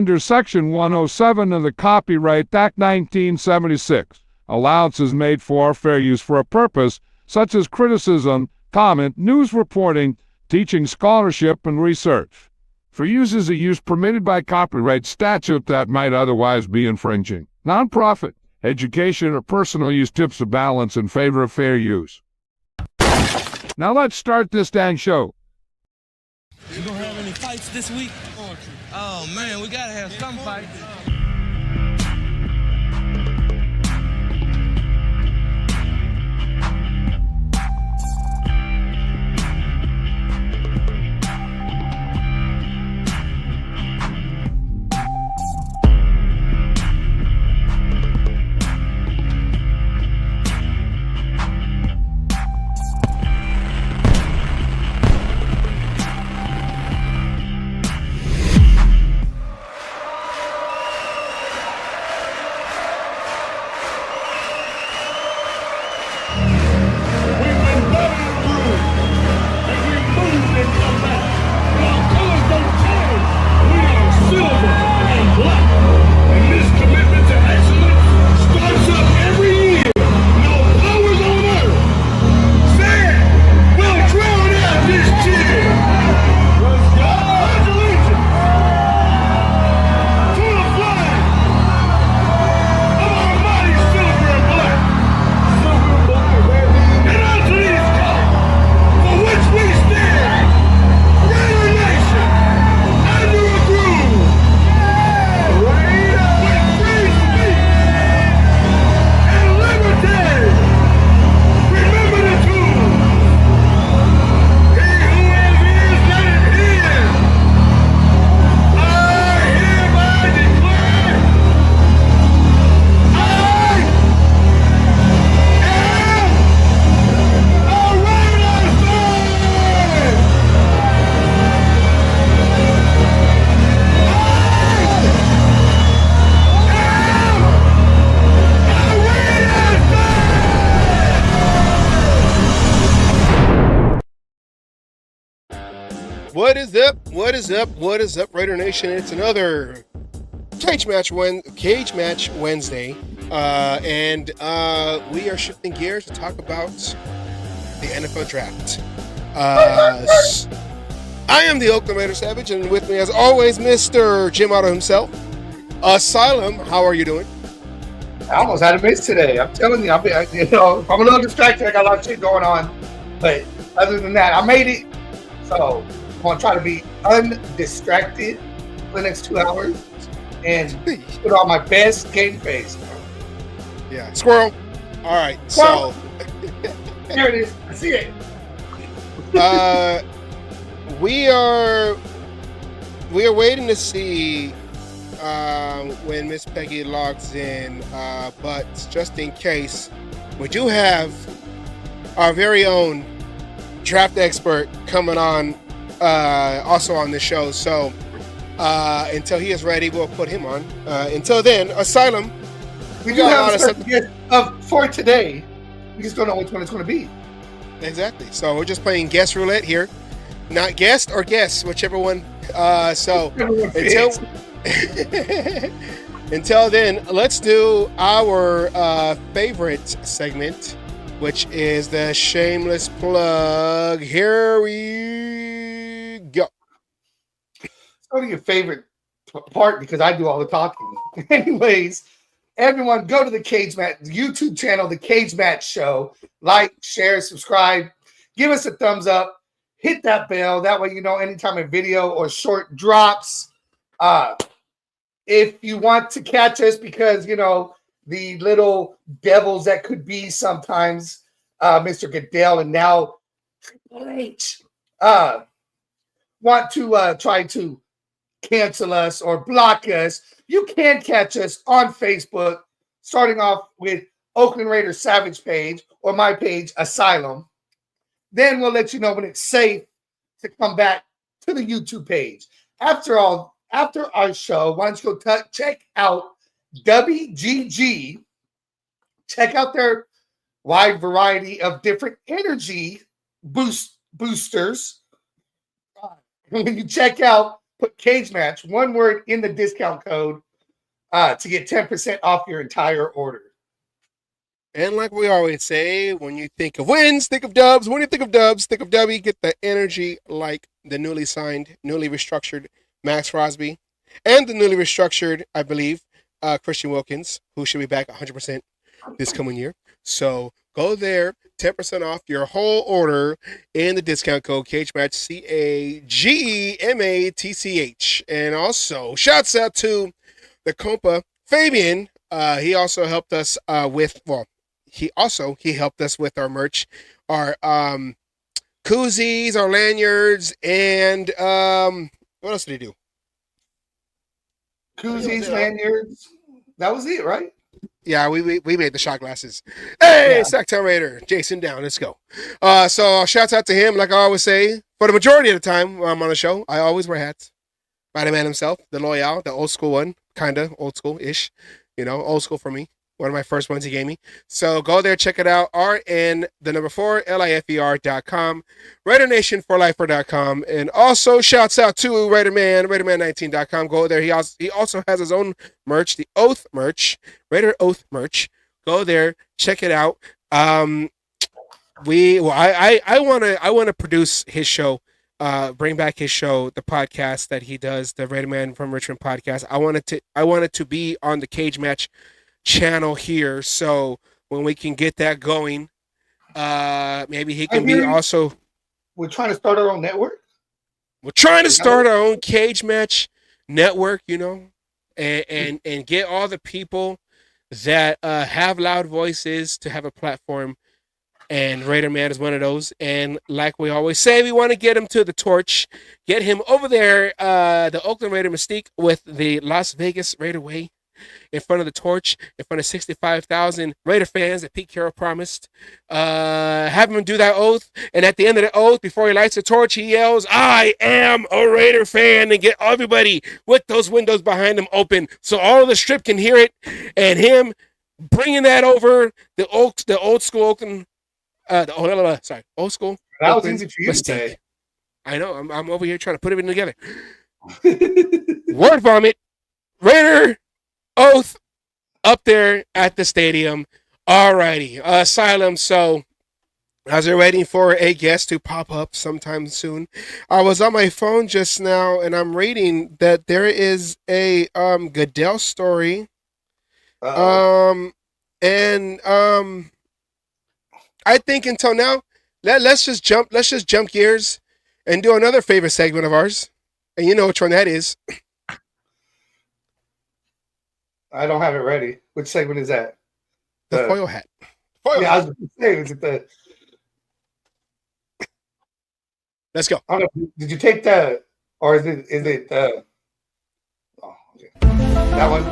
Under Section 107 of the Copyright Act 1976, allowance is made for fair use for a purpose such as criticism, comment, news reporting, teaching, scholarship, and research. For uses of use permitted by copyright statute that might otherwise be infringing. Nonprofit, education, or personal use tips the balance in favor of fair use. Now let's start this dang show. You gonna have any fights this week? Oh man, we gotta have some fights. What is up? What is up? What is up, Raider Nation? It's another Cage Match Wednesday, and we are shifting gears to talk about the NFL Draft. I am the Oakland Raider Savage, and with me, as always, Mr. Jim Otto himself. Asylum, how are you doing? I almost had a miss today. I'm telling you, I'm a little distracted. I got a lot of shit going on, but other than that, I made it. So I'm gonna try to be undistracted for the next 2 hours and put on my best game face. Yeah, squirrel. All right, so there it is. I see it. We are waiting to see when Miss Peggy logs in, but just in case, we do have our very own draft expert coming on, also on the show. So until he is ready, we'll put him on. Until then, Asylum. We do have a certain guest for today. We just don't know which one it's going to be. Exactly. So we're just playing guess roulette here. Not guest or guess, whichever one. So until then, let's do our favorite segment, which is the shameless plug. Here we go. It's only your favorite part because I do all the talking. Anyways, everyone go to the Cage Match YouTube channel, the Cage Match Show. Like, share, subscribe. Give us a thumbs up. Hit that bell. That way you know anytime a video or short drops. If you want to catch us because, you know, the little devils that could be sometimes Mr. Goodell and now Triple H want to try to cancel us or block us, you can catch us on Facebook, starting off with Oakland Raiders Savage page or my page, Asylum. Then we'll let you know when it's safe to come back to the YouTube page. After our show, why don't you go check out WGG. Check out their wide variety of different energy boosters. When you check out put cage match, one word in the discount code to get 10% off your entire order. And like we always say, when you think of wins, think of dubs. When you think of dubs, think of Dubby. Get the energy like the newly signed, newly restructured Max Crosby and the newly restructured, I believe, Christian Wilkins, who should be back 100% this coming year. So go there, 10% off your whole order in the discount code Cage Match, CAGEMATCH. And also, shouts out to the compa Fabian. He also helped us he helped us with our merch, our koozies, our lanyards, and what else did he do? Koozies, lanyards. That was it, right? Yeah, we made the shot glasses. Hey, Yeah. Sacktown Raider, Jason down. Let's go. So shouts out to him, like I always say. For the majority of the time when I'm on the show, I always wear hats. By the man himself, the Loyal, the old school one, kinda old school-ish. Old school for me. One of my first ones he gave me. So go there, check it out. RN, the number 4, LIFER.com, RaiderNation4Lifer.com, and also shouts out to RaiderMan, RaiderMan19.com. Go there. He also has his own merch, the Oath merch, Raider Oath merch. Go there, check it out. I want to produce his show. Bring back his show, the podcast that he does, the Raider Man from Richmond podcast. I want it to be on the Cage Match channel here. So when we can get that going, maybe he can be also. We're trying to start our own network. We're trying to start our own Cage Match network, and get all the people that have loud voices to have a platform. And Raider Man is one of those. And like we always say, we want to get him to the torch. Get him over there, the Oakland Raider Mystique with the Las Vegas Raider way in front of the torch, in front of 65,000 Raider fans that Pete Carroll promised. Have him do that oath. And at the end of the oath, before he lights the torch, he yells, "I am a Raider fan," and get everybody with those windows behind him open so all of the strip can hear it. And him bringing that over the old school Oakland. Old school. That was easy for you to say. I know. I'm over here trying to put everything together. Word vomit. Raider Oath up there at the stadium. Alrighty. Asylum. So, as we're waiting for a guest to pop up sometime soon, I was on my phone just now and I'm reading that there is a Goodell story. I think until now, let's just jump gears and do another favorite segment of ours. And you know which one that is. I don't have it ready. Which segment is that? The foil hat. I was going to say, is it the... Let's go. I don't know, did you take the... Or is it the... Oh, okay. That one?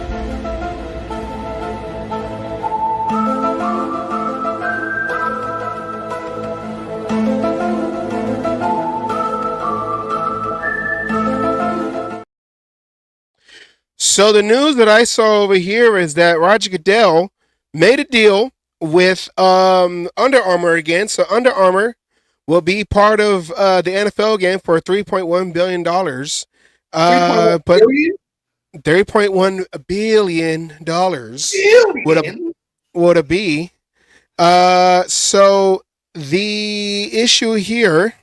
So the news that I saw over here is that Roger Goodell made a deal with Under Armour again. So Under Armour will be part of the NFL game for $3.1 billion. But $3.1 billion would it be? So the issue here.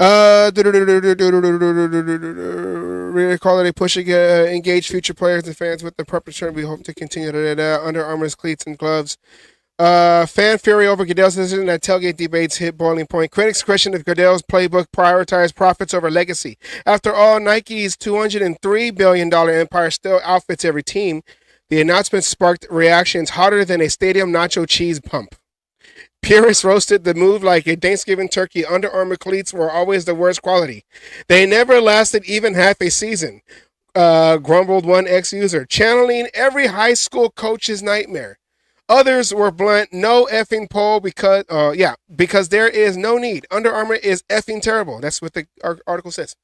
We call it a push to engage future players and fans with the preparation. We hope to continue Under Armour's cleats and gloves. Fan fury over Goodell's decision that tailgate debates hit boiling point. Critics question if Goodell's playbook prioritized profits over legacy. After all, Nike's $203 billion empire still outfits every team. The announcement sparked reactions hotter than a stadium nacho cheese pump. Purists roasted the move like a Thanksgiving turkey. Under Armour cleats were always the worst quality. They never lasted even half a season, grumbled one ex-user, channeling every high school coach's nightmare. Others were blunt, no effing poll because there is no need. Under Armour is effing terrible. That's what the article says.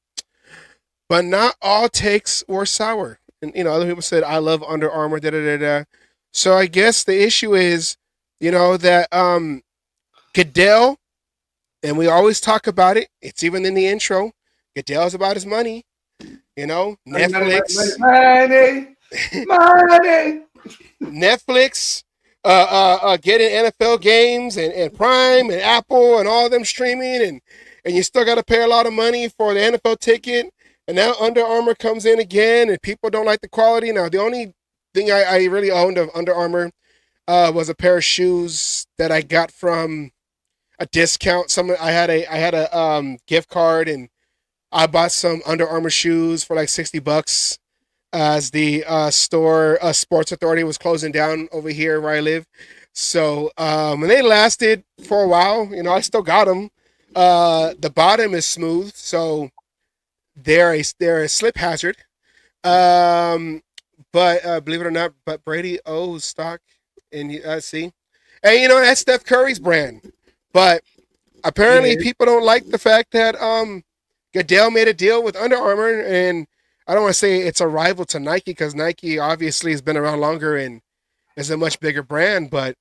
But not all takes were sour. And, other people said, I love Under Armour, da-da-da-da. So I guess the issue is, that Goodell, and we always talk about it, it's even in the intro, Goodell's about his money. Netflix. Money. Netflix, getting NFL games and Prime and Apple and all them streaming, and you still got to pay a lot of money for the NFL ticket. And now Under Armour comes in again, and people don't like the quality. Now, the only thing I really owned of Under Armour was a pair of shoes that I got from a discount. I had a gift card, and I bought some Under Armour shoes for like $60 as the store Sports Authority was closing down over here where I live. So and they lasted for a while. I still got them. The bottom is smooth, so they're a slip hazard. But believe it or not, but Brady owes stock in see, and that's Steph Curry's brand. But apparently people don't like the fact that Goodell made a deal with Under Armour, and I don't want to say it's a rival to Nike because Nike obviously has been around longer and is a much bigger brand, but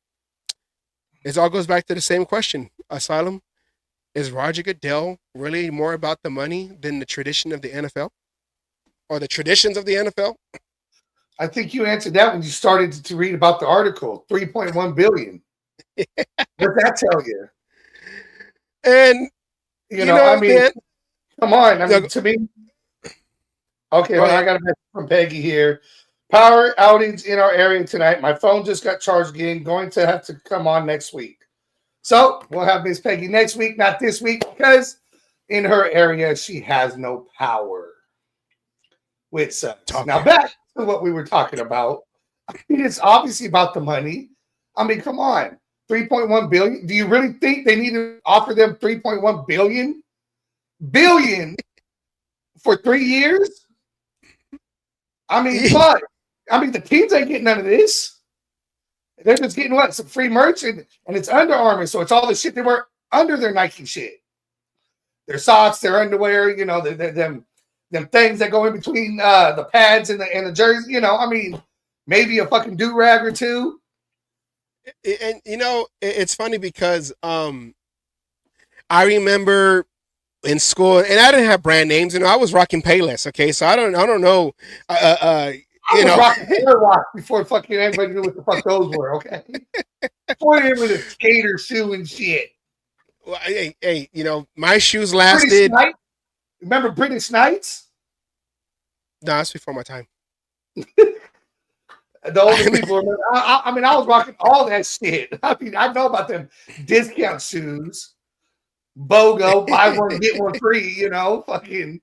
it all goes back to the same question. Asylum, is Roger Goodell really more about the money than the tradition of the NFL or the traditions of the NFL? I think you answered that when you started to read about the article. $3.1 billion. What'd that tell you? And I mean, man, come on. I mean, to me. Okay, well, I got a message from Peggy here. Power outage in our area tonight. My phone just got charged again. Going to have to come on next week. So we'll have Miss Peggy next week, not this week, because in her area she has no power. Which sucks. Now back to what we were talking about. I mean, it's obviously about the money. I mean, come on. 3.1 billion. Do you really think they need to offer them 3.1 billion for 3 years? I mean, but the teams ain't getting none of this. They're just getting what? Some free merch, and it's Under Armour, so it's all the shit they wear under their Nike shit. Their socks, their underwear, them things that go in between the pads and the jersey. I mean, maybe a fucking do-rag or two. And it's funny because I remember in school, and I didn't have brand names. I was rocking Payless. Okay, so I don't know. I was rocking Airwalk before fucking anybody knew what the fuck those were. Okay, before they were the skater shoe and shit. Well, hey, my shoes lasted. Remember British Knights? No, that's before my time. The older people remember. I mean, I was rocking all that shit. I mean, I know about them discount shoes. BOGO, buy one, get one free, fucking.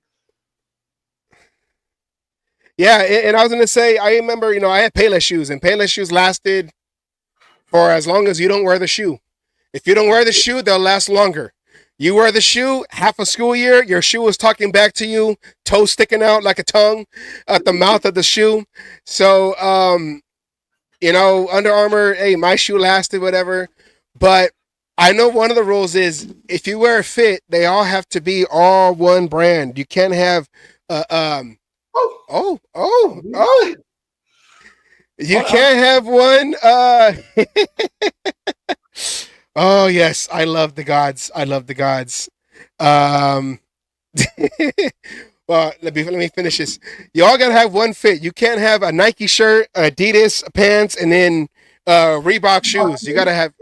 Yeah, and I was going to say, I remember, I had Payless shoes, and Payless shoes lasted for as long as you don't wear the shoe. If you don't wear the shoe, they'll last longer. You wear the shoe, half a school year, your shoe is talking back to you, toe sticking out like a tongue at the mouth of the shoe. So, Under Armour, hey, my shoe lasted, whatever. But I know one of the rules is if you wear a fit, they all have to be all one brand. You can't have, You can't have one. Oh yes, I love the gods. Well, let me finish this. You all gotta have one fit. You can't have a Nike shirt, Adidas pants, and then Reebok shoes. You gotta have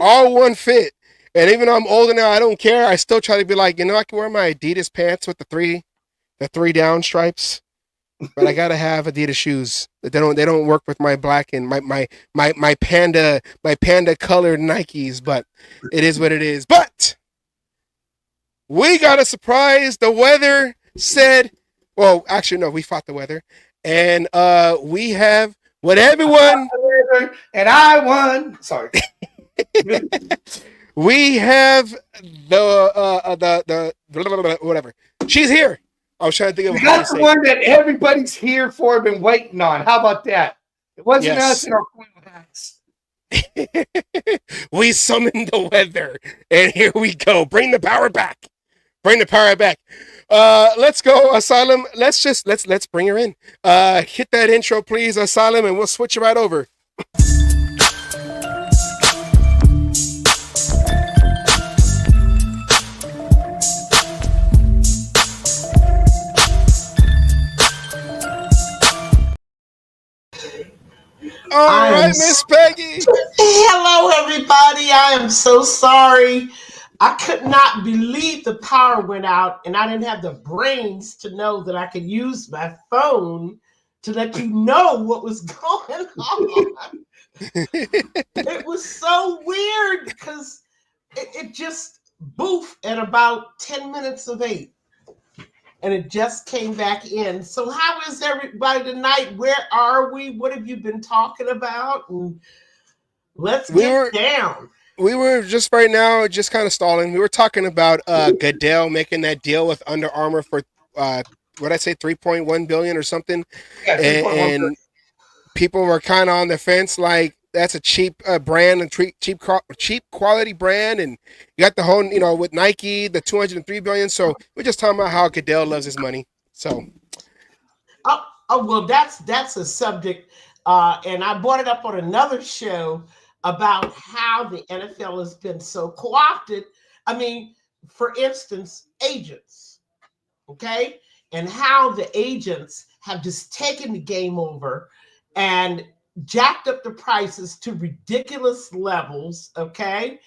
all one fit. And even though I'm older now, I don't care. I still try to be like, I can wear my Adidas pants with the three down stripes. But I gotta have Adidas shoes. They don't work with my black and my panda colored Nikes, but it is what it is. But we got a surprise. The weather said, well, actually no, we fought the weather. And we have what everyone and I won. Sorry. We have the whatever. She's here. I was trying to think of that's the one that everybody's here for, been waiting on. How about that? It wasn't us in our cool hats. We summoned the weather, and here we go. Bring the power back. Let's go, Asylum. Let's bring her in. Hit that intro, please, Asylum, and we'll switch it right over. All right, Miss Peggy. Hello, everybody. I am so sorry. I could not believe the power went out, and I didn't have the brains to know that I could use my phone to let you know what was going on. It was so weird because it just boofed at about 10 minutes of 8. And it just came back in. So how is everybody tonight? Where are we? What have you been talking about? And let's get down. We were just right now, just kind of stalling. We were talking about Goodell making that deal with Under Armour for what I say, $3.1 billion or something. Yeah, and people were kind of on the fence, like that's a cheap brand and cheap quality brand, and you got the whole, with Nike, the $203 billion. So we're just talking about how Goodell loves his money. So, well, that's a subject, and I brought it up on another show about how the NFL has been so co-opted. I mean, for instance, agents, okay, and how the agents have just taken the game over and jacked up the prices to ridiculous levels, okay,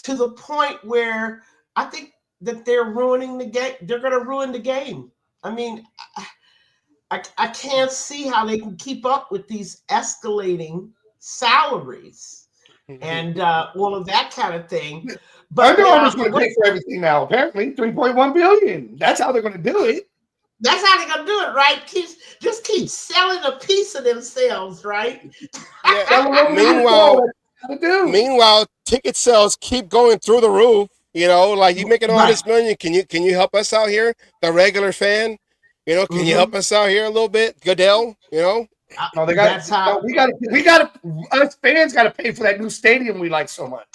to the point where I think that they're ruining the game. They're going to ruin the game. I mean, I can't see how they can keep up with these escalating salaries and all of that kind of thing. But Under Armour's going to pay for everything now, apparently. $3.1 billion. That's how they're going to do it. That's how they're going to do it, right? Keep selling a piece of themselves, right? Yeah. Meanwhile, ticket sales keep going through the roof. Like you making all this money. Can you help us out here, the regular fan? Can you help us out here a little bit, Goodell? No, they got. That's how we got. Us fans got to pay for that new stadium we like so much.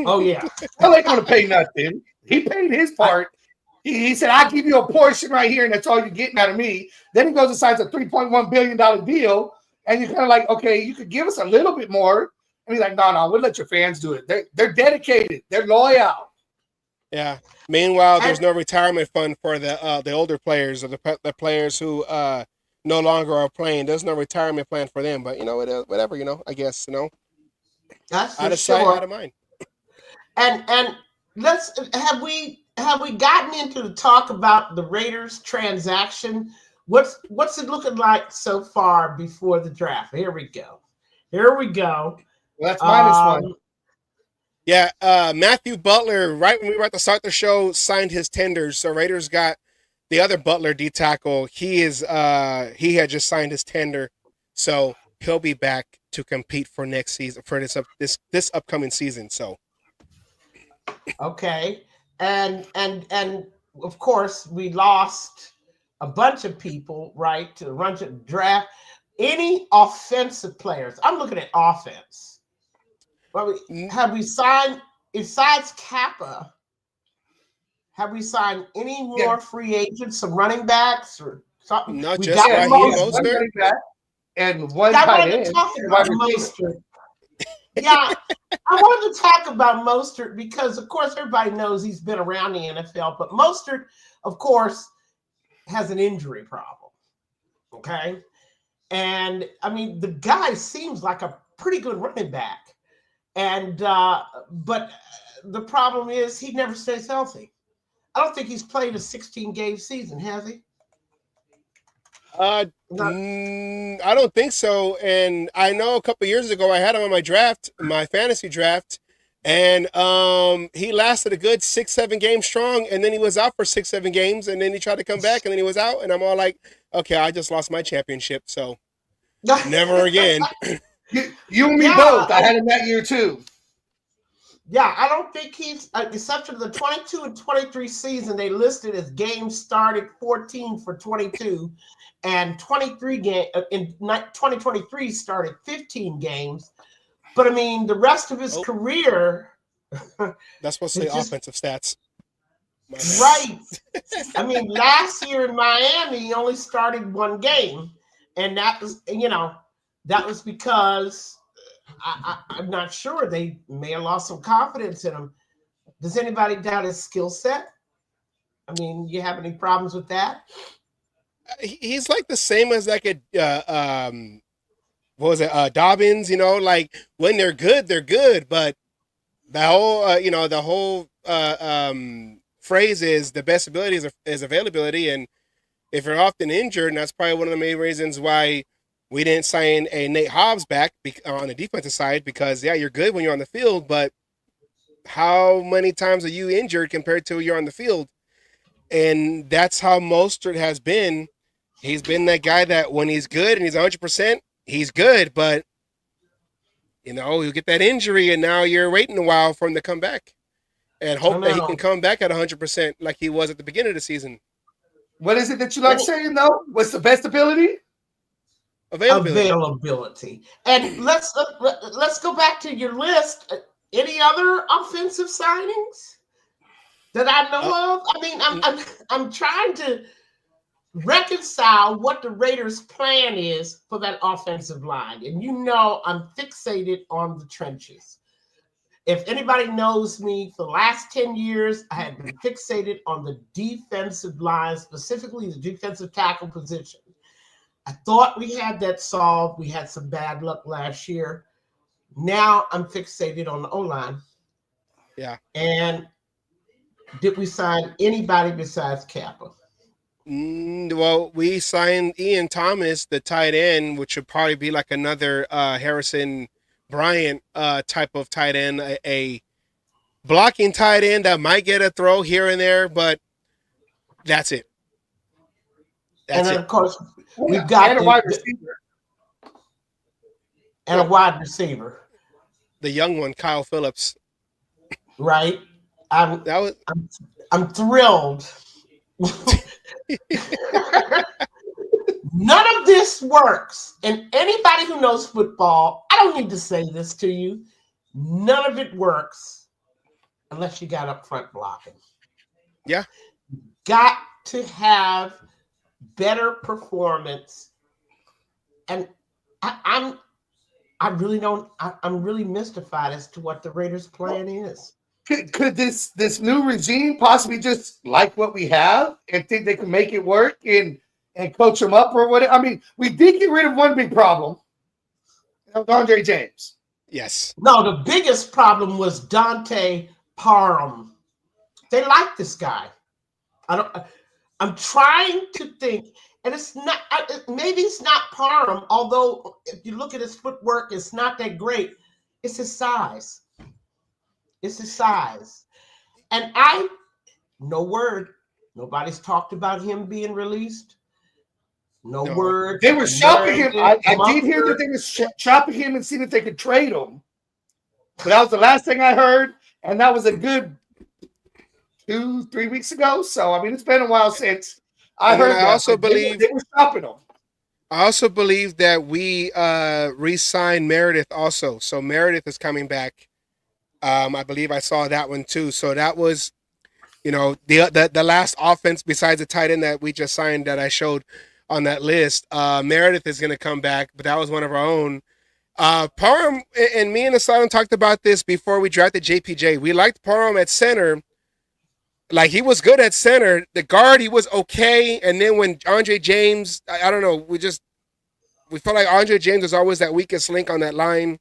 Oh yeah, I ain't going to pay nothing. He paid his part. He said, "I'll give you a portion right here, and that's all you're getting out of me." Then he goes and signs a $3.1 billion deal, and you're kind of like, "Okay, you could give us a little bit more." And he's like, "No, we'll let your fans do it. They're dedicated. They're loyal." Yeah. Meanwhile, there's no retirement fund for the older players or the players who no longer are playing. There's no retirement plan for them. But whatever. I guess that's out of sight, out of mind. And let's have we gotten into the talk about the Raiders transaction? What's it looking like so far before the draft? Here we go. Well, that's -1. Yeah, Matthew Butler, right when we were at the start of the show, signed his tenders. So Raiders got the other Butler D tackle. He had just signed his tender, so he'll be back to compete for next season, for this upcoming season. So okay, and of course we lost a bunch of people, right, to run to the draft. Any offensive players? I'm looking at offense. Have we signed, besides Kappa, have we signed any more free agents, some running backs or something? Not just Mostert. And one tight end. Yeah, I wanted to talk about Mostert because, of course, everybody knows he's been around the NFL, but Mostert, of course, has an injury problem, okay? And, I mean, the guy seems like a pretty good running back. And but the problem is he never stays healthy. I don't think he's played a 16-game season, has he? I don't think so. And I know a couple years ago I had him on my fantasy draft, and he lasted a good 6-7 games strong, and then he was out for 6-7 games, and then he tried to come back, and then he was out, and I'm all like, okay, I just lost my championship, so never again. You and me both. I had him that year too. Yeah, I don't think he's, except for the 22 and 23 season, they listed as games started 14 for 22, and 23 in 2023 started 15 games. But I mean, the rest of his career. That's supposed to say offensive stats. Right. I mean, last year in Miami, he only started 1 game, and that was, that was because I'm not sure. They may have lost some confidence in him. Does anybody doubt his skill set? I mean, you have any problems with that? He's like the same as like a what was it, Dobbins, like when they're good, but the whole phrase is the best ability is availability. And if you're often injured, and that's probably one of the main reasons why we didn't sign a Nate Hobbs back on the defensive side, because, yeah, you're good when you're on the field, but how many times are you injured compared to you're on the field? And that's how Mostert has been. He's been that guy that when he's good and he's 100%, he's good, but, you get that injury, and now you're waiting a while for him to come back and hope that he can come back at 100% like he was at the beginning of the season. What is it that you like saying, though? What's the best ability? Availability. And let's go back to your list. Any other offensive signings that I know of? I mean, I'm trying to reconcile what the Raiders' plan is for that offensive line. And I'm fixated on the trenches. If anybody knows me, for the last 10 years, I have been fixated on the defensive line, specifically the defensive tackle position. I thought we had that solved. We had some bad luck last year. Now I'm fixated on the O-line. Yeah. And did we sign anybody besides Kappa? Well, we signed Ian Thomas, the tight end, which would probably be like another Harrison Bryant type of tight end, a blocking tight end that might get a throw here and there, but that's it. And then, of course, we've got a wide receiver. And a wide receiver. The young one, Kyle Phillips. Right. I'm thrilled. None of this works. And anybody who knows football, I don't need to say this to you. None of it works unless you got up front blocking. Yeah. Got to have better performance. And I'm really mystified as to what the Raiders' plan is. Could this new regime possibly just like what we have and think they can make it work and coach them up or whatever? I mean, we did get rid of one big problem. That was Andre James. Yes. No, the biggest problem was Dante Parham. They like this guy. I'm trying to think, and it's not. Maybe it's not Parham. Although if you look at his footwork, it's not that great. It's his size. It's his size. And no word. Nobody's talked about him being released. No word. They were shopping him. I did hear that they were shopping him and seeing if they could trade him. But that was the last thing I heard. And that was a good 2-3 weeks ago. So, I mean, it's been a while since I heard that. I also believe they were shopping him. I also believe that we re-signed Meredith also. So Meredith is coming back. I believe I saw that one too. So that was, the last offense besides the tight end that we just signed that I showed on that list. Meredith is going to come back, but that was one of our own. Parham and me and Asylum talked about this before we drafted JPJ. We liked Parham at center. Like, he was good at center. The guard, he was okay. And then when Andre James, I don't know, we felt like Andre James was always that weakest link on that line.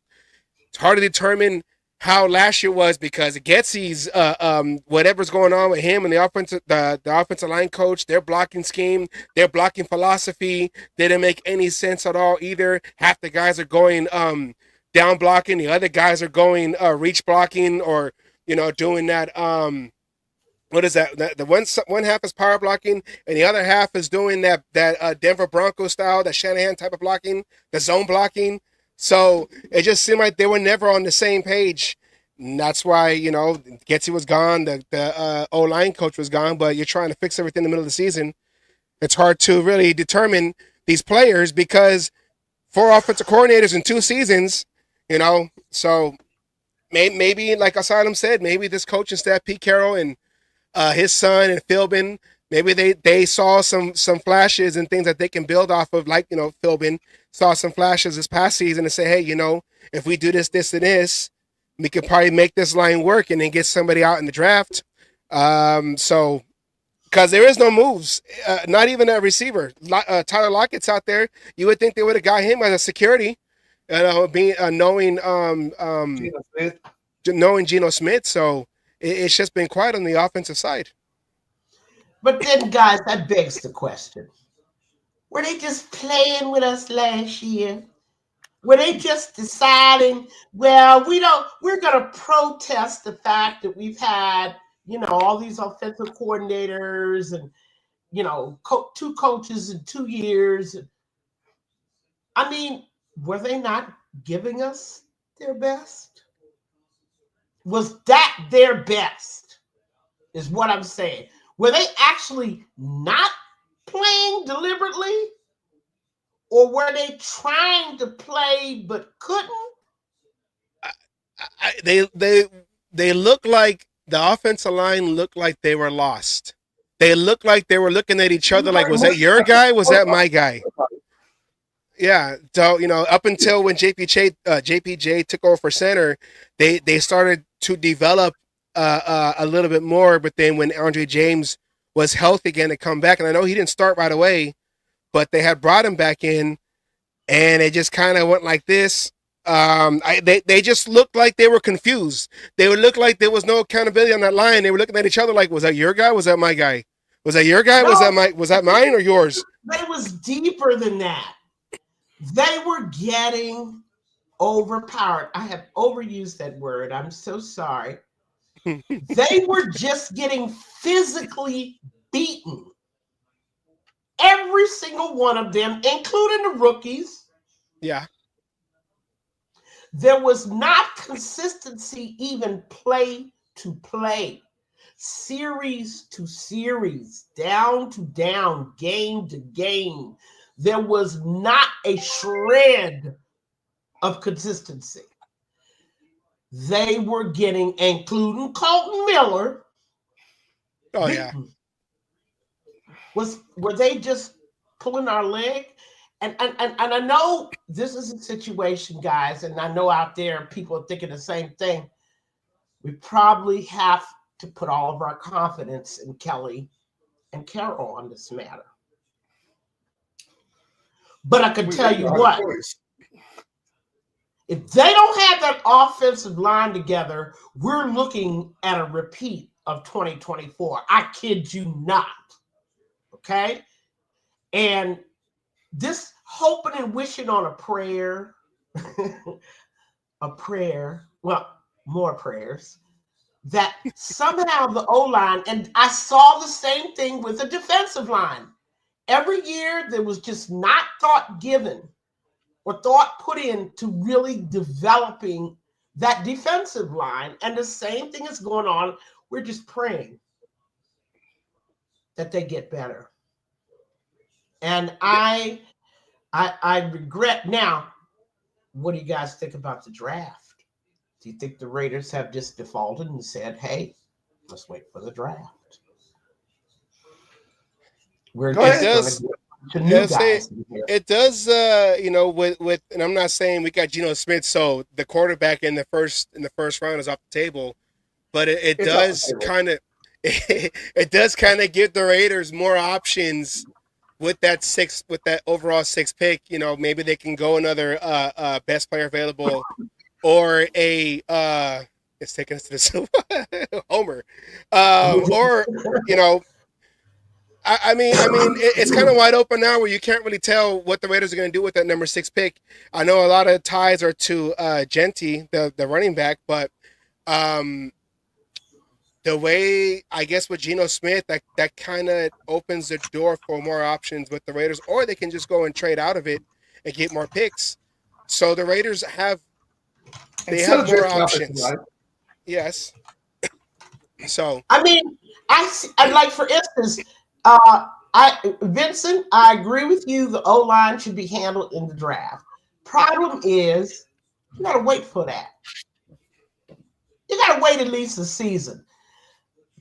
It's hard to determine how last year was because Getsy's whatever's going on with him and the offensive line coach, their blocking scheme, their blocking philosophy didn't make any sense at all either. Half the guys are going down blocking, the other guys are going reach blocking or doing that what is that? The one half is power blocking, and the other half is doing that Denver Broncos style, that Shanahan type of blocking, the zone blocking. So it just seemed like they were never on the same page. And that's why, Getsy was gone, the O-line coach was gone, but you're trying to fix everything in the middle of the season. It's hard to really determine these players because 4 offensive coordinators in 2 seasons, so maybe like Asylum said, maybe this coaching staff, Pete Carroll and his son and Philbin, maybe they saw some flashes and things that they can build off of, like, Philbin saw some flashes this past season and say, hey, if we do this, this, and this, we could probably make this line work and then get somebody out in the draft. So, because there is no moves, not even a receiver. Tyler Lockett's out there. You would think they would have got him as a security, Geno Smith. knowing Geno Smith. So it's just been quiet on the offensive side. But then, guys, that begs the question: were they just playing with us last year? Were they just deciding, well, we're going to protest the fact that we've had, all these offensive coordinators and, two coaches in 2 years. I mean, were they not giving us their best? Was that their best? Is what I'm saying. Were they actually not playing deliberately? Or were they trying to play but couldn't? They look like the offensive line looked like they were lost. They looked like they were looking at each other like, was that your guy? Was that my guy? Yeah. So, up until when JPJ took over for center, they started to develop a little bit more. But then when Andre James was healthy again to come back, and I know he didn't start right away, but they had brought him back in, and it just kind of went like this. They just looked like they were confused. They would look like there was no accountability on that line. They were looking at each other like, was that your guy? Was that my guy? Was that your guy? No, Was that mine or yours? It was deeper than that. They were getting overpowered. I have overused that word. I'm so sorry. They were just getting physically beaten. Every single one of them, including the rookies. Yeah. There was not consistency, even play to play, series to series, down to down, game to game. There was not a shred of consistency. They were getting, including Colton Miller. Oh, yeah. Were they just pulling our leg? And I know this is a situation, guys, and I know out there people are thinking the same thing. We probably have to put all of our confidence in Kelly and Carroll on this matter. But I can tell you what, if they don't have that offensive line together, we're looking at a repeat of 2024. I kid you not. Okay? And this hoping and wishing on a prayer, well, more prayers, that somehow the O-line, and I saw the same thing with the defensive line. Every year there was just not thought given or thought put into really developing that defensive line. And the same thing is going on. We're just praying that they get better. And I regret now. What do you guys think about the draft? Do you think the Raiders have just defaulted and said, hey, let's wait for the draft? It does, with and I'm not saying we got Geno Smith, so the quarterback in the first round is off the table, but it does kind of give the Raiders more options with that overall 6th pick. Maybe they can go another best player available, or it's taking us to the Homer, or I mean, it's kind of wide open now where you can't really tell what the Raiders are going to do with that number 6 pick. I know a lot of ties are to Genty, the running back, but the way, I guess, with Geno Smith, that kind of opens the door for more options with the Raiders, or they can just go and trade out of it and get more picks. So the Raiders have more options. Right? Yes. So I mean, I like, for instance, Vincent, I agree with you. The O-line should be handled in the draft. Problem is, you got to wait for that. You got to wait at least a season.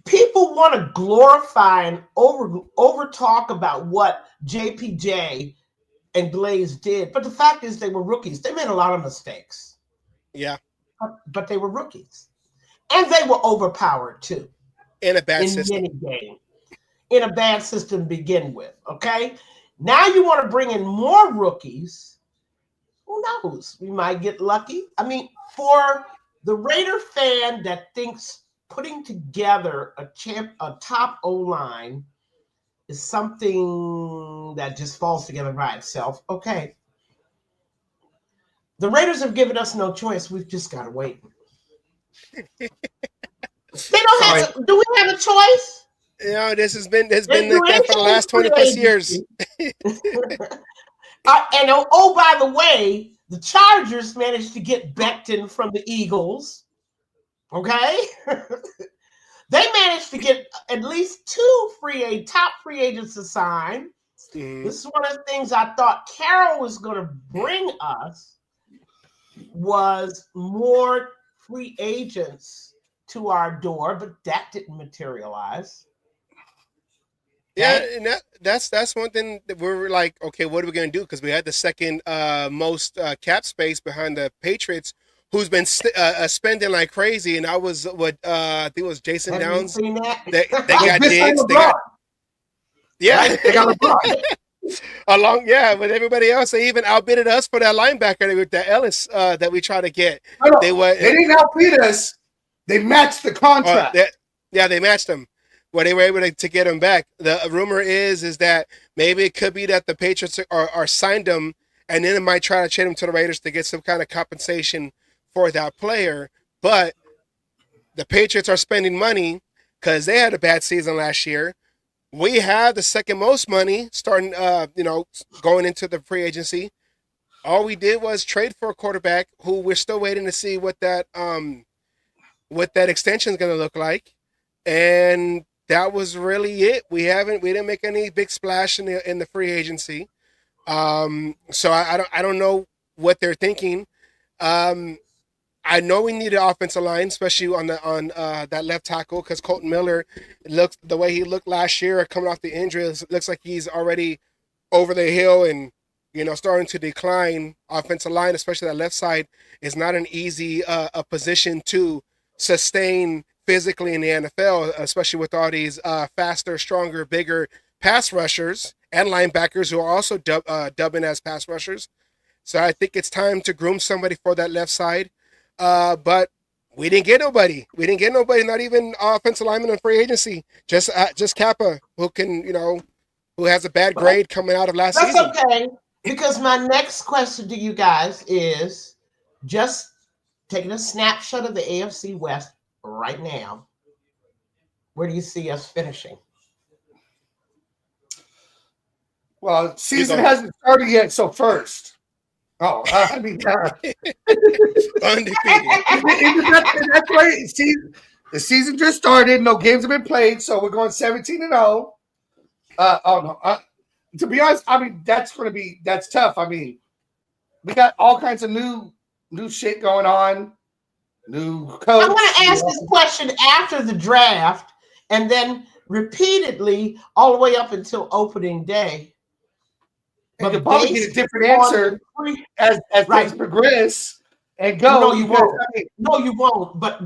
People want to glorify and over talk about what JPJ and Glaze did, but the fact is they were rookies. They made a lot of mistakes. Yeah, but they were rookies, and they were overpowered too. In a bad system. Many games. In a bad system to begin with, okay? Now you want to bring in more rookies Who knows? We might get lucky. I mean, for the Raider fan that thinks putting together a top O line is something that just falls together by itself. Okay. The Raiders have given us no choice. We've just got to wait. They don't have. Do we have a choice? You know, this has been like that for the last 20 plus years. And by the way, the Chargers managed to get Becton from the Eagles. Okay. They managed to get at least 2 top free agents assigned. Mm-hmm. This is one of the things I thought Carroll was going to bring us, was more free agents to our door, but that didn't materialize. Yeah, and that's one thing that we're like, okay, what are we going to do? Because we had the second most cap space behind the Patriots, who's been spending like crazy. And I was I think it was Jason Downs. Seen that? They got Diggs. They got LeBron. With everybody else, they even outbidded us for that linebacker with that Ellis that we tried to get. No, they didn't outbid us. They matched the contract. They matched them. Well, they were able to get him back. The rumor is that maybe it could be that the Patriots are signed him, and then they might try to trade him to the Raiders to get some kind of compensation for that player. But the Patriots are spending money because they had a bad season last year. We have the second most money starting, going into the free agency. All we did was trade for a quarterback who we're still waiting to see what that extension is going to look like. And that was really it. We didn't make any big splash in the free agency. So I don't know what they're thinking. I know we need an offensive line, especially on that left tackle, because Colton Miller, the way he looked last year coming off the injury, looks like he's already over the hill and starting to decline. Offensive line, especially that left side, is not an easy position to sustain physically in the NFL, especially with all these faster, stronger, bigger pass rushers and linebackers who are also dubbing as pass rushers. So I think it's time to groom somebody for that left side. But we didn't get nobody. Not even offensive lineman in free agency. Just Kappa, who can, who has a bad grade coming out of last season. That's okay, because my next question to you guys is just taking a snapshot of the AFC West right now. Where do you see us finishing? Well, season hasn't started yet, so first. Undefeated. That's right. The season just started. No games have been played, so we're going 17-0. To be honest, that's tough. I mean, we got all kinds of new shit going on. New coach. I'm going to ask this question after the draft, and then repeatedly all the way up until opening day. And you'll probably get a different answer as things progress and go. No, you won't. No, you won't. But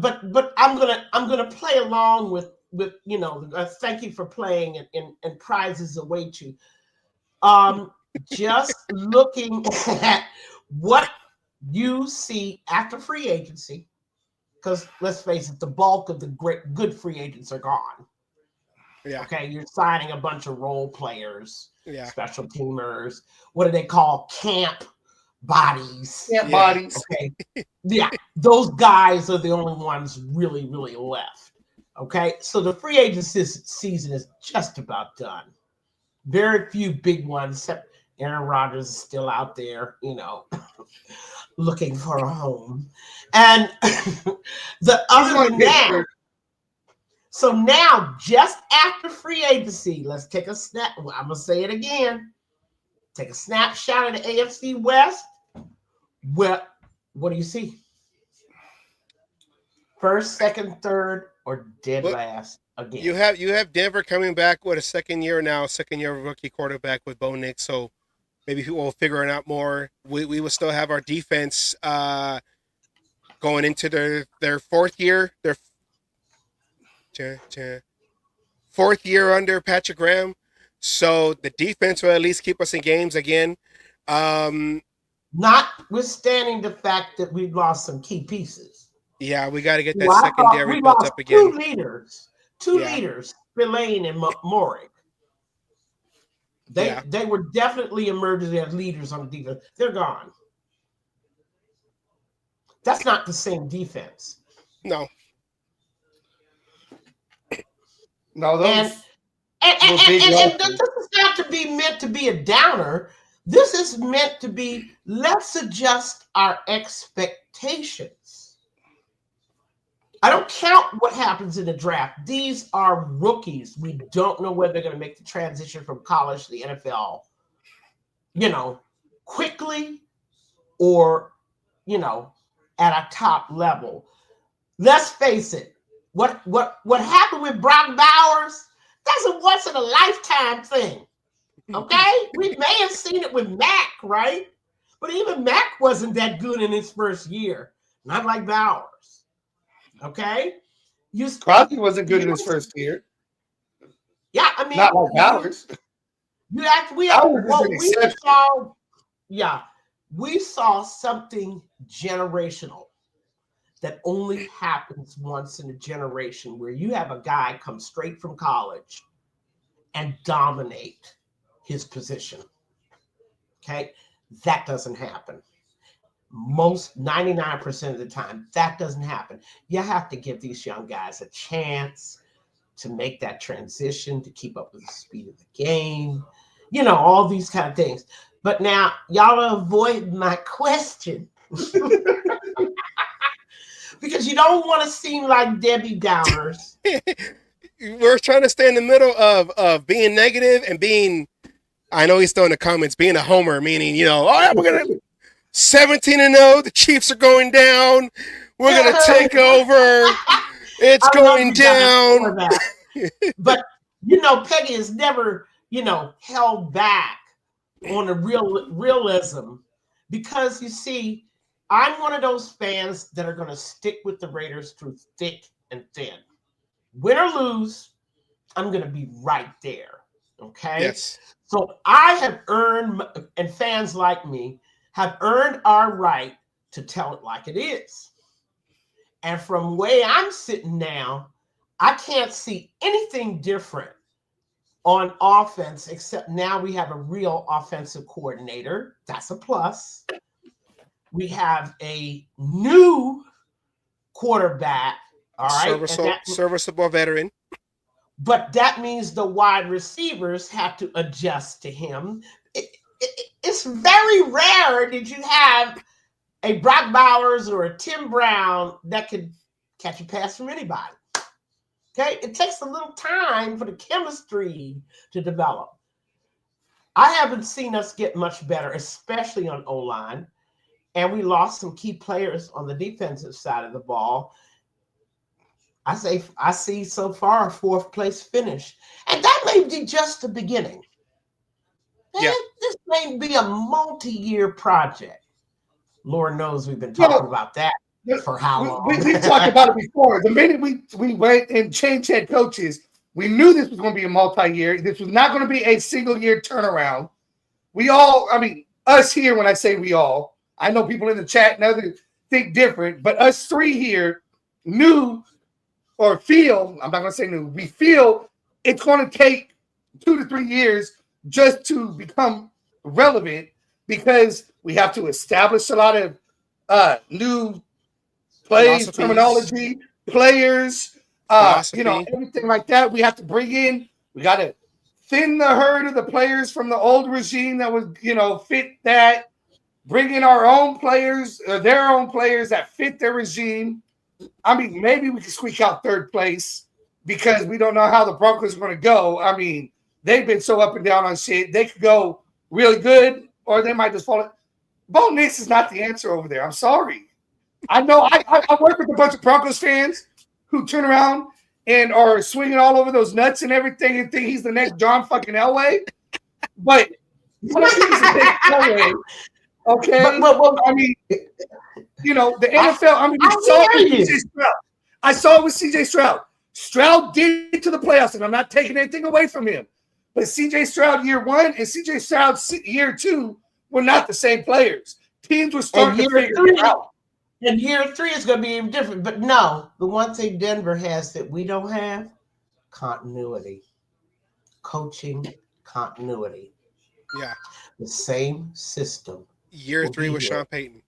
I'm gonna play along with thank you for playing and prizes await you. Just looking at what you see after free agency, because let's face it, the bulk of the good free agents are gone. Yeah. Okay, you're signing a bunch of role players. Yeah. Special teamers. What do they call camp bodies? Camp bodies. Okay. Yeah, those guys are the only ones really, really left. Okay, so the free agency season is just about done. Very few big ones, except Aaron Rodgers is still out there, looking for a home. And the other than that. So now, just after free agency, let's take a snap. I'm going to say it again. Take a snapshot of the AFC West. What do you see? First, second, third, or dead last again? You have Denver coming back with a second year rookie quarterback with Bo Nix. So maybe people will figure it out more. We will still have our defense going into their fourth year. Fourth year under Patrick Graham, so the defense will at least keep us in games again. notwithstanding the fact that we've lost some key pieces. Yeah, we got to get Well, that I thought secondary we built lost up again. two leaders, Spillane and Morick. They were definitely emerging as leaders on the defense. They're gone. That's not the same defense. No. No, those and this is not to be meant to be a downer. This is meant to be, let's adjust our expectations. I don't count what happens in the draft. These are rookies. We don't know whether they're going to make the transition from college to the NFL, quickly or, at a top level. Let's face it. What happened with Brock Bowers? That's a once in a lifetime thing. Okay? We may have seen it with Mac, right? But even Mac wasn't that good in his first year. Not like Bowers. Okay? Crosby wasn't good in his first year. Yeah, I mean, not like Bowers. We saw something generational that only happens once in a generation, where you have a guy come straight from college and dominate his position. Okay? That doesn't happen. 99% of the time, that doesn't happen. You have to give these young guys a chance to make that transition, to keep up with the speed of the game, all these kind of things. But now y'all avoid my question. Because you don't want to seem like Debbie Downers. We're trying to stay in the middle of being negative and being, I know he's still in the comments, being a homer, meaning, we're going to 17-0, the Chiefs are going down, we're going to take over, it's going down. But, Peggy has never, held back on the realism, because you see, I'm one of those fans that are going to stick with the Raiders through thick and thin. Win or lose, I'm going to be right there. Okay? Yes. So I have earned, and fans like me have earned our right to tell it like it is. And from where I'm sitting now, I can't see anything different on offense, except now we have a real offensive coordinator. That's a plus. We have a new quarterback, all right? Serviceable veteran. But that means the wide receivers have to adjust to him. It's very rare that you have a Brock Bowers or a Tim Brown that could catch a pass from anybody. Okay? It takes a little time for the chemistry to develop. I haven't seen us get much better, especially on O-line. And we lost some key players on the defensive side of the ball. I see so far a 4th place finish. And that may be just the beginning. Yeah. This may be a multi-year project. Lord knows we've been talking about that for how long. We talked about it before. The minute we went and changed head coaches, we knew this was going to be a multi-year. This was not going to be a single-year turnaround. We all, us here, when I say we all, I know people in the chat and others think different, but us three here knew or feel, I'm not going to say knew, we feel it's going to take 2 to 3 years just to become relevant, because we have to establish a lot of new plays, terminology, players, everything like that. We have to bring in, we got to thin the herd of the players from the old regime that would, fit that. Bring in our own players, their own players that fit their regime. Maybe we can squeak out 3rd place because we don't know how the Broncos are going to go. They've been so up and down on shit. They could go really good, or they might just fall. Bo Nix is not the answer over there. I'm sorry. I know I work with a bunch of Broncos fans who turn around and are swinging all over those nuts and everything and think he's the next John fucking Elway. But he's the next Elway. Okay, the NFL. I saw it with CJ Stroud. Stroud did it to the playoffs, and I'm not taking anything away from him. But CJ Stroud year 1 and CJ Stroud year 2 were not the same players. Teams were starting to figure it out. And year 3 is going to be even different. But no, the one thing Denver has that we don't have, continuity. Coaching continuity. Yeah. The same system. Year 3 with Sean Payton.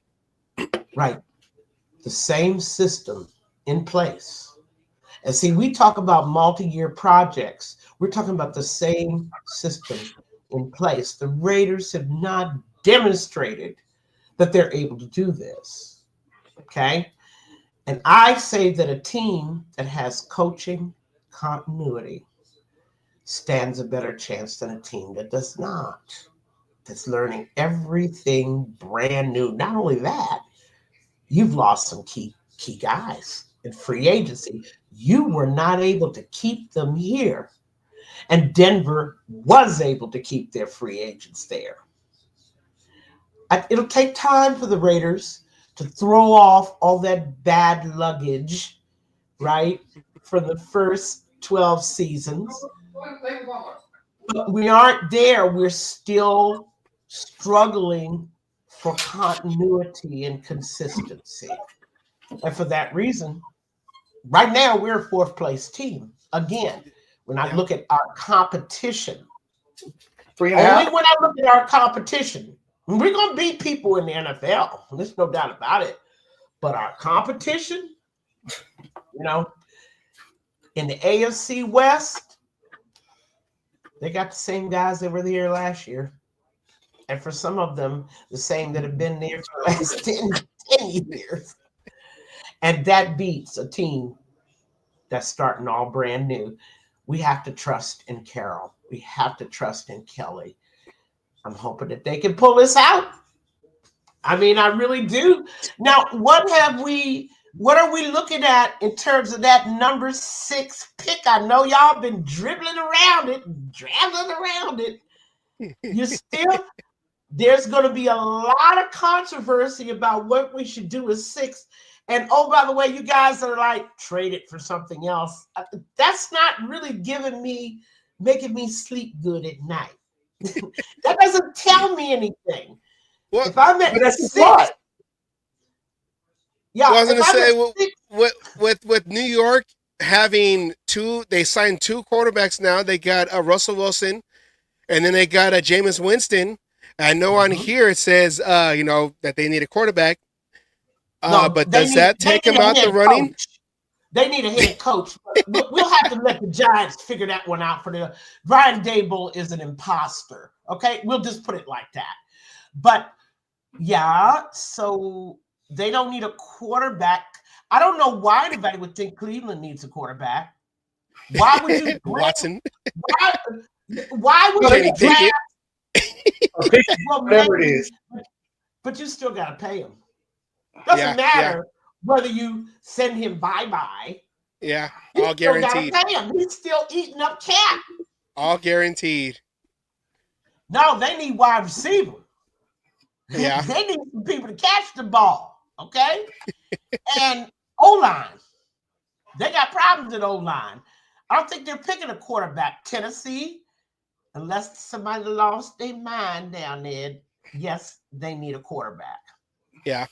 Right. The same system in place. And see, we talk about multi-year projects. We're talking about the same system in place. The Raiders have not demonstrated that they're able to do this. Okay? And I say that a team that has coaching continuity stands a better chance than a team that does not. That's learning everything brand new. Not only that, you've lost some key guys in free agency. You were not able to keep them here. And Denver was able to keep their free agents there. It'll take time for the Raiders to throw off all that bad luggage, right, for the first 12 seasons. But we aren't there. We're still struggling for continuity and consistency. And for that reason, right now we're a 4th place team. Again, when I look at our competition, only when I look at our competition, we're going to beat people in the NFL. There's no doubt about it. But our competition, you know, in the AFC West, they got the same guys that were there last year. And for some of them, the same that have been there for the last 10 years. And that beats a team that's starting all brand new. We have to trust in Carroll. We have to trust in Kelly. I'm hoping that they can pull this out. I mean, I really do. Now, what are we looking at in terms of that number 6 pick? I know y'all been dribbling around it. You still, there's going to be a lot of controversy about what we should do with 6. And oh, by the way, you guys are like, trade it for something else. That's not really making me sleep good at night. That doesn't tell me anything. Well, if I'm at that's 6, yeah, well, I was going to say, with New York having they signed 2 quarterbacks now. They got Russell Wilson, and then they got Jameis Winston. I know on here it says, that they need a quarterback. But does that take him out the running? They need a head coach. We'll have to let the Giants figure that one out for the Brian Dable is an imposter. Okay, we'll just put it like that. But yeah, so they don't need a quarterback. I don't know why anybody would think Cleveland needs a quarterback. Why would you Watson? Why would you draft? Whatever it is. But you still got to pay him. Doesn't matter whether you send him bye-bye. Yeah, all guaranteed. Pay him. He's still eating up cap. All guaranteed. No, they need wide receiver. Yeah. They need some people to catch the ball, okay? And O-line. They got problems at O-line. I don't think they're picking a quarterback. Tennessee, unless somebody lost their mind down there, yes, they need a quarterback. Yeah.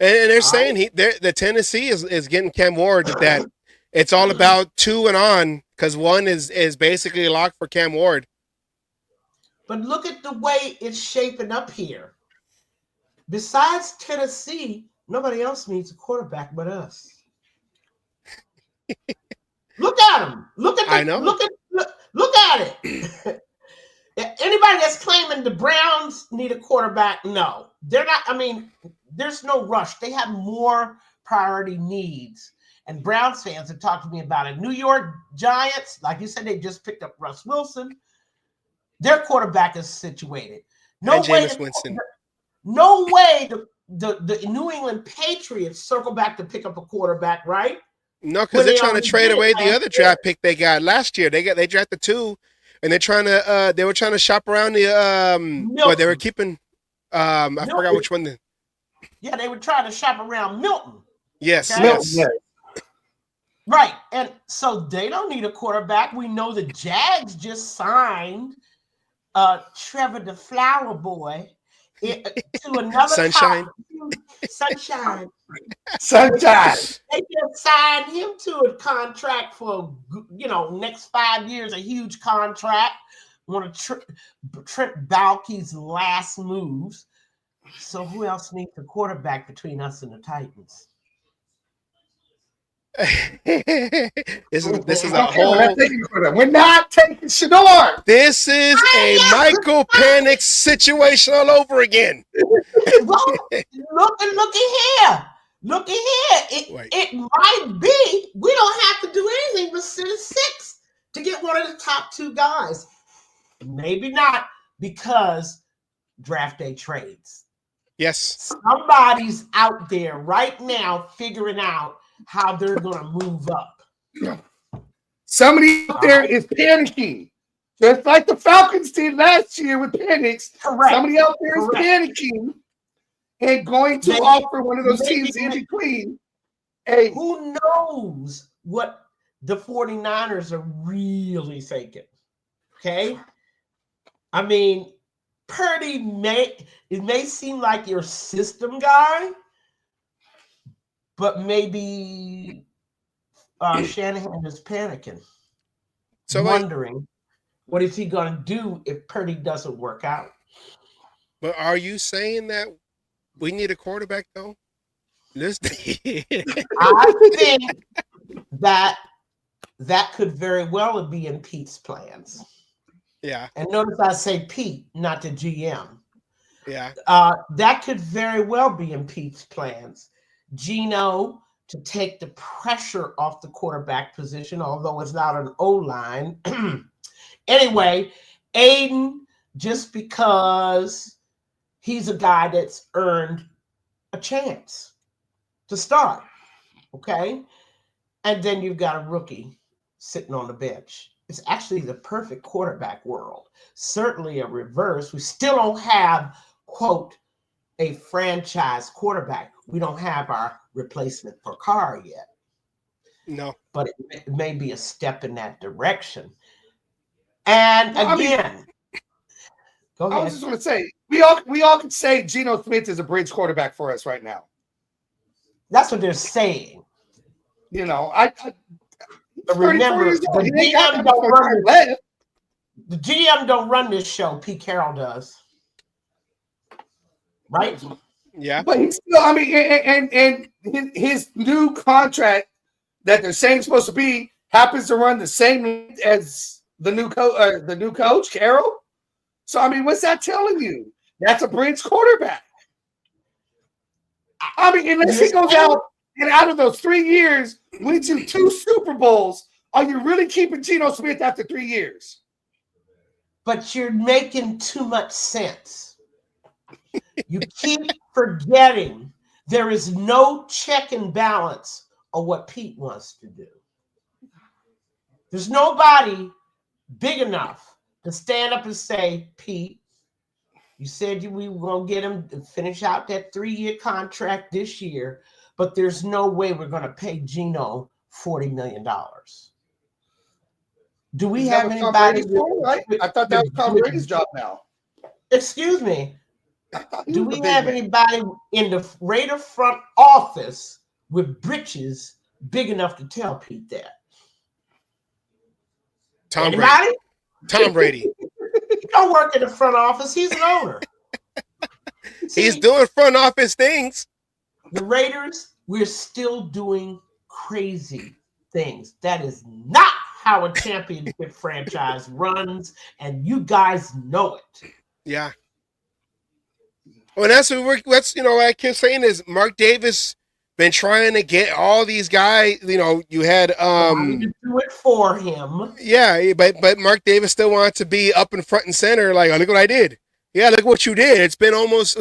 And they're saying the Tennessee is getting Cam Ward that it's all about 2 and on because 1 is basically locked for Cam Ward. But look at the way it's shaping up here. Besides Tennessee, nobody else needs a quarterback but us. Look at them. Look at it. Anybody that's claiming the Browns need a quarterback, no. They're not. I mean, there's no rush. They have more priority needs. And Browns fans have talked to me about it. New York Giants, like you said, they just picked up Russ Wilson. Their quarterback is situated. No way the New England Patriots circle back to pick up a quarterback, right? No, because they're trying to trade away the other draft pick they got last year. They drafted 2, and they were trying to shop around the they were keeping I forgot which one. Yeah, they were trying to shop around Milton. Yes, okay? yes. Right. And so they don't need a quarterback. We know the Jags just signed Trevor the Flower Boy. to another Sunshine. Sunshine. Sunshine. They just signed him to a contract for, next 5 years, a huge contract. One of Trent Baalke's last moves. So who else needs a quarterback between us and the Titans? This is a Okay, whole. we're not taking Shador. This is a Michael Panic situation all over again. Well, look at here. Look at here. It might be we don't have to do anything but sit at 6 to get one of the top 2 guys. Maybe not, because draft day trades. Yes. Somebody's out there right now figuring out how they're going to move up. Somebody out there is panicking. Just like the Falcons did last year with panics. Correct. Somebody out there is panicking and going to offer one of those teams in between. Hey, who knows what the 49ers are really thinking? Okay? I mean, Purdy may seem like your system guy, but maybe Shanahan is panicking, wondering what is he going to do if Purdy doesn't work out. But are you saying that we need a quarterback, though? I think that could very well be in Pete's plans. Yeah. And notice I say Pete, not the GM. Yeah. That could very well be in Pete's plans. Geno to take the pressure off the quarterback position, although it's not an O-line. Anyway, Aiden, just because he's a guy that's earned a chance to start, okay? And then you've got a rookie sitting on the bench. It's actually the perfect quarterback world. Certainly a reverse. We still don't have, quote, a franchise quarterback. We don't have our replacement for Carr yet. No. But it may be a step in that direction. And again, go ahead. I was just going to say, we all can say Geno Smith is a bridge quarterback for us right now. That's what they're saying. You know, but remember, the GM don't run this show. Pete Carroll does. Right? Yeah. But he's still, I mean, and his new contract that they're saying is supposed to be happens to run the same as the new coach, Carroll. So, I mean, what's that telling you? That's a bridge quarterback. I mean, unless he goes out and out of those 3 years wins you 2 Super Bowls, are you really keeping Geno Smith after 3 years? But you're making too much sense. You keep forgetting there is no check and balance of what Pete wants to do. There's nobody big enough to stand up and say, Pete, you said we were going to get him to finish out that 3-year contract this year, but there's no way we're going to pay Geno $40 million. Do we have anybody? Right? I thought that was Tom Brady's job now. Excuse me. Do we have anybody in the Raider front office with britches big enough to tell Pete that? Tom Brady. Tom Brady. He don't work in the front office. He's an owner. He's doing front office things. The Raiders, we're still doing crazy things. That is not how a championship franchise runs, and you guys know it. Yeah. Well, that's what I keep saying is Mark Davis been trying to get all these guys. You know, you had to do it for him. Yeah, but Mark Davis still wanted to be up in front and center. Like, oh, look what I did. Yeah, look what you did. It's been what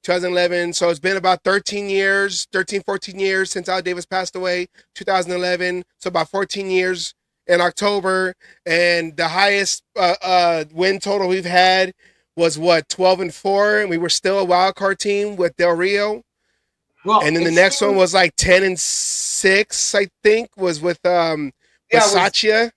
2011. So it's been about 14 years since Al Davis passed away. 2011. So about 14 years in October, and the highest win total we've had was 12-4, and we were still a wild card team with Del Rio. Well, and then the next one was like 10-6, I think, was with Versace.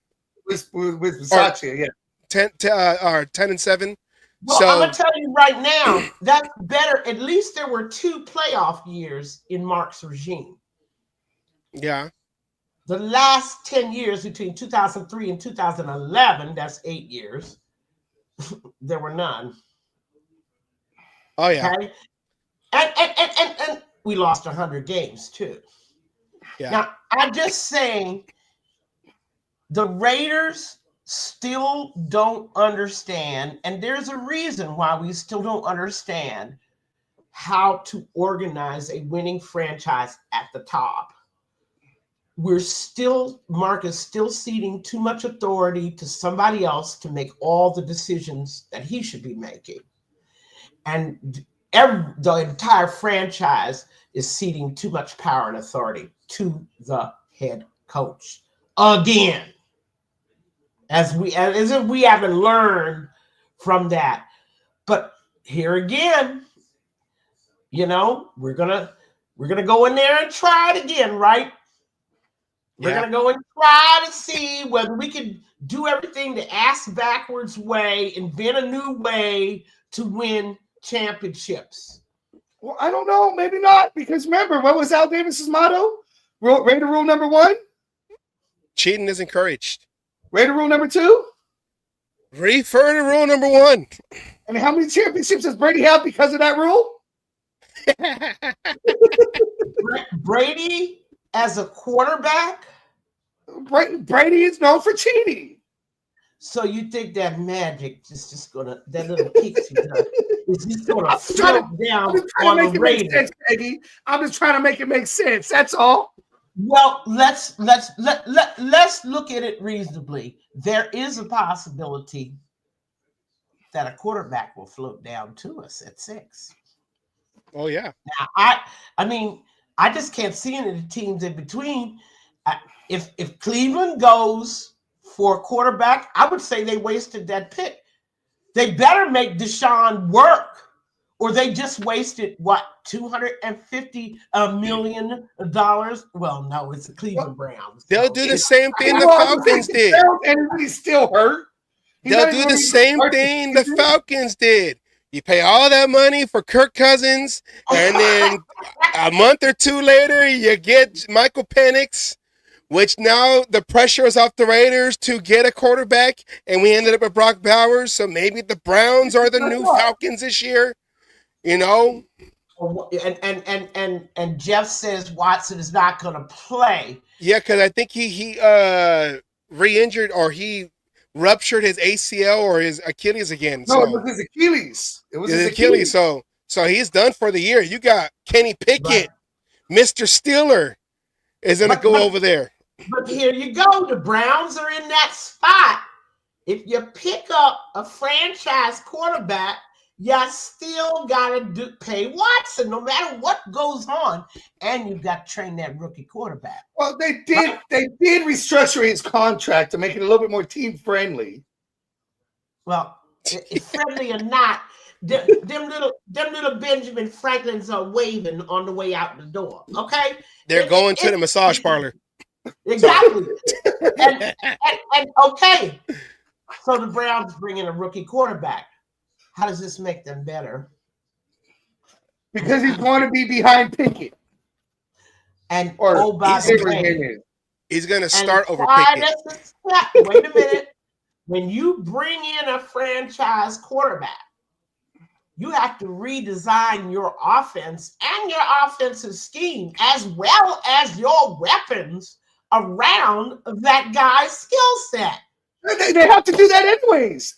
With Versace, yeah. 10-7. Well, I'm gonna tell you right now, that's better. At least there were 2 playoff years in Mark's regime. Yeah. The last 10 years between 2003 and 2011, that's 8 years, there were none. Oh yeah. Okay. And we lost 100 games too. Yeah. Now, I'm just saying the Raiders still don't understand, and there's a reason why we still don't understand how to organize a winning franchise at the top. Mark is still ceding too much authority to somebody else to make all the decisions that he should be making. And the entire franchise is ceding too much power and authority to the head coach. Again, as if we haven't learned from that. But here again, we're gonna go in there and try it again, right? We're going to go and try to see whether we can do everything the ass backwards way, invent a new way to win championships. Well, I don't know. Maybe not. Because remember, what was Al Davis's motto? Raider rule number 1? Cheating is encouraged. Raider rule number 2? Refer to rule number 1. And how many championships does Brady have because of that rule? Brady as a quarterback? Brady is known for cheating. So you think that magic that little pixie dust is just gonna float down on the Raiders? I'm just trying to make it make sense. That's all. Well, let's look at it reasonably. There is a possibility that a quarterback will float down to us at 6. Oh yeah. Now, I just can't see any of the teams in between. If Cleveland goes for a quarterback, I would say they wasted that pick. They better make Deshaun work, or they just wasted $250 million. Well, no, it's the Cleveland Browns. They'll do the same thing the Falcons did. And he's still hurt. They'll do the same thing the Falcons did. You pay all that money for Kirk Cousins, and then a month or 2 later, you get Michael Penix, which now the pressure is off the Raiders to get a quarterback, and we ended up with Brock Bowers. So maybe the Browns are the new Falcons this year, And Jeff says Watson is not going to play. Yeah, because I think he re-injured, or he ruptured his ACL or his Achilles again. No, it was his Achilles. It was his Achilles. So he's done for the year. You got Kenny Pickett, right. Mr. Steeler, is going to go over there. But here you go. The Browns are in that spot. If you pick up a franchise quarterback, you still got to pay Watson no matter what goes on. And you've got to train that rookie quarterback. Well, they did restructure his contract to make it a little bit more team-friendly. Well, friendly or not, them little Benjamin Franklins are waving on the way out the door, okay? They're going to the massage parlor. Exactly. and okay, so the Browns bring in a rookie quarterback. How does this make them better? Because he's going to be behind Pickett. And by the way, he's going to start over Pickett. Wait a minute. When you bring in a franchise quarterback, you have to redesign your offense and your offensive scheme, as well as your weapons around that guy's skill set. They have to do that anyways.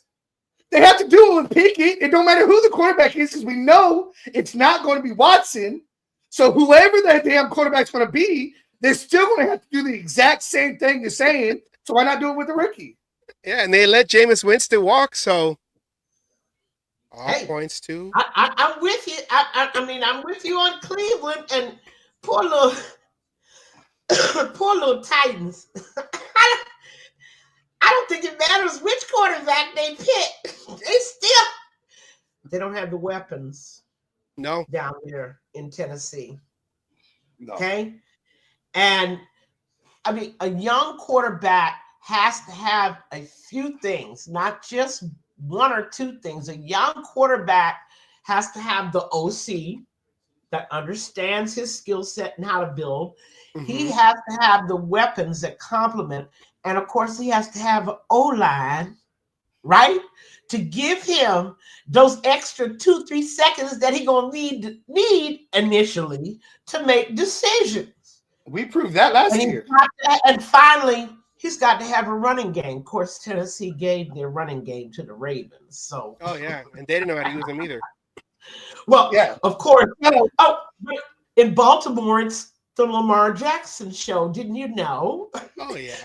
They have to do it with Pickett. It don't matter who the quarterback is, because we know it's not going to be Watson. So whoever that damn quarterback's going to be, they're still going to have to do the exact same thing you're saying. So why not do it with the rookie? Yeah, and they let Jameis Winston walk, so points too. I'm with you. I'm with you on Cleveland, and poor little Titans. I don't think it matters which quarterback they pick. They don't have the weapons. No. Down there in Tennessee. No. Okay? And a young quarterback has to have a few things, not just one or two things. A young quarterback has to have the OC that understands his skill set and how to build. He Mhm. has to have the weapons that complement. And of course, he has to have an O-line, right? To give him those extra 2-3 seconds that he gonna need initially to make decisions. We proved that last year. And finally, he's got to have a running game. Of course, Tennessee gave their running game to the Ravens. So, Oh yeah, and they didn't know how to use them either. well, Yeah. of course. Oh, but in Baltimore, it's the Lamar Jackson show. Didn't you know? Oh yeah.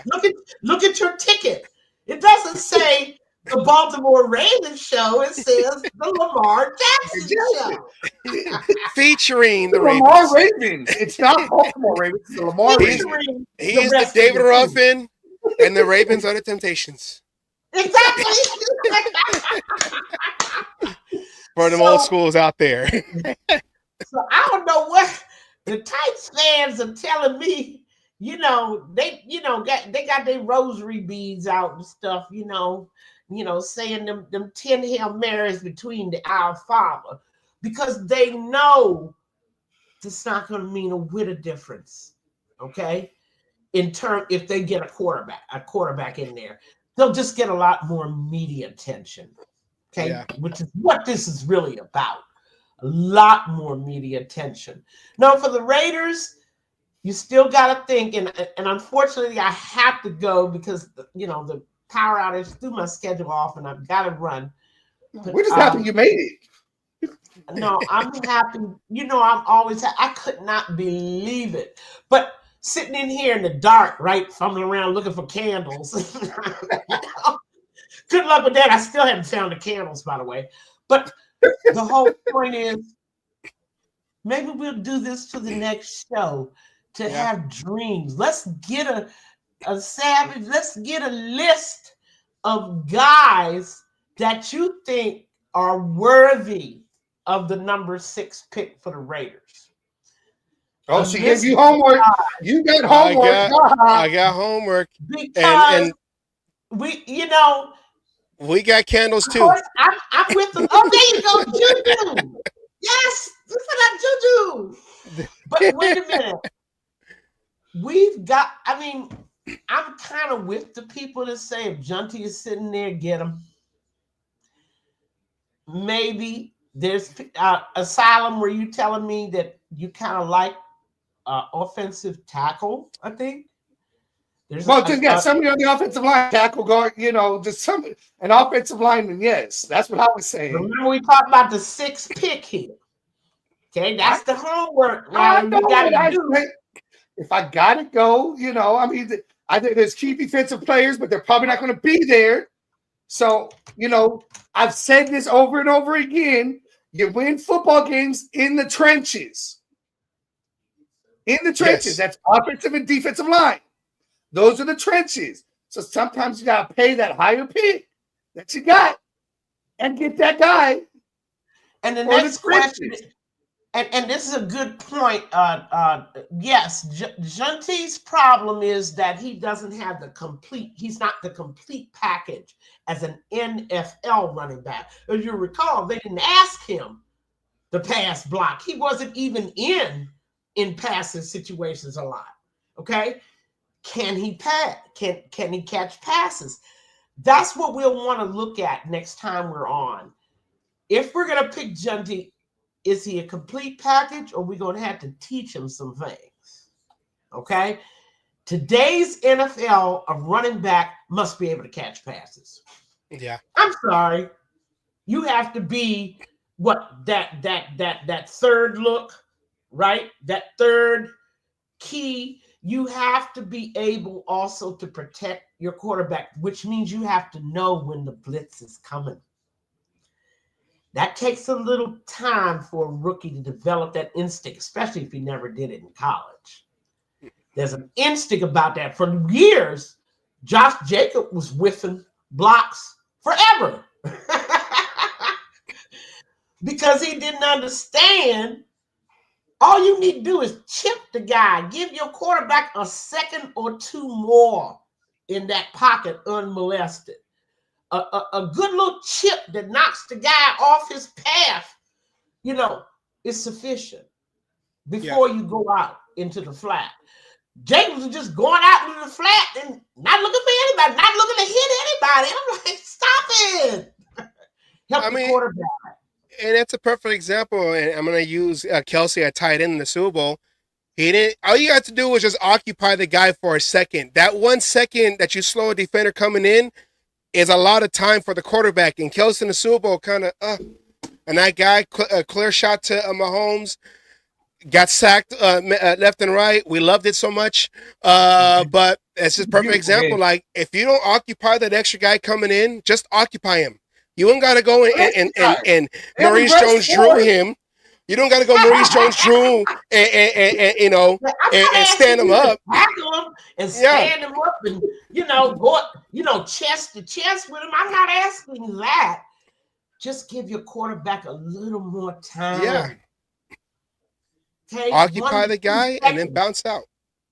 Look at your ticket. It doesn't say the Baltimore Ravens show. It says the Lamar Jackson show. Featuring the Lamar Ravens. Ravens. It's not Baltimore Ravens. It's the Lamar Ravens. Featuring He's the rest of David team. Ruffin, and the Ravens are the Temptations. Exactly. For them So- old schools out there. So I don't know what the Titans fans are telling me. They got their rosary beads out and stuff. Saying them 10 Hail Marys between the Our Father, because they know it's not going to mean a whit of difference. Okay, if they get a quarterback in there, they'll just get a lot more media attention. Okay, Yeah. which is what this is really about. A lot more media attention. Now, for the Raiders, you still got to think, and unfortunately, I have to go because the power outage threw my schedule off, and I've got to run. But, We're just happy you made it. No, I'm happy. I'm always. I could not believe it, but sitting in here in the dark, right, fumbling around looking for candles. Good luck with that. I still haven't found the candles, by the way. But the whole point is, maybe we'll do this to the next show to have dreams. Let's get a savage. Let's get a list of guys that you think are worthy of the number 6 pick for the Raiders. Oh, she gave you homework. You got homework. I got homework. Because And we got candles too. Course, I'm with them. Oh, there you go, Juju. Yes, look at that Juju. But wait a minute. I'm kind of with the people that say if Junty is sitting there, get him. Maybe there's Asylum where you telling me that you kind of like offensive tackle, I think. Somebody on the offensive line, tackle guard, just an offensive lineman. Yes, that's what I was saying. Remember, we talked about the 6th pick here. Okay, that's the homework. If I gotta go, I think there's key defensive players, but they're probably not going to be there. So, I've said this over and over again. You win football games in the trenches. In the trenches. Yes. That's offensive and defensive line. Those are the trenches. So sometimes you got to pay that higher pick that you got and get that guy. And the next question, and this is a good point. Yes, Junty's problem is that he doesn't have he's not the complete package as an NFL running back. As you recall, they didn't ask him to pass block. He wasn't even in passing situations a lot. Okay. Can he pass? Can he catch passes? That's what we'll want to look at next time we're on. If we're going to pick Junty, is he a complete package or are we going to have to teach him some things? Okay? Today's NFL, a running back must be able to catch passes. Yeah. I'm sorry. You have to be that third look, right? That third key. You have to be able also to protect your quarterback, which means you have to know when the blitz is coming. That takes a little time for a rookie to develop that instinct, especially if he never did it in college. There's an instinct about that. For years, Josh Jacobs was whiffing blocks forever because he didn't understand. All you need to do is chip the guy. Give your quarterback a second or two more in that pocket unmolested. a good little chip that knocks the guy off his path, is sufficient before you go out into the flat. Jacobs was just going out into the flat and not looking for anybody, not looking to hit anybody. I'm like, stop it. Help the quarterback. And that's a perfect example. And I'm going to use Kelsey at tight end in the Super Bowl. He didn't. All you had to do was just occupy the guy for a second. That 1 second that you slow a defender coming in is a lot of time for the quarterback. And Kelsey in the Super Bowl kind of, and that guy, a clear shot to Mahomes, got sacked left and right. We loved it so much. But it's just a perfect example. Like, if you don't occupy that extra guy coming in, just occupy him. You don't got to go and Maurice Jones-Drew him. You don't got to go Maurice Jones-Drew and stand him up. Tackle him and stand him up and, go, chest to chest with him. I'm not asking that. Just give your quarterback a little more time. Yeah. Okay? Occupy the guy and then bounce out.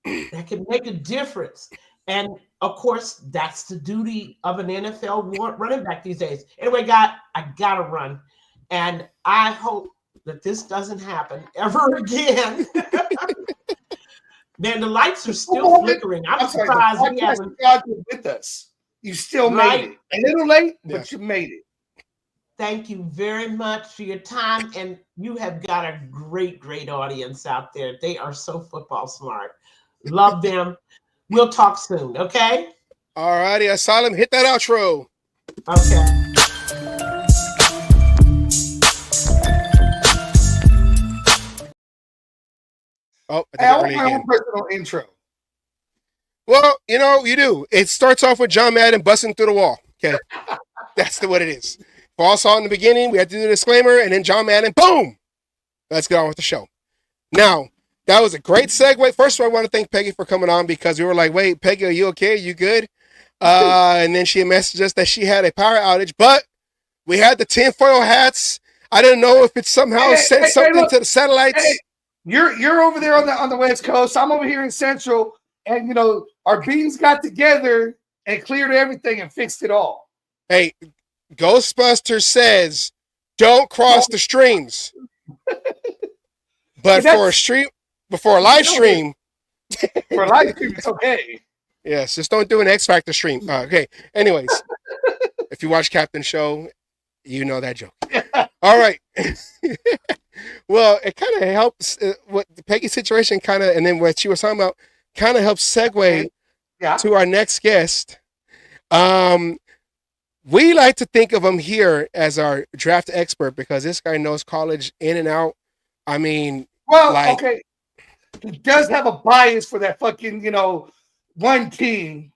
That can make a difference. And, of course, that's the duty of an NFL running back these days. Anyway, I got to run. And I hope that this doesn't happen ever again. Man, the lights are still flickering. I'm surprised we haven't. God with us. You still made it. A little late, but you made it. Thank you very much for your time. And you have got a great, great audience out there. They are so football smart. Love them. We'll talk soon, okay? All righty, Asylum, hit that outro. Okay. I want my own personal intro. Well, you do. It starts off with John Madden busting through the wall. Okay. That's what it is. Paul saw in the beginning, we had to do the disclaimer, and then John Madden, boom! Let's get on with the show. Now, that was a great segue. First of all, I want to thank Peggy for coming on because we were like, wait, Peggy, are you okay? Are you good? And then she messaged us that she had a power outage, but we had the tinfoil hats. I didn't know if it somehow sent something to the satellites. Hey, you're over there on the West Coast. I'm over here in Central, and our beams got together and cleared everything and fixed it all. Hey, Ghostbusters says, don't cross the streams. But for a live stream, it's okay. Yes, just don't do an X Factor stream. Okay. Anyways, if you watch Captain Show, you know that joke. All right. Well, it kind of helps what the Peggy situation and then what she was talking about kind of helps segue to our next guest. We like to think of him here as our draft expert because this guy knows college in and out. I mean, okay. He does have a bias for that fucking, one team,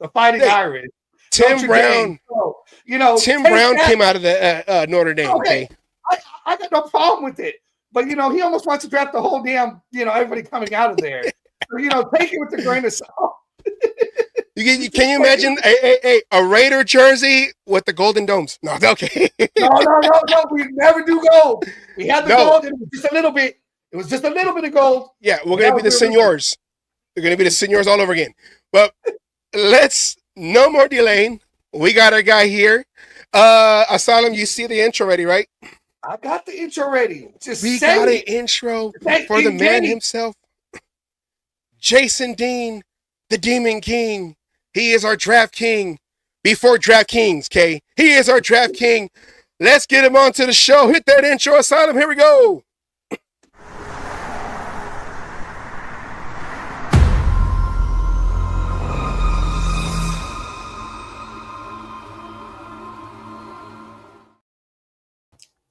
the Fighting Irish. Tim Brown. Tim Brown came out of the Notre Dame. Okay. I got no problem with it. But, he almost wants to draft the whole damn, everybody coming out of there. So, take it with a grain of salt. Can you imagine a Raider jersey with the golden domes? No, okay. No. We never do gold. We had the gold. It was just a little bit. It was just a little bit of gold. Yeah, we're going to be the seniors. We're going to be the seniors all over again. But no more delaying. We got our guy here. Asylum, you see the intro ready, right? I got the intro ready. We got an intro for the man himself. Jason Dean, the Demon King. He is our draft king before draft kings, okay? He is our draft king. Let's get him onto the show. Hit that intro, Asylum. Here we go.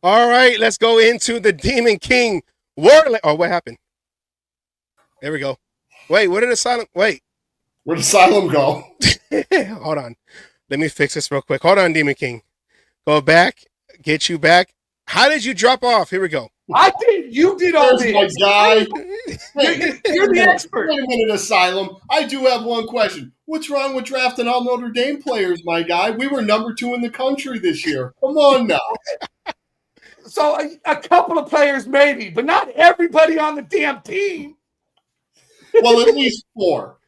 All right, let's go into the Demon King. Oh, what happened? There we go. Wait, where did Asylum? Wait. Where'd Asylum go? Hold on. Let me fix this real quick. Hold on, Demon King. Go back. Get you back. How did you drop off? Here we go. I did. You did all this. My guy. You're the expert. Wait a minute, Asylum. I do have one question. What's wrong with drafting all Notre Dame players, my guy? We were number 2 in the country this year. Come on now. So a couple of players maybe, but not everybody on the damn team. Well, at least 4.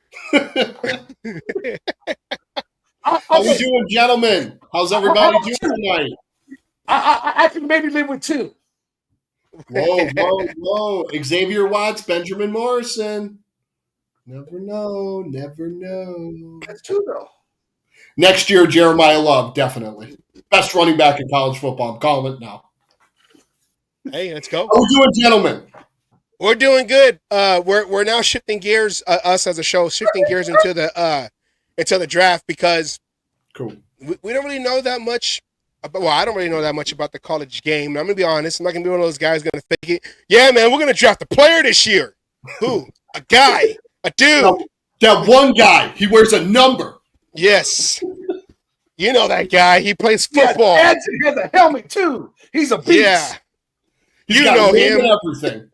How we doing, gentlemen? How's everybody doing tonight? I can maybe live with 2. Whoa. Xavier Watts, Benjamin Morrison. Never know. That's 2 though. Next year, Jeremiah Love, definitely. Best running back in college football. I'm calling it now. Hey, let's go. How we doing, gentlemen? We're doing good. We're now shifting gears, us as a show, shifting gears into the draft because Cool. we don't really know that much. I don't really know that much about the college game. I'm gonna be honest. I'm not gonna be one of those guys gonna fake it. Yeah, man, we're gonna draft a player this year. Who? A guy, a dude. That one guy. He wears a number. Yes. You know that guy. He plays football. Yeah, and he has a helmet too. He's a beast. Yeah. He's got know name him. and everything.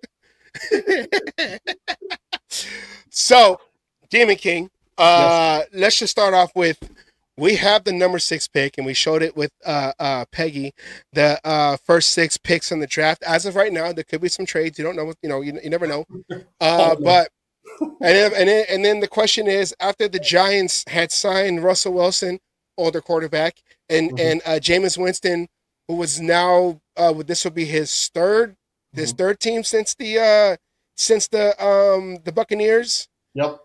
So, Demon King, Yes. let's just start off with, we have the number 6 pick, and we showed it with Peggy, the first 6 picks in the draft. As of right now, there could be some trades. You don't know, you never know. But and then the question is, after the Giants had signed Russell Wilson, older quarterback, and Jameis Winston, who was now this will be his third team since the Buccaneers. Yep.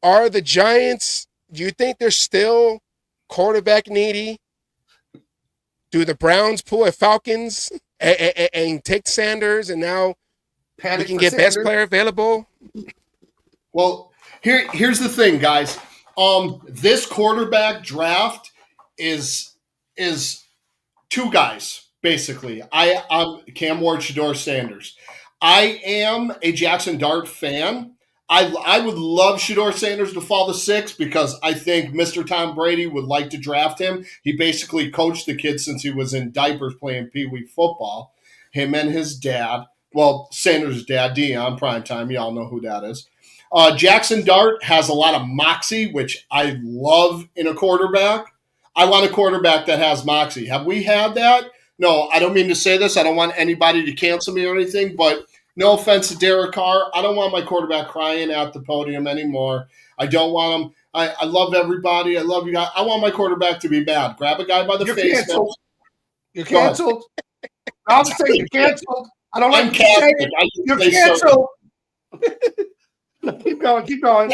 Are the Giants, do you think they're still quarterback needy? Do the Browns pull a Falcons and take Sanders, and now we can get best player available? Well, here's the thing, guys. This quarterback draft is 2 guys, basically. I'm Cam Ward, Shedeur Sanders. I am a Jackson Dart fan. I would love Shedeur Sanders to fall to 6 because I think Mr. Tom Brady would like to draft him. He basically coached the kid since he was in diapers playing Pee Wee football. Him and his dad. Well, Sanders' dad, Deion Primetime. Y'all know who that is. Jackson Dart has a lot of moxie, which I love in a quarterback. I want a quarterback that has moxie. Have we had that? No, I don't mean to say this. I don't want anybody to cancel me or anything, but no offense to Derek Carr. I don't want my quarterback crying at the podium anymore. I don't want him. I love everybody. I love you guys. I want my quarterback to be bad. Grab a guy by the face. Canceled. You're canceled. I'm saying you're canceled. I don't like I'm Catholic. You're canceled. Keep going.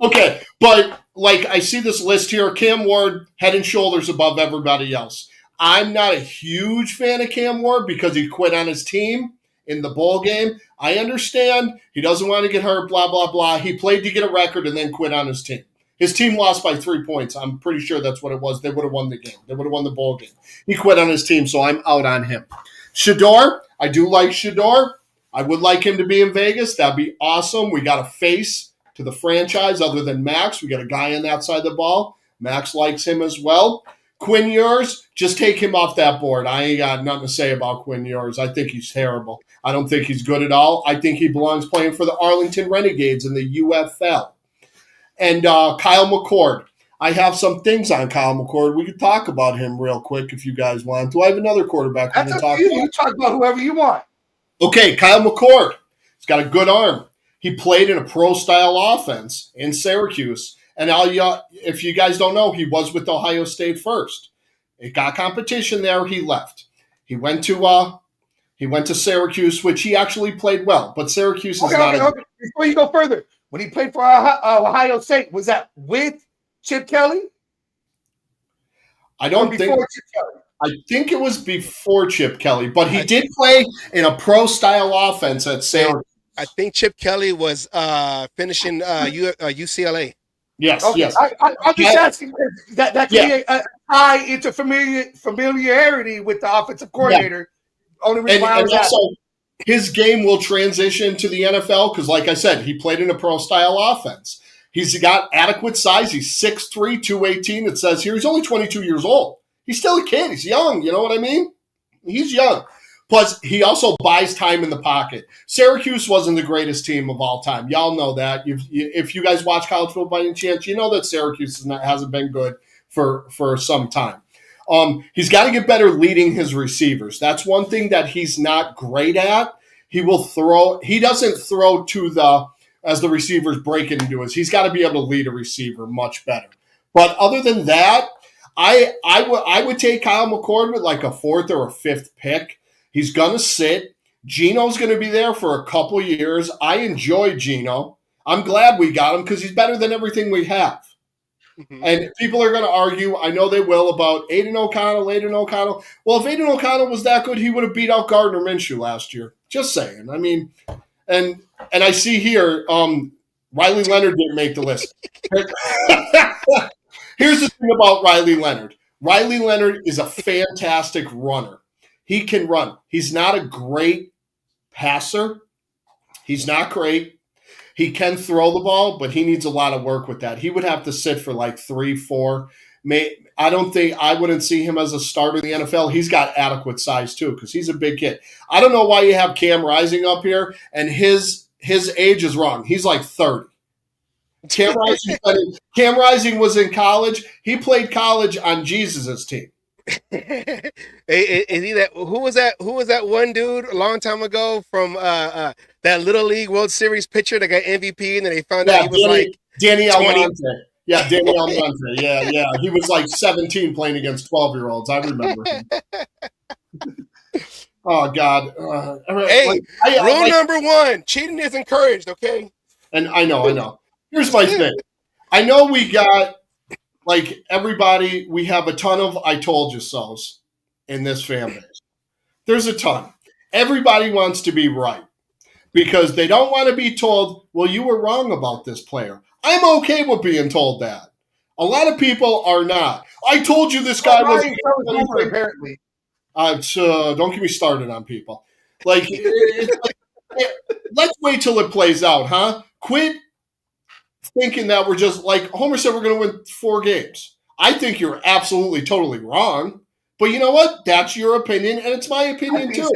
Okay, but like I see this list here, Cam Ward head and shoulders above everybody else. I'm not a huge fan of Cam Ward because he quit on his team in the bowl game. I understand he doesn't want to get hurt, blah, blah, blah. He played to get a record and then quit on his team. His team lost by 3 points. I'm pretty sure that's what it was. They would have won the game. They would have won the bowl game. He quit on his team, so I'm out on him. Shedeur, I do like Shedeur. I would like him to be in Vegas. That'd be awesome. We got a face to the franchise other than Max. We got a guy on that side of the ball. Max likes him as well. Quinn Ewers, just take him off that board. I ain't got nothing to say about Quinn Ewers. I think he's terrible. I don't think he's good at all. I think he belongs playing for the Arlington Renegades in the UFL. And Kyle McCord. I have some things on Kyle McCord. We could talk about him real quick if you guys want. Do I have another quarterback? That's up to you. You talk about whoever you want. Okay, Kyle McCord. He's got a good arm. He played in a pro-style offense in Syracuse. And if you guys don't know, he was with Ohio State first. It got competition there. He left. He went to Syracuse, which he actually played well. But Syracuse is not. Okay. Before you go further, when he played for Ohio State, was that with Chip Kelly? I don't think. Chip Kelly? I think it was before Chip Kelly, but he did play in a pro-style offense at Syracuse. I think Chip Kelly was finishing UCLA. Yes, okay. yes. I'm just asking that create a high into familiarity with the offensive coordinator. Yeah. Only reason why I was asking. His game will transition to the NFL because, like I said, he played in a pro-style offense. He's got adequate size. He's 6'3", 218. It says here he's only 22 years old. He's still a kid. He's young. You know what I mean? He's young. Plus, he also buys time in the pocket. Syracuse wasn't the greatest team of all time. Y'all know that. If you guys watch college football by any chance, you know that Syracuse hasn't been good for some time. He's got to get better leading his receivers. That's one thing that he's not great at. He will throw. He doesn't throw to the as the receiver's breaking into us. He's got to be able to lead a receiver much better. But other than that, I would take Kyle McCord with like a 4th or a 5th pick. He's going to sit. Geno's going to be there for a couple years. I enjoy Geno. I'm glad we got him because he's better than everything we have. Mm-hmm. And people are going to argue, I know they will, about Aiden O'Connell. Well, if Aiden O'Connell was that good, he would have beat out Gardner Minshew last year. Just saying. I mean, and I see here, Riley Leonard didn't make the list. Here's the thing about Riley Leonard. Riley Leonard is a fantastic runner. He can run. He's not a great passer. He's not great. He can throw the ball, but he needs a lot of work with that. He would have to sit for like 3, 4. I wouldn't see him as a starter in the NFL. He's got adequate size too because he's a big kid. I don't know why you have Cam Rising up here, and his age is wrong. He's like 30. Cam Rising was in college. He played college on Jesus' team. Is he that? Who was that? Who was that one dude a long time ago from that Little League World Series pitcher that got MVP, and then they found out he was Danny Almonte. Yeah, Danny Almonte. Yeah. He was like 17 playing against 12-year-olds. I remember him. Oh God. Hey, rule number 1: cheating is encouraged. Okay. And I know. Here's my thing. I know we got, like, everybody, we have a ton of I told you so's in this fan base. There's a ton. Everybody wants to be right because they don't want to be told, well, you were wrong about this player. I'm okay with being told that. A lot of people are not. I told you this guy was apparently. Don't get me started on people. Like, let's wait till it plays out, huh? Quit thinking that we're just like Homer said, we're going to win 4 games. I think you're absolutely, totally wrong. But you know what? That's your opinion, and it's my opinion too.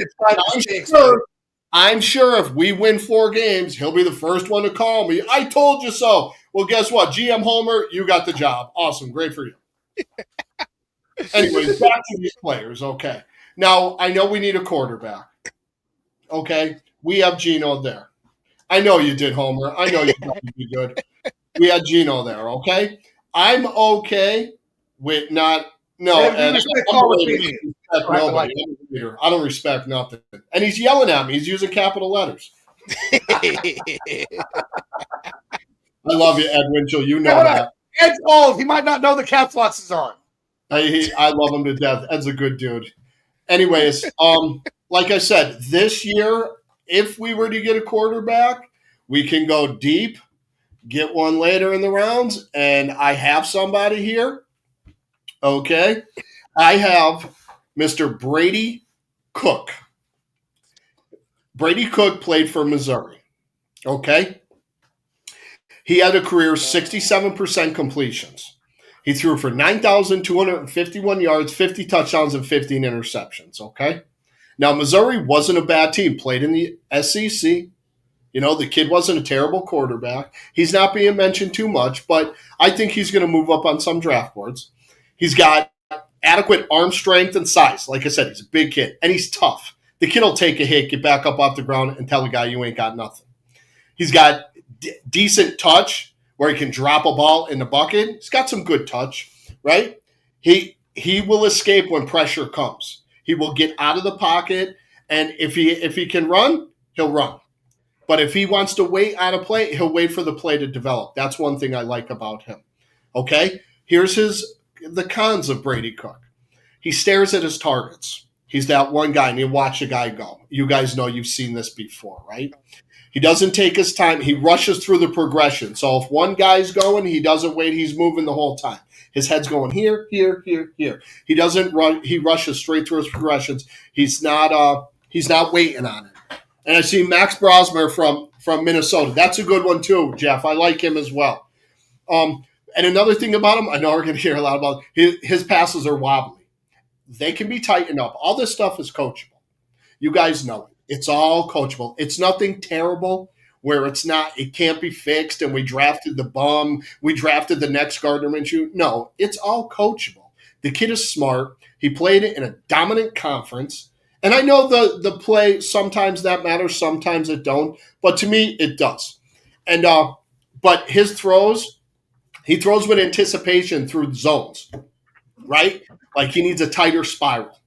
I'm sure if we win 4 games, he'll be the first one to call me. I told you so. Well, guess what? GM Homer, you got the job. Awesome. Great for you. Anyways, back to these players. Okay. Now, I know we need a quarterback. Okay. We have Geno there. I know you did, Homer. I know you thought you'd be good. We had Geno there, okay? I'm okay with not – no. And I don't respect nothing. And he's yelling at me. He's using capital letters. I love you, Ed Winchell. You know that. Ed's old. He might not know the caps locks is on. I love him to death. Ed's a good dude. Anyways, like I said, this year – if we were to get a quarterback, we can go deep, get one later in the rounds, and I have somebody here. Okay. I have Mr. Brady Cook. Brady Cook played for Missouri. Okay. He had a career 67% completions. He threw for 9,251 yards, 50 touchdowns, and 15 interceptions. Okay. Now, Missouri wasn't a bad team, played in the SEC. You know, the kid wasn't a terrible quarterback. He's not being mentioned too much, but I think he's going to move up on some draft boards. He's got adequate arm strength and size. Like I said, he's a big kid, and he's tough. The kid will take a hit, get back up off the ground, and tell the guy you ain't got nothing. He's got decent touch where he can drop a ball in the bucket. He's got some good touch, right? He will escape when pressure comes. He will get out of the pocket, and if he can run, he'll run. But if he wants to wait on a play, he'll wait for the play to develop. That's one thing I like about him. Okay? Here's the cons of Brady Cook. He stares at his targets. He's that one guy, and you watch a guy go. You guys know you've seen this before, right? He doesn't take his time. He rushes through the progression. So if one guy's going, he doesn't wait. He's moving the whole time. His head's going here, here, here, here. He doesn't run. He rushes straight through his progressions. He's not waiting on it. And I see Max Brosmer from Minnesota. That's a good one too, Jeff. I like him as well. And another thing about him, I know we're going to hear a lot about his passes are wobbly. They can be tightened up. All this stuff is coachable. You guys know it. It's all coachable. It's nothing terrible where it can't be fixed and we drafted the bum, we drafted the next Gardner Minshew. No, it's all coachable. The kid is smart. He played it in a dominant conference. And I know the play, sometimes that matters, sometimes it don't. But to me, it does. And but his throws, he throws with anticipation through the zones, right? Like he needs a tighter spiral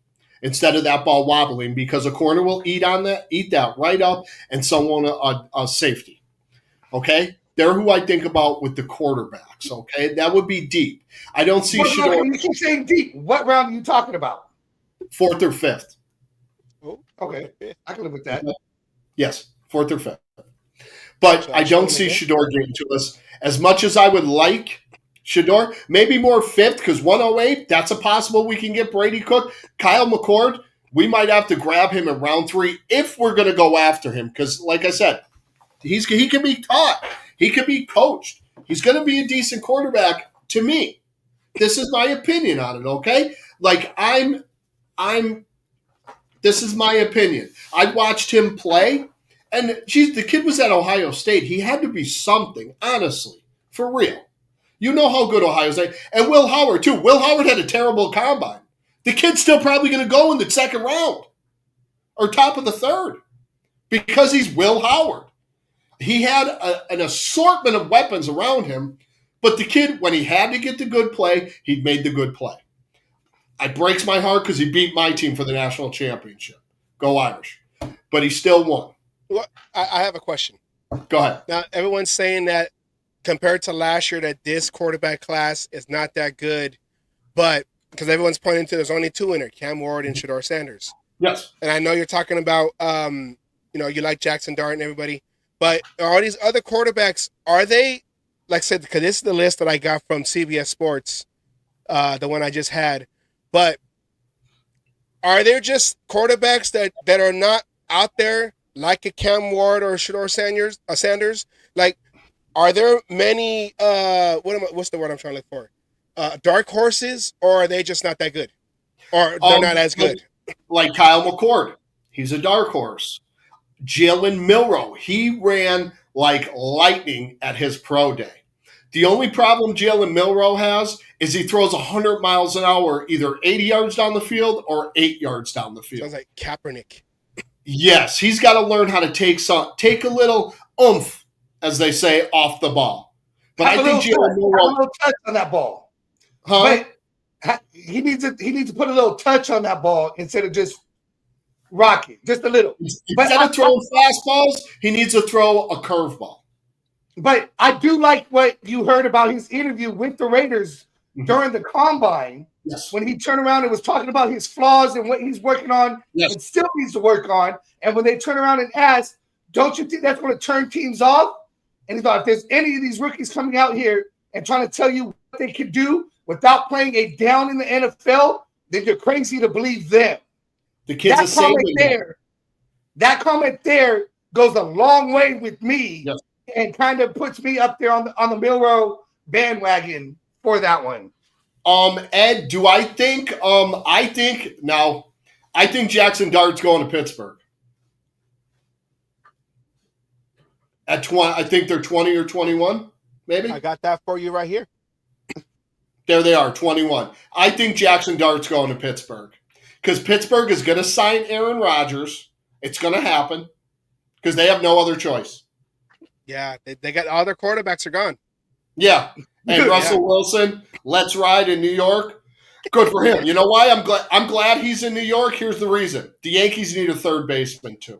instead of that ball wobbling, because a corner will eat that right up, and someone a safety. Okay, they're who I think about with the quarterbacks. Okay, that would be deep. I don't see Shador. You keep saying deep. What round are you talking about? 4th or 5th. Oh, okay, I can live with that. Yes, 4th or 5th. But I don't see Shador getting to us as much as I would like. Shador, maybe more 5th, because 108, that's a possible we can get Brady Cook. Kyle McCord, we might have to grab him in round 3 if we're going to go after him, because like I said, he can be taught. He can be coached. He's going to be a decent quarterback to me. This is my opinion on it, okay? Like this is my opinion. I watched him play, and geez, the kid was at Ohio State. He had to be something, honestly, for real. You know how good Ohio State, and Will Howard too. Will Howard had a terrible combine. The kid's still probably going to go in the 2nd round or top of the 3rd because he's Will Howard. He had an assortment of weapons around him, but the kid, when he had to get the good play, he made the good play. It breaks my heart because he beat my team for the national championship. Go Irish. But he still won. Well, I have a question. Go ahead. Now, everyone's saying that compared to last year, that this quarterback class is not that good, but because everyone's pointing to there's only 2 in there, Cam Ward and Shador Sanders. Yes. And I know you're talking about, you like Jackson Dart and everybody, but all these other quarterbacks, are they, like I said, because this is the list that I got from CBS Sports, the one I just had, but are there just quarterbacks that are not out there like a Cam Ward or Shador Sanders? Like, are there many, what's the word I'm trying to look for? Dark horses, or are they just not that good? Or they're not as good? Like Kyle McCord. He's a dark horse. Jalen Milroe. He ran like lightning at his pro day. The only problem Jalen Milroe has is he throws 100 miles an hour, either 80 yards down the field or 8 yards down the field. Sounds like Kaepernick. Yes, he's got to learn how to take a little oomph, as they say, off the ball. But I think Jalen Milroe, a little touch on that ball. huh? But he needs to put a little touch on that ball instead of just rocking, just a little. Instead of throwing fastballs, he needs to throw a curveball. But I do like what you heard about his interview with the Raiders during the combine. Yes. When he turned around and was talking about his flaws and what he's working on and still needs to work on. And when they turn around and ask, don't you think that's going to turn teams off? And he thought, if there's any of these rookies coming out here and trying to tell you what they can do without playing a down in the NFL, then you're crazy to believe them. The kid's that comment there goes a long way with me and kind of puts me up there on the Milroe bandwagon for that one. Ed, do I think I think Jackson Dart's going to Pittsburgh. At 20, I think they're 20 or 21, maybe. I got that for you right here. There they are, 21. I think Jackson Dart's going to Pittsburgh because Pittsburgh is going to sign Aaron Rodgers. It's going to happen because they have no other choice. Yeah, they got all their quarterbacks are gone. Yeah, and Russell Wilson, let's ride in New York. Good for him. You know why? I'm glad he's in New York. Here's the reason: the Yankees need a third baseman too.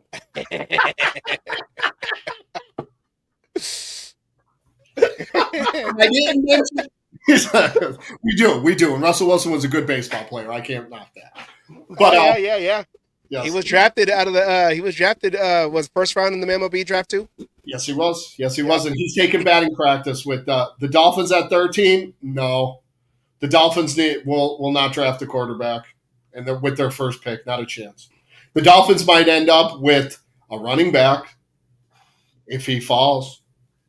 I didn't mention. We do. And Russell Wilson was a good baseball player. I can't knock that. But yeah. Yes. He was drafted out of the. Was first round in the MLB draft too. Yes, he was. And he's taking batting practice with the Dolphins at 13. No, the Dolphins will not draft a quarterback, and they're with their first pick, not a chance. The Dolphins might end up with a running back if he falls.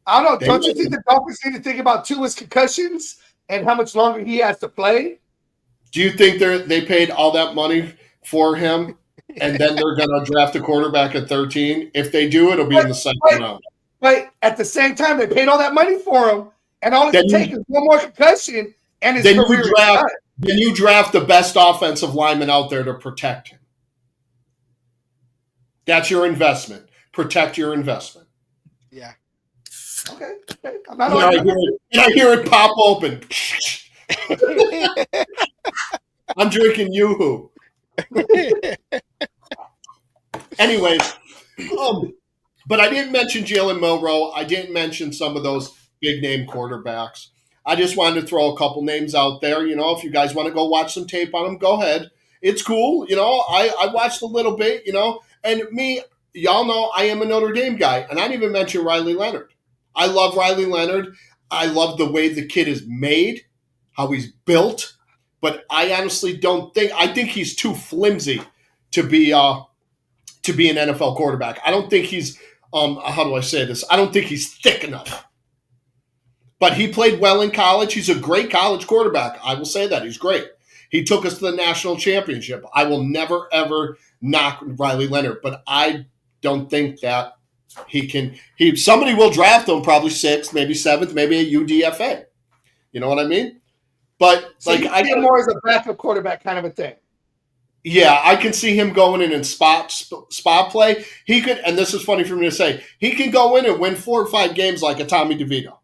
I don't know. Don't you think the Dolphins need to think about Tua's concussions and how much longer he has to play? Do you think they paid all that money for him, and then they're going to draft a quarterback at 13? If they do, it'll be in the second round. But at the same time, they paid all that money for him, and all it takes is one more concussion, and his career is done. Then you draft the best offensive lineman out there to protect him. That's your investment. Protect your investment. Yeah. Okay. I'm not And I hear it pop open. I'm drinking Yoo-Hoo. Anyways, but I didn't mention Jalen Milroe. I didn't mention some of those big name quarterbacks. I just wanted to throw a couple names out there. If you guys want to go watch some tape on them, go ahead. It's cool. I watched a little bit, and me, y'all know I am a Notre Dame guy, and I didn't even mention Riley Leonard. I love Riley Leonard. I love the way the kid is made, how he's built, but I honestly I think he's too flimsy to be an NFL quarterback. I don't think he's, how do I say this? I don't think he's thick enough. But he played well in college. He's a great college quarterback. I will say that. He's great. He took us to the national championship. I will never, ever knock Riley Leonard, but I don't think that he can. Somebody will draft him probably 6th, maybe 7th, maybe a UDFA. You know what I mean? But so I get more as a backup quarterback kind of a thing. Yeah, I can see him going in and spot play. He could, and this is funny for me to say, he can go in and win 4 or 5 games like a Tommy DeVito.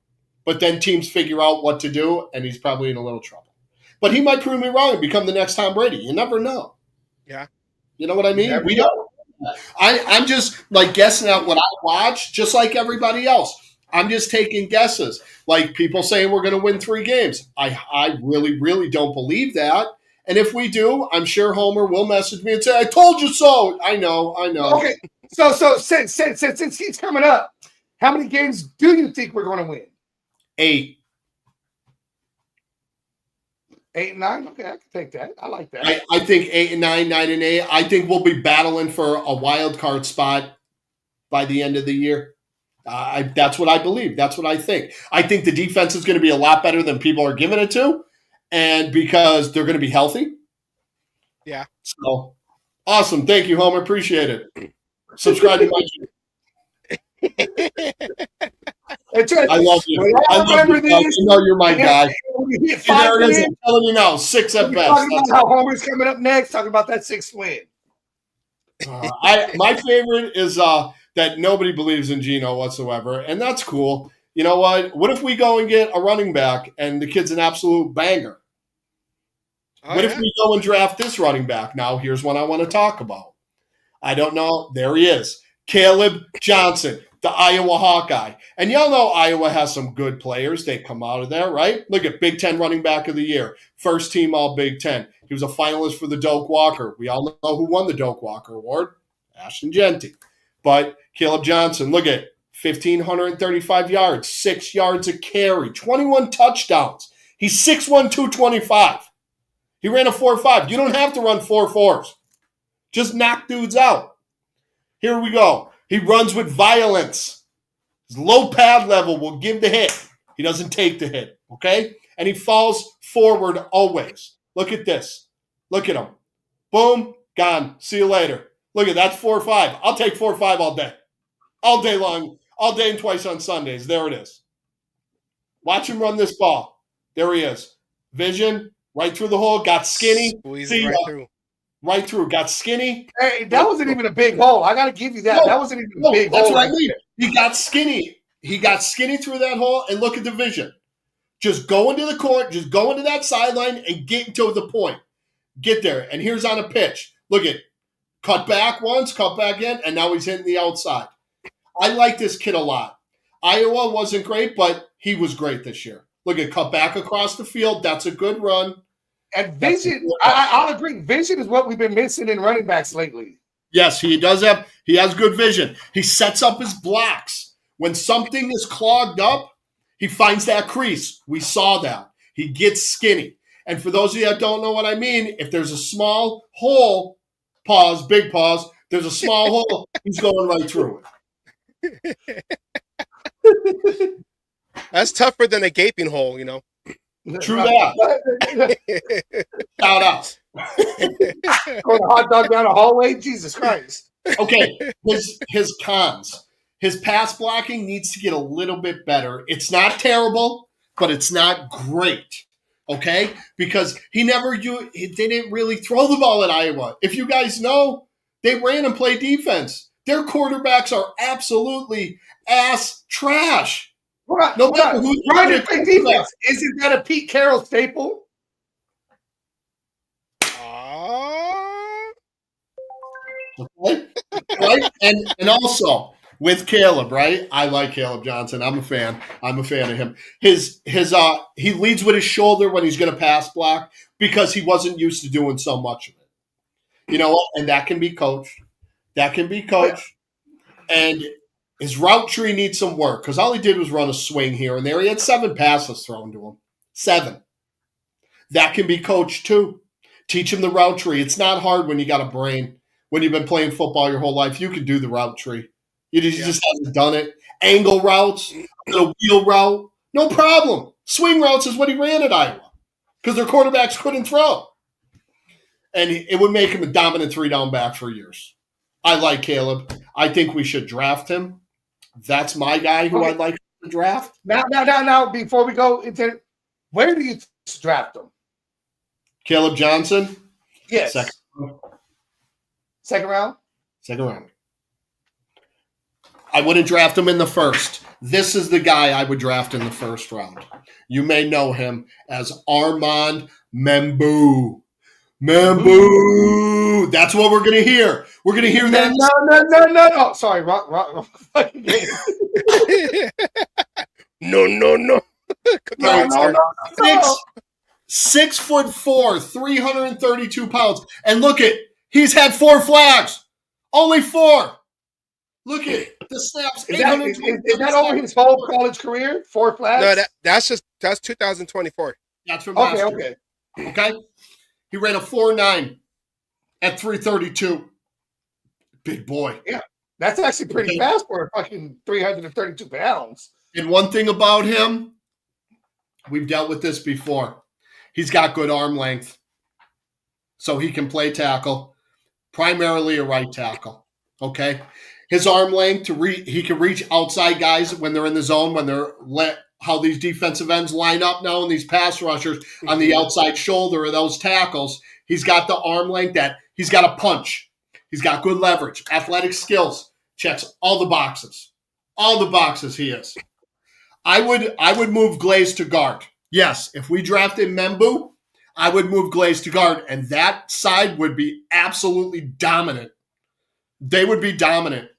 But then teams figure out what to do, and he's probably in a little trouble. But he might prove me wrong and become the next Tom Brady. You never know. Yeah. You know what I mean? We don't. I'm just like guessing at what I watch, just like everybody else. I'm just taking guesses. Like people saying we're going to win 3 games. I really, really don't believe that. And if we do, I'm sure Homer will message me and say, "I told you so." I know. Okay. So since he's coming up, how many games do you think we're going to win? 8. 8 and 9? Okay, I can take that. I like that. I think 8 and 9, 9 and 8. I think we'll be battling for a wild card spot by the end of the year. That's what I believe. That's what I think. I think the defense is going to be a lot better than people are giving it to, and because they're going to be healthy. Yeah. So, awesome. Thank you, Homer. Appreciate it. Subscribe to my channel. I love you. I love you. I know you're my guy. There it is. I'm telling you now, 6 at best. Talking about how Homer's coming up next. Talking about that 6th win. My favorite is that nobody believes in Geno whatsoever, and that's cool. You know what? What if we go and get a running back and the kid's an absolute banger? What if we go and draft this running back? Now, here's what I want to talk about. I don't know. There he is. Caleb Johnson, the Iowa Hawkeye. And y'all know Iowa has some good players. They come out of there, right? Look at Big Ten running back of the year. First team all Big Ten. He was a finalist for the Doak Walker. We all know who won the Doak Walker Award. Ashton Genty. But Caleb Johnson, look at 1,535 yards, 6 yards a carry, 21 touchdowns. He's 6'1", 225. He ran a 4.5. You don't have to run 4.4s. Just knock dudes out. Here we go. He runs with violence. His low pad level will give the hit. He doesn't take the hit, okay? And he falls forward always. Look at this. Look at him. Boom, gone. See you later. Look at that, 4.5. I'll take 4.5 all day. All day long. All day and twice on Sundays. There it is. Watch him run this ball. There he is. Vision, right through the hole, got skinny. See right through. Right through, got skinny. Hey, that wasn't even a big hole. I got to give you that. No, that wasn't even a big hole. That's what I mean. He got skinny. He got skinny through that hole, and look at the vision. Just go into the court, just go into that sideline and get to the point. Get there. And here's on a pitch. Look at cut back once, cut back in, and now he's hitting the outside. I like this kid a lot. Iowa wasn't great, but he was great this year. Look at cut back across the field. That's a good run. And vision, I'll agree. Vision is what we've been missing in running backs lately. Yes, he has good vision. He sets up his blocks. When something is clogged up, he finds that crease. We saw that. He gets skinny. And for those of you that don't know what I mean, if there's a small hole, pause, big pause, there's a small hole, he's going right through it. That's tougher than a gaping hole, you know. True that. Shout out. Going a hot dog down a hallway? Jesus Christ. Okay, his cons. His pass blocking needs to get a little bit better. It's not terrible, but it's not great. Okay? Because he didn't really throw the ball at Iowa. If you guys know, they ran and played defense. Their quarterbacks are absolutely ass trash. No matter who's Ryan gonna play come defense. Isn't that a Pete Carroll staple? back, right? And also with Caleb, right? I like Caleb Johnson. I'm a fan. I'm a fan of him. He leads with his shoulder when he's going to pass block because he wasn't used to doing so much of it. You know what? And that can be coached. That can be coached. And his route tree needs some work because all he did was run a swing here and there. He had 7 passes thrown to him. 7. That can be coached too. Teach him the route tree. It's not hard when you got a brain. When you've been playing football your whole life, you can do the route tree. You just haven't done it. Angle routes, the wheel route, no problem. Swing routes is what he ran at Iowa because their quarterbacks couldn't throw. And it would make him a dominant 3-down back for years. I like Caleb. I think we should draft him. That's my guy who I'd like to draft. Now, before we go into where do you draft him? Caleb Johnson? Yes. Second round? Second round. I wouldn't draft him in the first. This is the guy I would draft in the first round. You may know him as Armand Membou. Membou. That's what we're going to hear. We're going to hear that. No. Sorry, wrong fucking game. No. No. 6'4", 332 pounds. And look at, he's had 4 flags. Only 4. Look at the snaps. Is that over his whole college career? 4 flags? No, that's 2024. That's from last year. Okay. Okay. He ran a 4.9 at 332. Big boy. Yeah. That's actually pretty fast for a fucking 332 pounds. And one thing about him, we've dealt with this before. He's got good arm length. So he can play tackle, primarily a right tackle. Okay. His arm length he can reach outside guys when they're in the zone, when they're how these defensive ends line up now and these pass rushers on the outside shoulder of those tackles. He's got the arm length that he's got a punch. He's got good leverage, athletic skills, checks all the boxes. All the boxes he is. I would move Glaze to guard. Yes, if we drafted Membou, I would move Glaze to guard, and that side would be absolutely dominant. They would be dominant.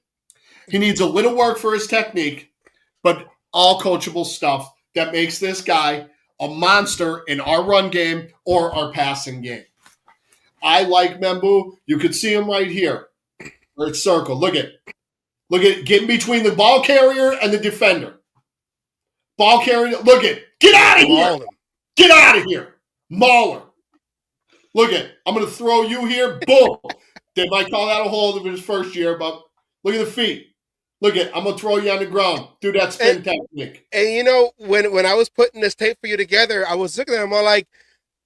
He needs a little work for his technique, but all coachable stuff that makes this guy a monster in our run game or our passing game. I like Membou. You could see him right here. Where it's circled. Look at getting between the ball carrier and the defender. Ball carrier, look at, get out of here. Get out of here. Mauler. Look at, I'm going to throw you here. Boom. They might call that a hold of his first year, but look at the feet. Look at, I'm going to throw you on the ground. Do that spin technique. And you know, when I was putting this tape for you together, I was looking at him all like,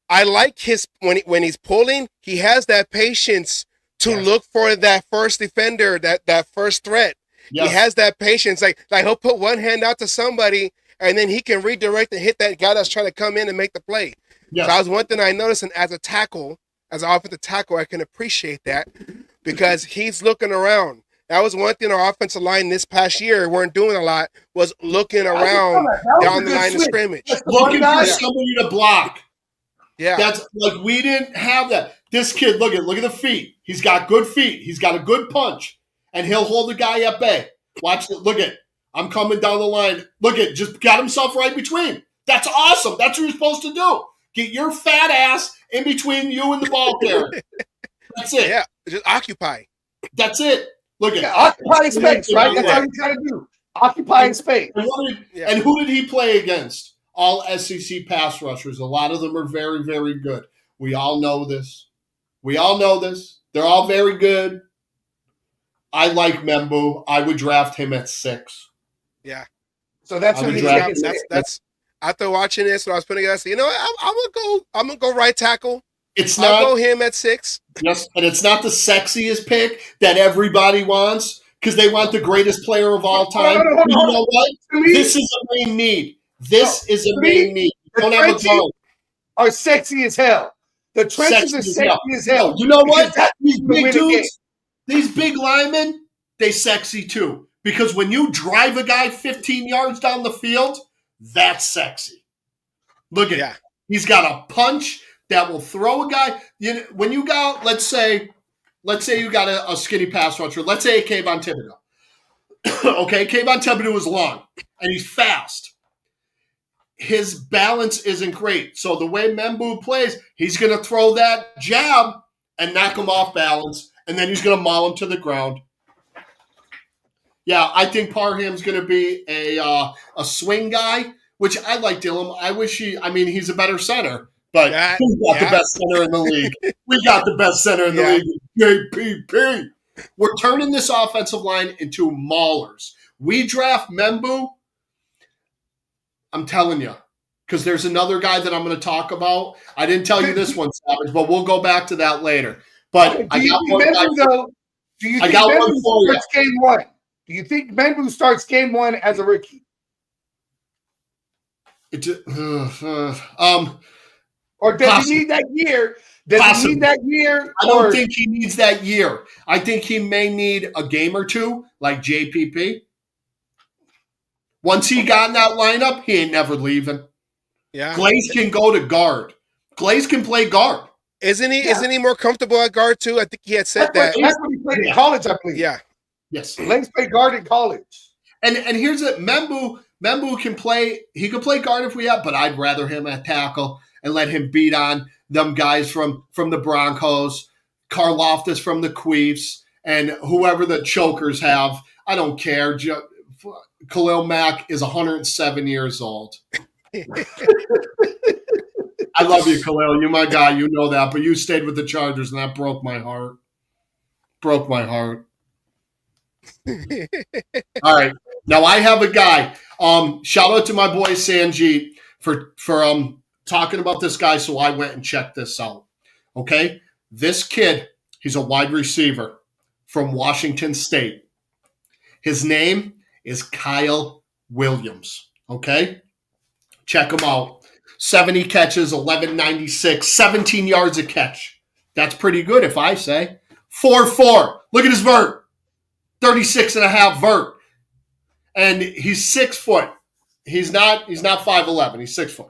I like his, when he's pulling, he has that patience to look for that first defender, that first threat. Yes. He has that patience. Like he'll put one hand out to somebody and then he can redirect and hit that guy that's trying to come in and make the play. Yes. So that was one thing I noticed, and as an offensive tackle, I can appreciate that because he's looking around. That was one thing our offensive line this past year weren't doing a lot, was looking around down the line of scrimmage. Looking for somebody to block. Yeah. That's like we didn't have that. This kid, look at the feet. He's got good feet. He's got a good punch. And he'll hold the guy at bay. Watch it. Look at, I'm coming down the line. Look at, just got himself right between. That's awesome. That's what you're supposed to do. Get your fat ass in between you and the ball carrier. That's it. Yeah, just occupy. That's it. Look at occupying space, right? That's all you got to do. Occupying space. And who did he play against? All SEC pass rushers. A lot of them are very, very good. We all know this. They're all very good. I like Membou. I would draft him at 6. Yeah. So that's after watching this, when I was putting it, I said, you know what? I'm gonna go right tackle. I'll go him at 6. Yes, and it's not the sexiest pick that everybody wants because they want the greatest player of all time. You know what? This is a main need. You don't have a guard. Are sexy as hell. The trenches are sexy as hell. You know what? These big dudes, these big linemen, they sexy too Because when you drive a guy 15 yards down the field, that's sexy. Look at it. He's got a punch that will throw a guy. When you got, let's say you got a skinny pass rusher. Let's say Kayvon Thibodeau. Okay, Kayvon Thibodeau is long, and he's fast. His balance isn't great. So the way Membu plays, he's going to throw that jab and knock him off balance, and then he's going to maul him to the ground. Yeah, I think Parham's going to be a swing guy, which I like Dillon. I wish he's a better center, but we got the best center in the league. We got the best center in the league, JPP. We're turning this offensive line into maulers. We draft Membu. I'm telling you, because there's another guy that I'm going to talk about. I didn't tell you this one, Savage, but we'll go back to that later. But I got one guy. Do you think Membu starts game one? Do you think Membu starts game one as a rookie? Or does he need that year? Does he need that year? I don't think he needs that year. I think he may need a game or two, like JPP. Once he got in that lineup, he ain't never leaving. Yeah, Glaze can go to guard. Glaze can play guard. Isn't he? Yeah. Isn't he more comfortable at guard too? I think he had said that's what he played in college, I believe. Yeah. Yes. Glaze played guard in college. And here's it. Membu can play. He could play guard if we have, but I'd rather him at tackle and let him beat on them guys from the Broncos, Karlaftis from the Queefs, and whoever the chokers have. I don't care. Khalil Mack is 107 years old. I love you, Khalil. You're my guy. You know that. But you stayed with the Chargers, and that broke my heart. Broke my heart. All right. Now I have a guy. Shout out to my boy Sanjeet for talking about this guy. So I went and checked this out. Okay. This kid, he's a wide receiver from Washington State. His name is Kyle Williams. Okay. Check him out. 70 catches, 1196, 17 yards a catch. That's pretty good if I say. 4.4. Look at his vert. 36.5 vert. And he's 6 foot. He's not 5'11. He's 6 foot.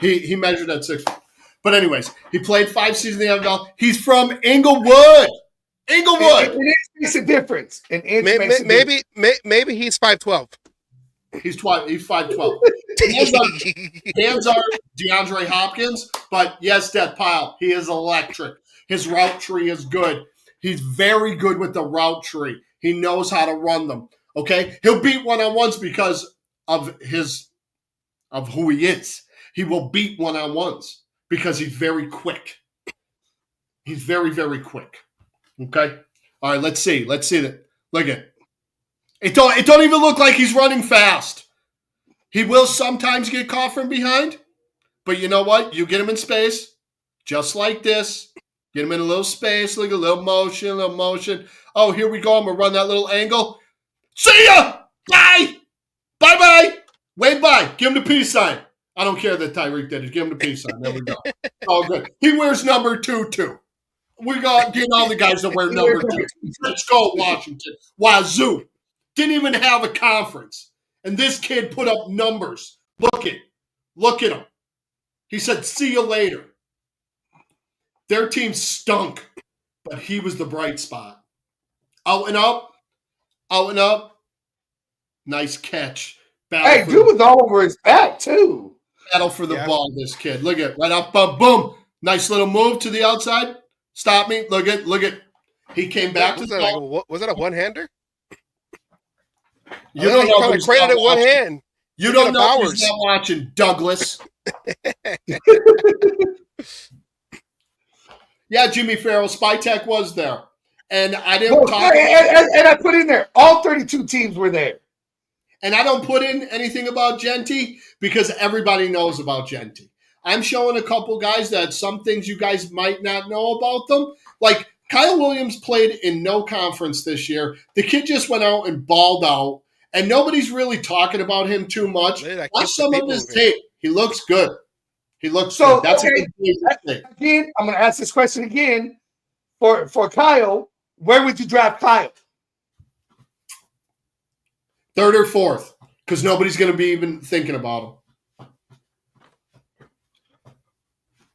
He measured at 6 foot. But anyways, he played 5 seasons in the NFL. He's from Inglewood. Inglewood. An inch makes a difference. Maybe he's 5'12. He's 5'12. Hands are DeAndre Hopkins, but yes, Death Pile, he is electric. His route tree is good. He's very good with the route tree. He knows how to run them. Okay, he'll beat one-on-ones because of who he is. He will beat one-on-ones because he's very quick. He's very, very quick. Okay, all right. Let's see that. Look at it. It don't even look like he's running fast. He will sometimes get caught from behind, but you know what? You get him in space, just like this. Get him in a little space, like a little motion. Oh, here we go. I'm going to run that little angle. See ya! Bye! Bye-bye! Wave bye. Give him the peace sign. I don't care that Tyreek did it. Give him the peace sign. There we go. All good. He wears number 2, too. We got getting all the guys that wear number 2. Let's go, Washington. Wazoo. Didn't even have a conference. And this kid put up numbers. Look at him. He said, see you later. Their team stunk, but he was the bright spot. Out and up. Nice catch. Hey, dude was all over his back, too. Battle for the ball, this kid. Look at it. Right up, boom. Nice little move to the outside. Stop me. Look at. He came back to the ball. Was that a one-hander? You don't know who's credited one hand. You don't know who's not watching, Douglas. Yeah, Jimmy Farrell, Spy Tech was there. And I didn't talk and I put in there, all 32 teams were there. And I don't put in anything about Genty because everybody knows about Genty. I'm showing a couple guys that some things you guys might not know about them. Like Kyle Williams played in no conference this year. The kid just went out and balled out. And nobody's really talking about him too much. Watch some of his tape. He looks good. Good. That's a good thing. Again, I'm going to ask this question again. For Kyle, where would you draft Kyle? Third or fourth, because nobody's going to be even thinking about him.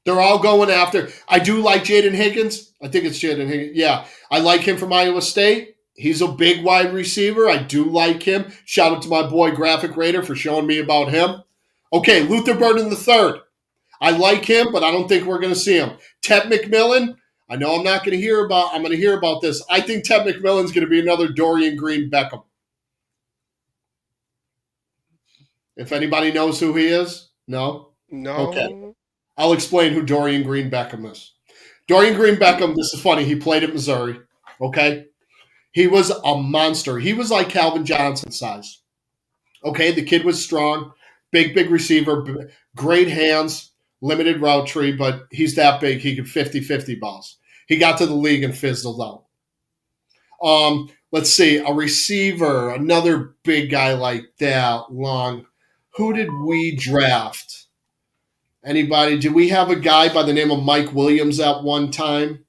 They're all going after. I do like Jaden Higgins. I think it's Jaden Higgins. Yeah, I like him from Iowa State. He's a big wide receiver. I do like him. Shout out to my boy Graphic Raider for showing me about him. Okay, Luther Burden III. I like him, but I don't think we're going to see him. Ted McMillan. I know I'm not going to hear about. I'm going to hear about this. I think Ted McMillan's going to be another Dorian Green Beckham. If anybody knows who he is, no. Okay. I'll explain who Dorian Green Beckham is. Dorian Green Beckham, this is funny, he played at Missouri, okay? He was a monster. He was like Calvin Johnson size. Okay, the kid was strong, big receiver, great hands, limited route tree, but he's that big, he could 50-50 balls. He got to the league and fizzled out. Let's see, a receiver, another big guy like that, long. Who did we draft? Anybody? Did we have a guy by the name of Mike Williams at one time?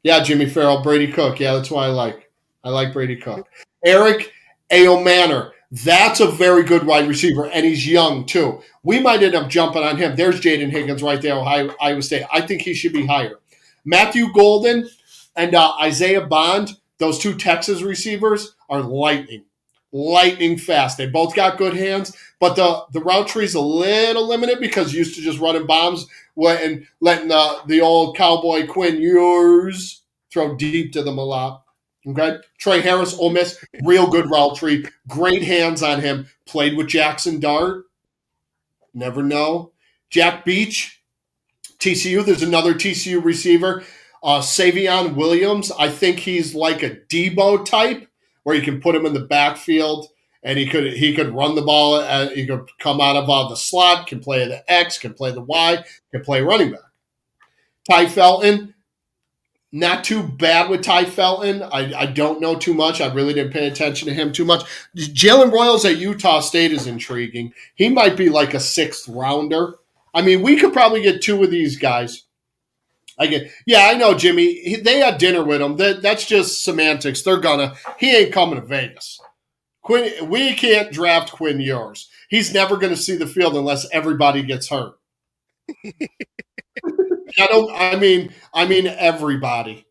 Yeah, Jimmy Farrell, Brady Cook. Yeah, that's why I like. I like Brady Cook. Eric Aomanor. That's a very good wide receiver, and he's young too. We might end up jumping on him. There's Jaden Higgins right there, Iowa State. I think he should be higher. Matthew Golden and Isaiah Bond, those two Texas receivers, are lightning fast. They both got good hands, but the route tree is a little limited because used to just running bombs and letting the old cowboy Quinn Ewers throw deep to them a lot. Okay, Trey Harris, Ole Miss, real good route tree, great hands on him. Played with Jackson Dart. Never know. Jack Beach, TCU. There's another TCU receiver, Savion Williams. I think he's like a Debo type, where you can put him in the backfield and he could run the ball. He could come out of the slot, can play the X, can play the Y, can play running back. Ty Felton, not too bad with Ty Felton. I don't know too much. I really didn't pay attention to him too much. Jalen Royals at Utah State is intriguing. He might be like a 6th rounder. I mean, we could probably get 2 of these guys. I know, Jimmy. They had dinner with him. That's just semantics. He ain't coming to Vegas. We can't draft Quinn Ewers. He's never going to see the field unless everybody gets hurt. I mean everybody.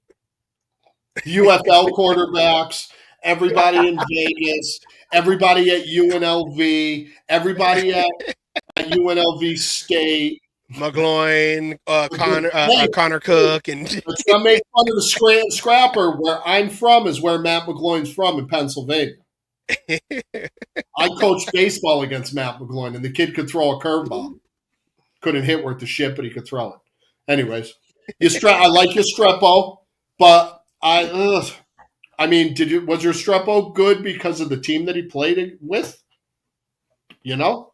UFL quarterbacks, everybody in Vegas, everybody at UNLV, everybody at UNLV State. McGloin, Connor Cook, and let's not make fun of the scrapper. Where I'm from is where Matt McGloin's from in Pennsylvania. I coached baseball against Matt McGloin, and the kid could throw a curveball. Couldn't hit worth the shit, but he could throw it. Anyways, I like your Strepo, but was your Strepo good because of the team that he played with? You know,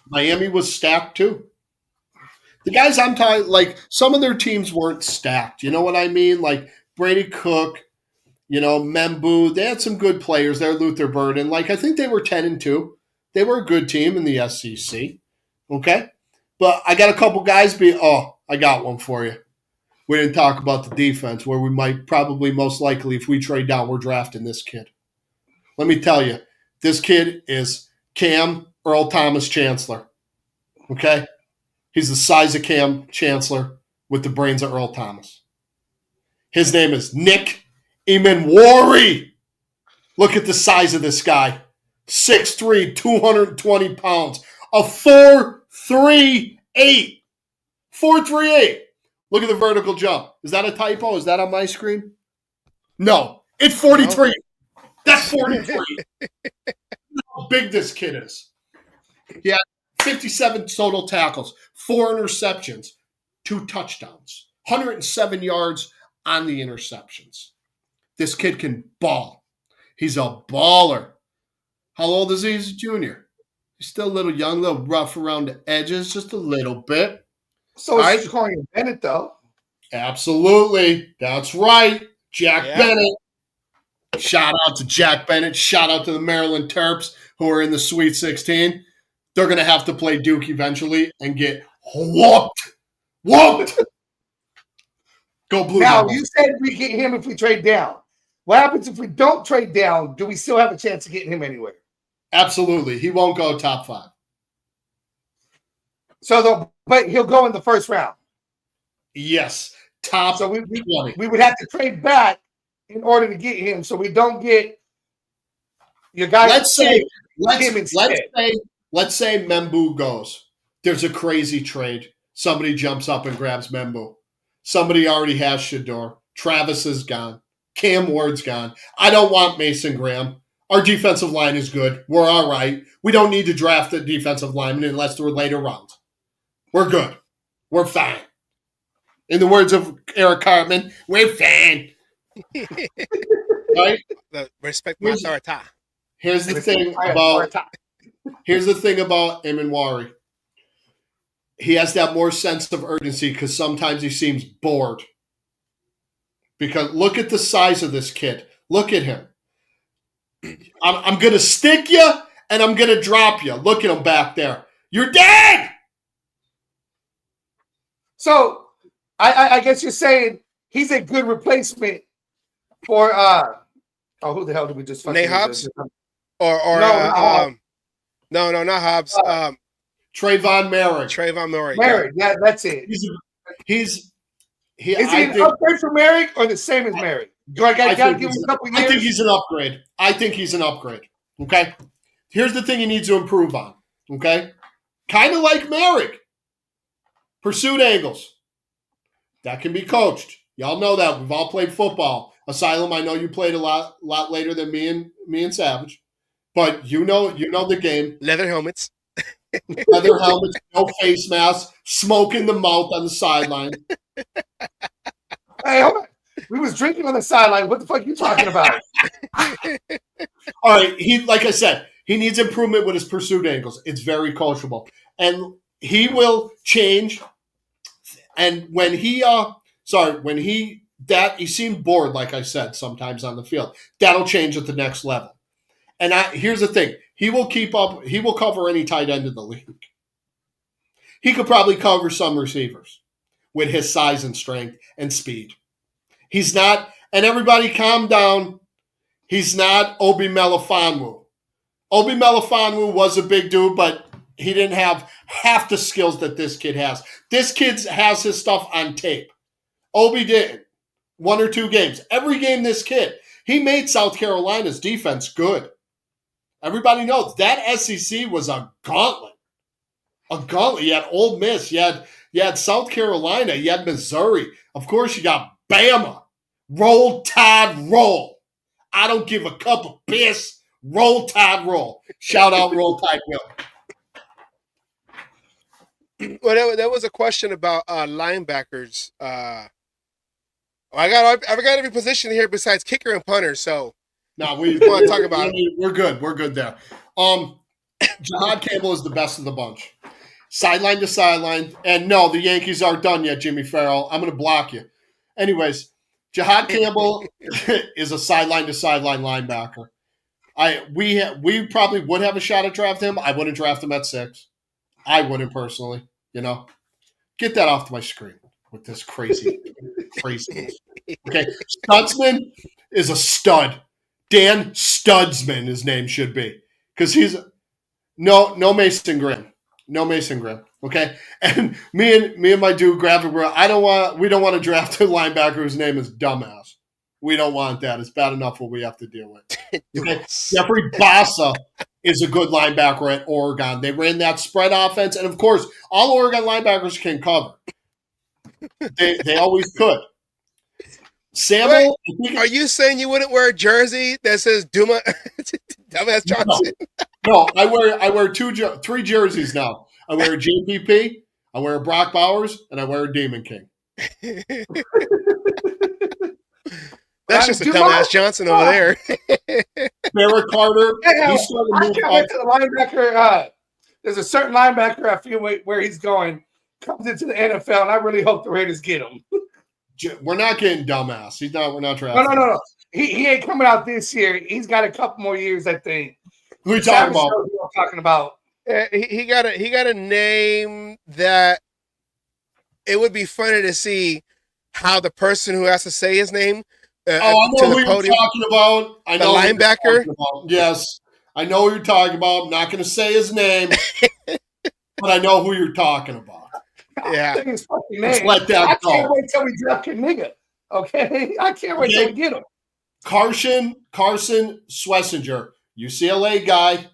Miami was stacked too. The guys I'm talking, like, some of their teams weren't stacked. You know what I mean? Like Brady Cook, Membu. They had some good players there. Luther Burden. Like, I think they were 10-2. They were a good team in the SEC. Okay? But I got a couple guys I got one for you. We didn't talk about the defense, where we might probably most likely, if we trade down, we're drafting this kid. Let me tell you, this kid is Cam Earl Thomas Chancellor. Okay? He's the size of Cam Chancellor with the brains of Earl Thomas. His name is Nick Emanwari. Look at the size of this guy. 6'3", 220 pounds. A 4.38. 4.38. Look at the vertical jump. Is that a typo? Is that on my screen? No. It's 43. No. That's 43. How big this kid is. He had 57 total tackles, 4 interceptions, 2 touchdowns, 107 yards on the interceptions. This kid can ball. He's a baller. How old is he? He's a junior. He's still a little young, a little rough around the edges, just a little bit. So it's calling him Bennett, though. Absolutely. That's right. Jack Bennett. Shout out to Jack Bennett. Shout out to the Maryland Terps who are in the Sweet 16. They're going to have to play Duke eventually and get whooped. Whooped. Go Blue. Now, you said we get him if we trade down. What happens if we don't trade down? Do we still have a chance of getting him anywhere? Absolutely. He won't go top 5. But he'll go in the first round. Yes. Top So 20. we would have to trade back in order to get him, so we don't get your guy. Let's say let's say Membu goes. There's a crazy trade. Somebody jumps up and grabs Membu. Somebody already has Shador. Travis is gone. Cam Ward's gone. I don't want Mason Graham. Our defensive line is good. We're all right. We don't need to draft a defensive lineman unless they're later rounds. We're good. We're fine. In the words of Eric Cartman, we're fine. Right? Respect my authority. Here's the thing about Eminwari. He has that more sense of urgency because sometimes he seems bored. Because look at the size of this kid. Look at him. I'm going to stick you and I'm going to drop you. Look at him back there. You're dead! So I guess you're saying he's a good replacement for who the hell did we just Nate Hobbs? Or no, not Hobbs. Trayvon Merrick. Trayvon Merrick. Merrick, yeah, that's it. Is he an upgrade for Merrick or the same as Merrick? Do I got to give him a couple years? I think he's an upgrade. Okay? Here's the thing he needs to improve on. Okay? Kind of like Merrick. Pursuit angles. That can be coached. Y'all know that. We've all played football. Asylum, I know you played a lot later than me and Savage. But you know the game. Leather helmets. No face masks, smoke in the mouth on the sideline. Hey, hold on. We was drinking on the sideline. What the fuck are you talking about? All right, like I said, he needs improvement with his pursuit angles. It's very coachable. And he will change. And when he seemed bored, like I said, sometimes on the field, that'll change at the next level. And here's the thing. He will keep up. He will cover any tight end in the league. He could probably cover some receivers with his size and strength and speed. He's not, and everybody calm down, he's not Obi Melifonwu. Obi Melifonwu was a big dude, but he didn't have half the skills that this kid has. This kid has his stuff on tape. Obi didn't. 1 or 2 games. Every game this kid, he made South Carolina's defense good. Everybody knows that SEC was a gauntlet. A gauntlet. You had Ole Miss. You had South Carolina. You had Missouri. Of course, you got Bama. Roll Tide Roll. I don't give a cup of piss. Roll Tide Roll. Shout out Roll Tide Will. Well, there was a question about linebackers. I forgot every position here besides kicker and punter. So no, we want to talk about it. We're good. We're good there. Jahad Campbell is the best of the bunch. Sideline to sideline. And no, the Yankees aren't done yet, Jimmy Farrell. I'm going to block you. Anyways, Jahad Campbell is a sideline to sideline linebacker. We probably would have a shot at drafting him. I wouldn't draft him at 6. I wouldn't personally, Get that off my screen with this crazy. Okay. Stutzman is a stud. Dan Studsman, his name should be. Because he's no Mason Graham. No Mason Graham. Okay. And me and my dude graphic were we don't want to draft a linebacker whose name is Dumbass. We don't want that. It's bad enough what we have to deal with. Okay. Jeffrey Bassa is a good linebacker at Oregon. They ran that spread offense, and of course, all Oregon linebackers can cover. They always could. Samuel, are you saying you wouldn't wear a jersey that says Dumbass Johnson? No, I wear 3 jerseys now. I wear a JPP, I wear a Brock Bowers, and I wear a Demon King. That's just a Dumbass Johnson over there. Barrett Carter. He's starting to move up. To the linebacker. There's a certain linebacker I feel where he's going comes into the NFL, and I really hope the Raiders get him. We're not getting Dumbass. We're not drafting. No. He ain't coming out this year. He's got a couple more years, I think. Who are you talking about? Who I'm talking about. He got a name that it would be funny to see how the person who has to say his name I know who you're talking about. I know the linebacker. Yes, I know who you're talking about. I'm not going to say his name, but I know who you're talking about. Yeah. His fucking Let's name. let that I go. can't wait till we draft a nigga. Okay, I can't wait till we get him. Carson Schlesinger, UCLA guy.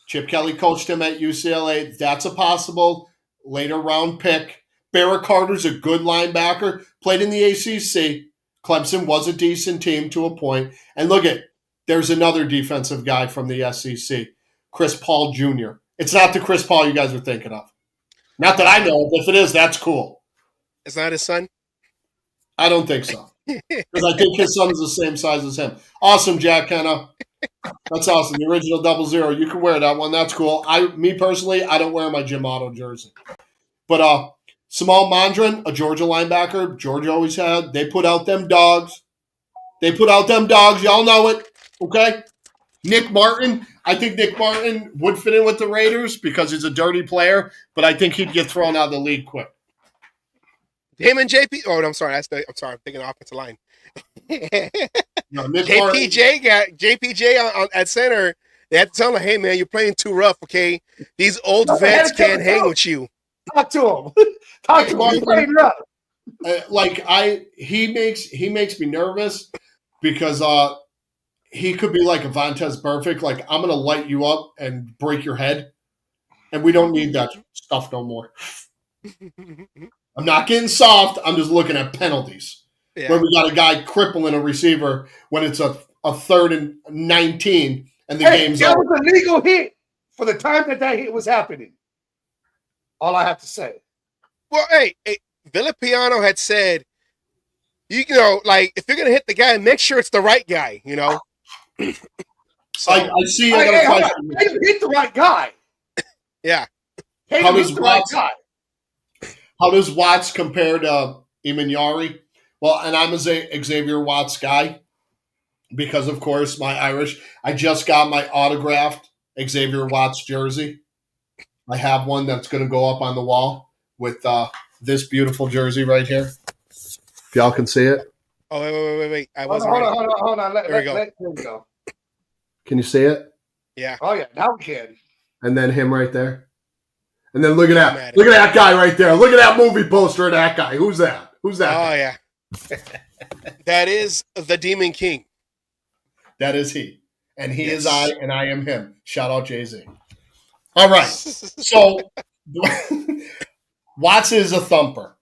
Chip Kelly coached him at UCLA. That's a possible later round pick. Barrett Carter's a good linebacker. Played in the ACC. Clemson was a decent team to a point. And look at, there's another defensive guy from the SEC, Chris Paul Jr. It's not the Chris Paul you guys are thinking of. Not that I know, but if it is, that's cool. It's not his son? I don't think so. Because I think his son's the same size as him. Awesome, Jack Kenna. That's awesome. The original 00. You can wear that one. That's cool. Me personally, I don't wear my Jim Otto jersey. But Samal Mondran, a Georgia linebacker, Georgia always had. They put out them dogs. Y'all know it. Okay? Nick Martin. I think Nick Martin would fit in with the Raiders because he's a dirty player, but I think he'd get thrown out of the league quick. Him and JP. Oh, I'm sorry. I'm thinking offensive line. No, Nick Martin. JPJ at center. They had to tell him, "Hey, man, you're playing too rough. Okay, these old vets can't hang with you." Talk to him. Talk to him. He's playing rough. He makes me nervous because he could be like Avantez Burfict. Like, I'm gonna light you up and break your head, and we don't need that stuff no more. I'm not getting soft. I'm just looking at penalties. Yeah. Where we got a guy crippling a receiver when it's a 3rd and 19 and the game's over. That was a legal hit for the time that hit was happening. All I have to say. Well, hey, Villapiano had said, you know, like, if you're going to hit the guy, make sure it's the right guy, you know? So, I see. I got a question. Hit the right guy. Yeah. How does Watts compare to Imanari? Well, and I'm a Xavier Watts guy because, of course, my Irish. I just got my autographed Xavier Watts jersey. I have one that's going to go up on the wall with this beautiful jersey right here. If y'all can see it. Oh, wait. Hold on. Let him go. Can you see it? Yeah. Oh, yeah. Now we can. And then him right there. And then look at that. Look at that guy right there. Look at that movie poster of that guy. Who's that? Oh, yeah. That is the Demon King. That is he. And he is I, and I am him. Shout out Jay-Z. All right. So, Watts is a thumper.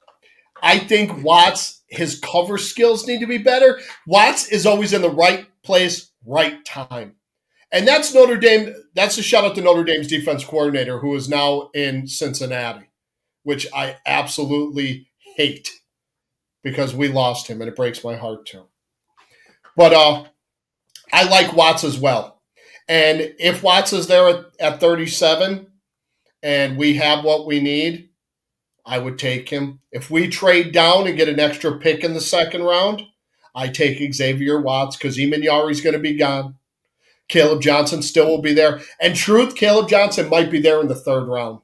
I think Watts, his cover skills need to be better. Watts is always in the right place, right time. And that's Notre Dame. That's a shout out to Notre Dame's defense coordinator, who is now in Cincinnati, which I absolutely hate because we lost him, and it breaks my heart too. But I like Watts as well. And if Watts is there at 37 and we have what we need, I would take him. If we trade down and get an extra pick in the second round, I take Xavier Watts because Imanari's going to be gone. Caleb Johnson still will be there. And truth, Caleb Johnson might be there in the 3rd round.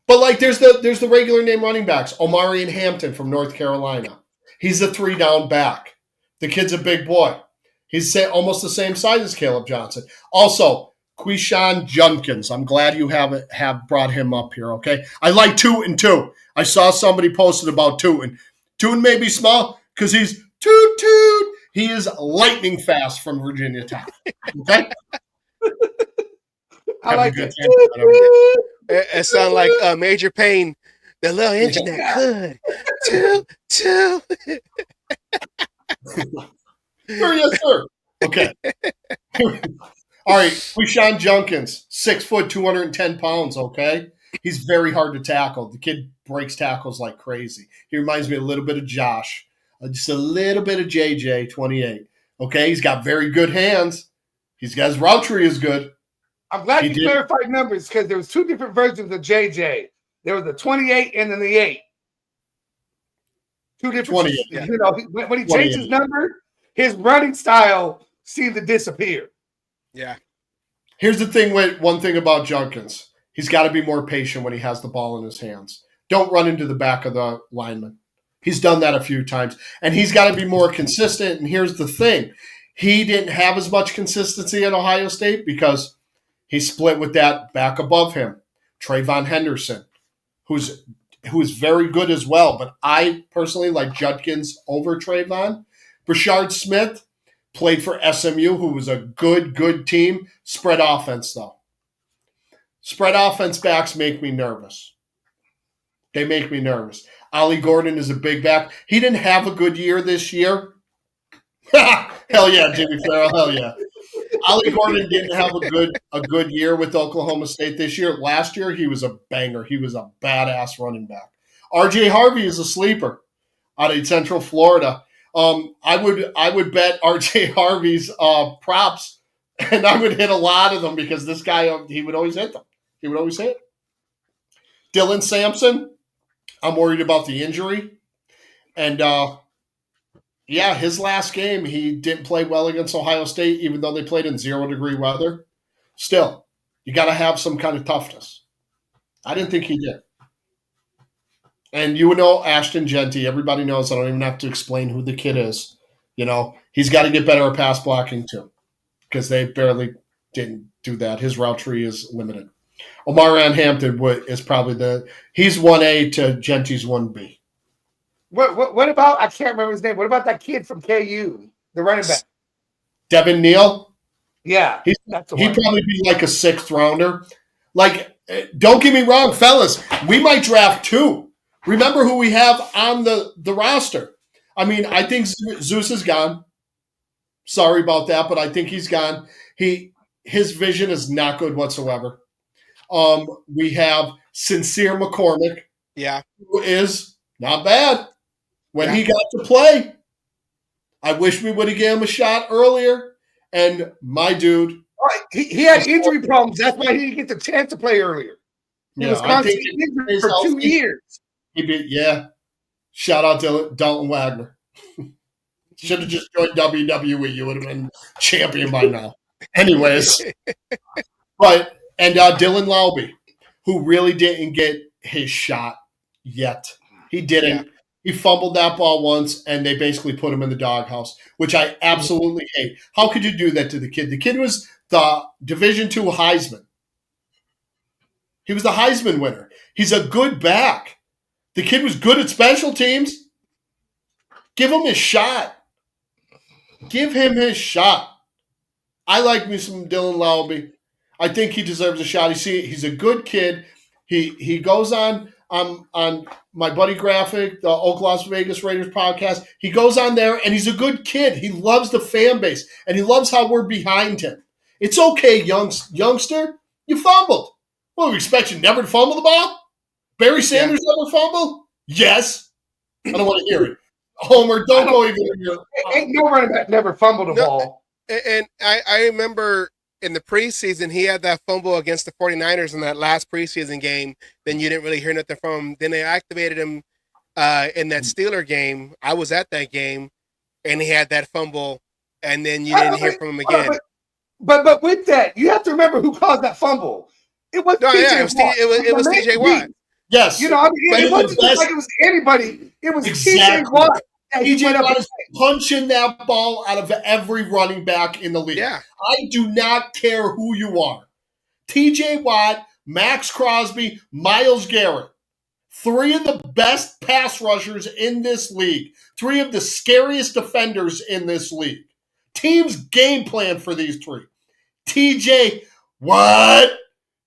But like there's the regular name running backs. Omarion Hampton from North Carolina. He's a 3-down back. The kid's a big boy. He's almost the same size as Caleb Johnson. Also, Quishon Junkins. I'm glad you have brought him up here, okay? I like Tootin too. I saw somebody posted about Tootin. Tootin may be small because he's toot. He is lightning fast from Virginia Tech. Okay? I like it. It sounds like Major Payne, the little engine that could. Toot. Yes, sir. Okay. All right. Quishon Junkins, 6 foot, 210 pounds, okay? He's very hard to tackle. The kid breaks tackles like crazy. He reminds me a little bit of Josh. Just a little bit of JJ, 28. Okay, he's got very good hands. His route tree is good. I'm glad you clarified numbers because there was 2 different versions of JJ. There was the 28 and then the 8. 2 different. 28. Yeah. You know, when he changed his number, his running style seemed to disappear. Yeah. Here's the thing one thing about Junkins. He's got to be more patient when he has the ball in his hands. Don't run into the back of the lineman. He's done that a few times, and he's got to be more consistent. And here's the thing. He didn't have as much consistency at Ohio State because he split with that back above him, Trayvon Henderson, who's very good as well. But I personally like Judkins over Trayvon. Brashard Smith played for SMU, who was a good team. Spread offense, though. Spread offense backs make me nervous. They make me nervous. Ollie Gordon is a big back. He didn't have a good year this year. Hell yeah, Jimmy Farrell. Hell yeah. Ollie Gordon didn't have a good year with Oklahoma State this year. Last year, he was a banger. He was a badass running back. RJ Harvey is a sleeper out of Central Florida. I would bet RJ Harvey's props, and I would hit a lot of them because this guy, he would always hit them. He would always hit. Dylan Sampson, I'm worried about the injury. And, yeah, his last game, he didn't play well against Ohio State, even though they played in 0-degree weather. Still, you got to have some kind of toughness. I didn't think he did. And you know Ashton Genty. Everybody knows. I don't even have to explain who the kid is. You know, he's got to get better at pass blocking too, because they barely didn't do that. His route tree is limited. Omarion Hampton is probably he's 1A to Genty's 1B. What about, I can't remember his name. What about that kid from KU, the running back? Devin Neal? Yeah. He'd probably be like a 6th rounder. Like, don't get me wrong, fellas. We might draft 2. Remember who we have on the roster. I mean, I think Zeus is gone. Sorry about that, but I think he's gone. His vision is not good whatsoever. We have Sincere McCormick. Yeah. Who is not bad. When he got to play, I wish we would have given him a shot earlier. And my dude. He had injury problems. That's why he didn't get the chance to play earlier. He was constantly injured for 2 years. Shout out to Dalton Wagner. Should have just joined WWE. You would have been champion by now. Anyways. And Dylan Laube, who really didn't get his shot yet. He didn't. Yeah. He fumbled that ball once, and they basically put him in the doghouse, which I absolutely hate. How could you do that to the kid? The kid was the Division II Heisman. He was the Heisman winner. He's a good back. The kid was good at special teams. Give him his shot. Give him his shot. I like me some Dylan Laube. I think he deserves a shot. He's a good kid. He goes on my buddy Graphic, the Oak Las Vegas Raiders podcast. He goes on there, and he's a good kid. He loves the fan base, and he loves how we're behind him. It's okay, youngster. You fumbled. Well, we expect you never to fumble the ball? Barry Sanders never fumbled? Yes. I don't want to hear it. Homer, don't go even here. Ain't no running back never fumbled a ball. And I remember in the preseason, he had that fumble against the 49ers in that last preseason game. Then you didn't really hear nothing from him. Then they activated him in that Steeler game. I was at that game, and he had that fumble, and then you didn't hear from him again. But with that, you have to remember who caused that fumble. It was it was TJ Watt. Yes. You know, I mean, it wasn't like it was anybody. It was TJ Watt. TJ Watt is punching that ball out of every running back in the league. Yeah. I do not care who you are. TJ Watt, Max Crosby, Myles Garrett. 3 of the best pass rushers in this league. 3 of the scariest defenders in this league. Teams game plan for these 3. TJ Watt.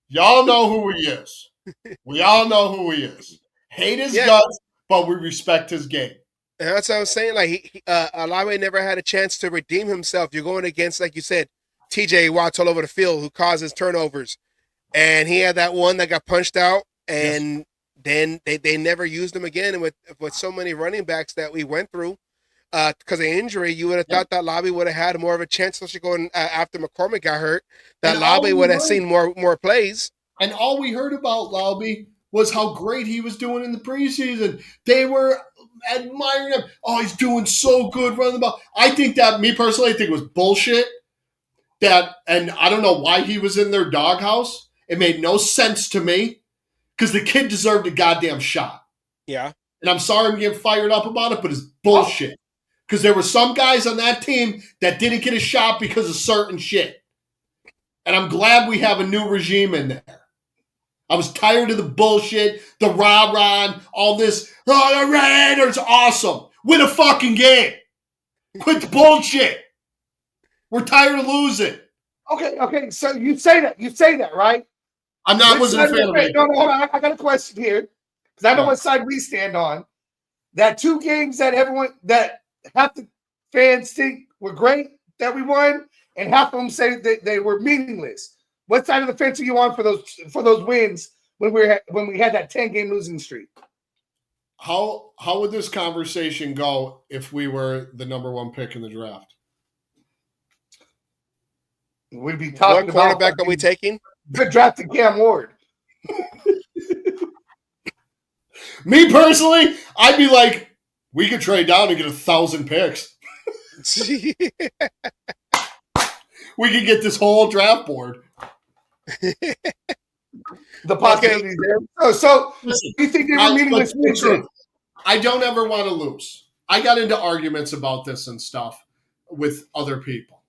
Y'all know who he is. We all know who he is. Hate his guts, but we respect his game. And that's what I'm saying. Like, Olave never had a chance to redeem himself. You're going against, like you said, TJ Watts all over the field who causes turnovers. And he had that one that got punched out, and then they never used him again. And with so many running backs that we went through, because of injury, you would have thought that Lobby would have had more of a chance, especially going after McCormick got hurt, that Lobby would have seen more plays. And all we heard about Lobby was how great he was doing in the preseason. They were admiring him. Oh, he's doing so good running the ball. I think that, me personally, I think it was bullshit. And I don't know why he was in their doghouse. It made no sense to me because the kid deserved a goddamn shot. Yeah. And I'm sorry I'm getting fired up about it, but it's bullshit. Because there were some guys on that team that didn't get a shot because of certain shit. And I'm glad we have a new regime in there. I was tired of the bullshit, the rah-rah, all this. Oh, the Raiders, awesome. Win a fucking game. Quit the bullshit. We're tired of losing. Okay. So you say that, right? Wasn't a fan of it. No, hold on. I got a question here because I know what side we stand on. That 2 games that half the fans think were great that we won, and half of them say that they were meaningless. What side of the fence are you on for those wins when we had that 10-game losing streak? How would this conversation go if we were the number 1 pick in the draft? We'd be talking what quarterback are we taking? Drafting Cam Ward. Me personally, I'd be like, we could trade down and get 1,000 picks. We could get this whole draft board. The possibilities there. So Listen, you think they were meaningless? I don't ever want to lose. I got into arguments about this and stuff with other people.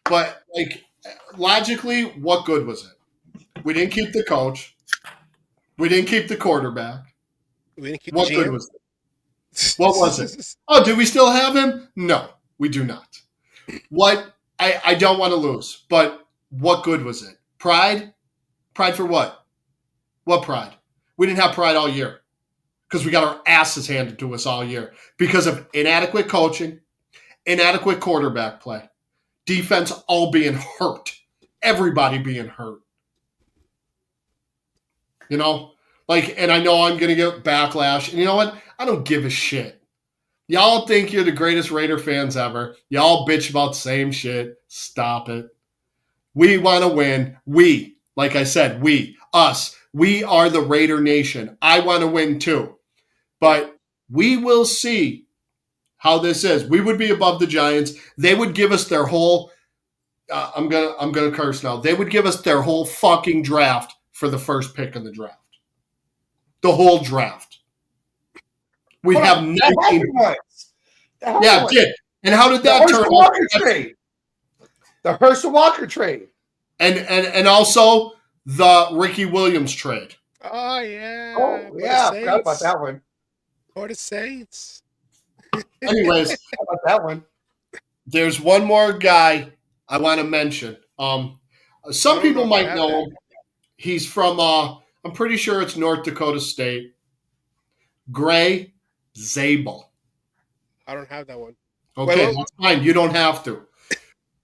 But, like, logically, what good was it? We didn't keep the coach. We didn't keep the quarterback. We didn't keep What the good GM. was it? What was it? Oh, do we still have him? No, we do not. What? I don't want to lose, but what good was it? Pride? Pride for what? What pride? We didn't have pride all year because we got our asses handed to us all year because of inadequate coaching, inadequate quarterback play, defense all being hurt, everybody being hurt. You know? Like, and I know I'm going to get backlash. And you know what? I don't give a shit. Y'all think you're the greatest Raider fans ever. Y'all bitch about the same shit. Stop it. We want to win. We, like I said, us. We are the Raider Nation. I want to win too. But we will see how this is. We would be above the Giants. They would give us their whole I'm gonna curse now. They would give us their whole fucking draft for the first pick in the draft. The whole draft. We'd have 19. Yeah, it did. And how did that turn out? The Herschel Walker trade. And also the Ricky Williams trade. Oh, yeah. Oh, yeah. I forgot about that one. For the Saints. Anyways. How about that one? There's one more guy I want to mention. Some people might know him. He's from, I'm pretty sure it's North Dakota State. Gray Zabel. I don't have that one. Okay, that's fine. You don't have to.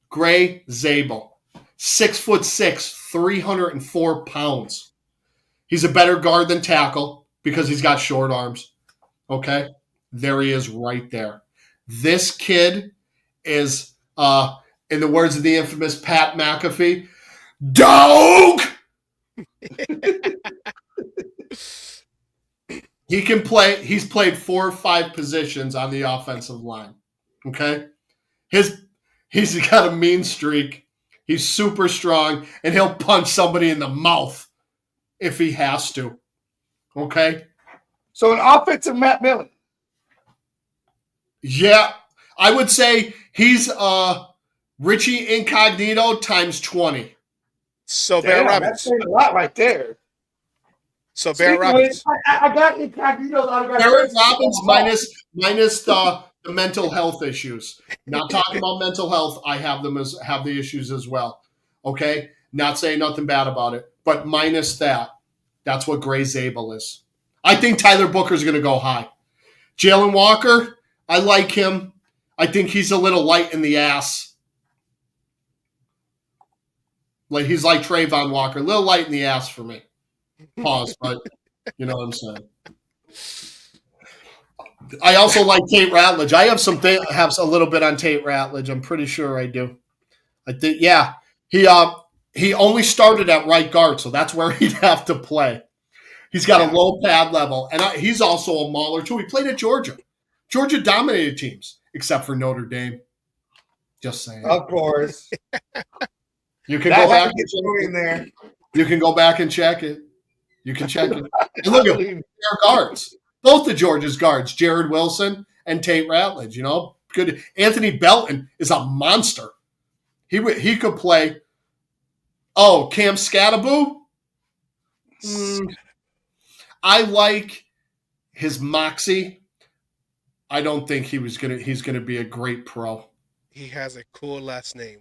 Gray Zabel. 6'6", 304 pounds. He's a better guard than tackle because he's got short arms. Okay? There he is right there. This kid is, in the words of the infamous Pat McAfee, dog! He can play. He's played 4 or 5 positions on the offensive line. Okay? He's got a mean streak. He's super strong, and he'll punch somebody in the mouth if he has to. Okay? So an offensive Matt Millen. Yeah. I would say he's Richie Incognito times 20. So Bear Robbins. That's a lot right there. So Bear Robbins. I got Incognito's autograph. Bear Robbins minus the mental health issues. Not talking about mental health. I have the issues as well. Okay? Not saying nothing bad about it. But minus that. That's what Gray Zabel is. I think Tyler Booker's going to go high. Jalen Walker, I like him. I think he's a little light in the ass. Like he's like Trayvon Walker, a little light in the ass for me. Pause, but you know what I'm saying. I also like Tate Ratledge. I have a little bit on Tate Ratledge. I'm pretty sure I do. I think, yeah. He only started at right guard, so that's where he'd have to play. He's got a low pad level, and he's also a mauler too. He played at Georgia. Georgia dominated teams, except for Notre Dame. Just saying. Of course. You can go back and check in there. You can go back and check it. You can check it. And look at their guards. Both of Georgia's guards, Jared Wilson and Tate Ratledge, good. Anthony Belton is a monster. He could play. Oh, Cam Scattaboo? I like his moxie. I don't think he's gonna be a great pro. He has a cool last name.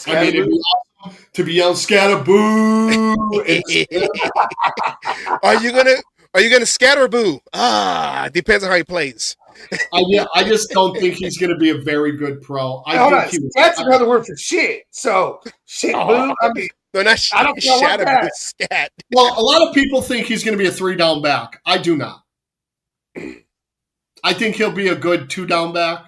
I mean, it'd be awesome to be on Scattaboo. Are you gonna Scatterboo? Depends on how he plays. I just don't think he's going to be a very good pro. That's another word for shit. So shit, boo. I mean, they're not. I don't know what that. Scat. Well, a lot of people think he's going to be a 3-down back. I do not. I think he'll be a good 2-down back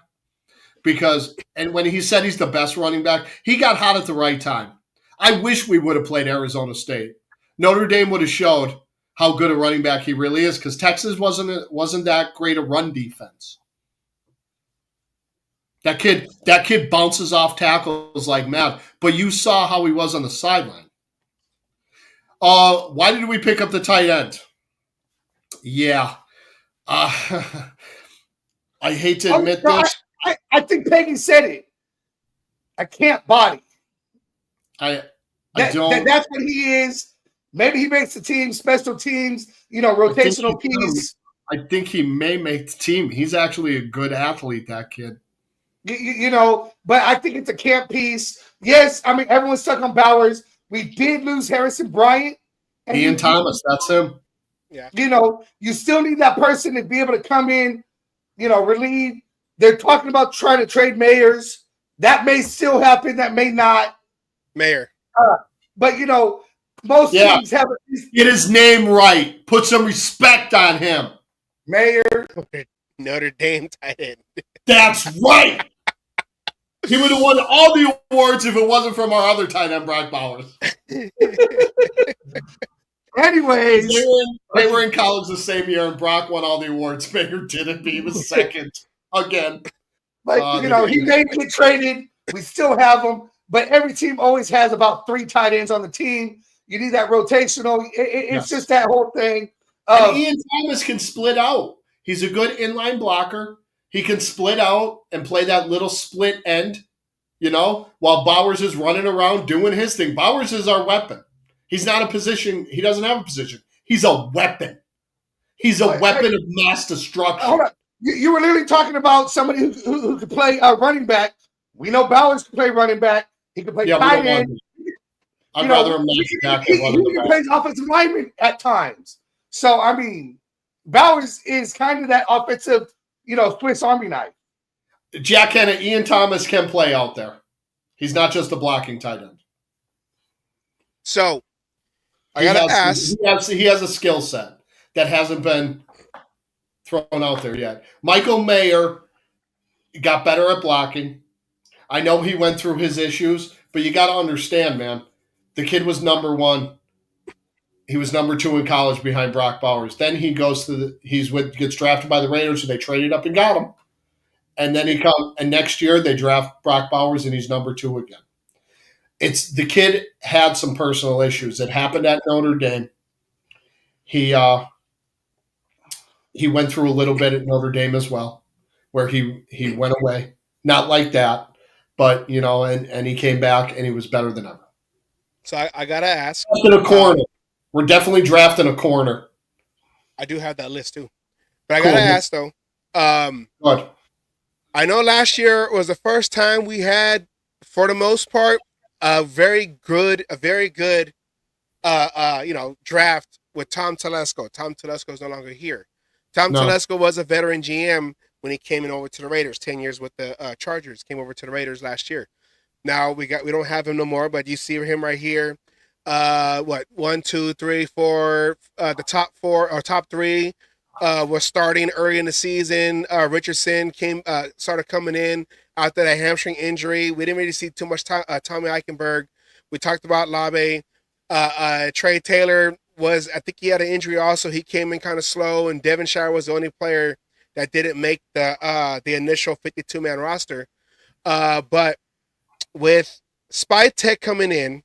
and when he said he's the best running back, he got hot at the right time. I wish we would have played Arizona State. Notre Dame would have showed how good a running back he really is, because Texas wasn't that great a run defense. That kid bounces off tackles like mad, but you saw how he was on the sideline. Why did we pick up the tight end? Yeah. I hate to admit this. I think Peggy said it. I can't body. I don't. That's what he is. Maybe he makes the team, special teams, rotational piece. I think he may make the team. He's actually a good athlete, that kid. But I think it's a camp piece. Yes, I mean, everyone's stuck on Bowers. We did lose Harrison Bryant. And Ian Thomas, that's him. Yeah. You still need that person to be able to come in, relieve. They're talking about trying to trade Mayers. That may still happen. That may not. Mayer. But, most teams have get his name right. Put some respect on him. Mayer. Notre Dame tight end. That's right. He would have won all the awards if it wasn't from our other tight end, Brock Bowers. Anyways. They were in college the same year, and Brock won all the awards. Mayer didn't. He was second again. He may get traded. We still have him. But every team always has about 3 tight ends on the team. You need that rotational. It's just that whole thing. And Ian Thomas can split out. He's a good inline blocker. He can split out and play that little split end, while Bowers is running around doing his thing. Bowers is our weapon. He's not a position. He doesn't have a position. He's a weapon. He's a weapon of mass destruction. Hold on. You were literally talking about somebody who could play running back. We know Bowers can play running back. He can play tight end. I'd rather him not back than running back. He plays offensive lineman at times. So, I mean, Bowers is kind of that offensive, Swiss Army knife. Jack Hanna, Ian Thomas can play out there. He's not just a blocking tight end. So, I got to ask. He has a skill set that hasn't been thrown out there yet. Michael Mayer got better at blocking. I know he went through his issues, but you got to understand, man. The kid was number 1. He was number 2 in college behind Brock Bowers. Then he goes gets drafted by the Raiders, so they traded up and got him. And then and next year they draft Brock Bowers, and he's number 2 again. The kid had some personal issues. It happened at Notre Dame. He went through a little bit at Notre Dame as well, where he went away. Not like that. But, and he came back, and he was better than ever. So I got to ask. A corner. We're definitely drafting a corner. I do have that list, too. But I got to ask, though. What? I know last year was the first time we had, for the most part, a very good draft with Tom Telesco. Tom Telesco is no longer here. Telesco was a veteran GM when he came in over to the Raiders, 10 years with the Chargers, came over to the Raiders last year. Now we don't have him no more, but you see him right here. 1, 2, 3, 4, the top 4 or top 3 was starting early in the season. Richardson started coming in after that hamstring injury. We didn't really see too much Tommy Eichenberg. We talked about Labe. Trey Taylor I think he had an injury also. He came in kind of slow, and Devonshire was the only player that didn't make the initial 52-man roster. But with Spytek coming in,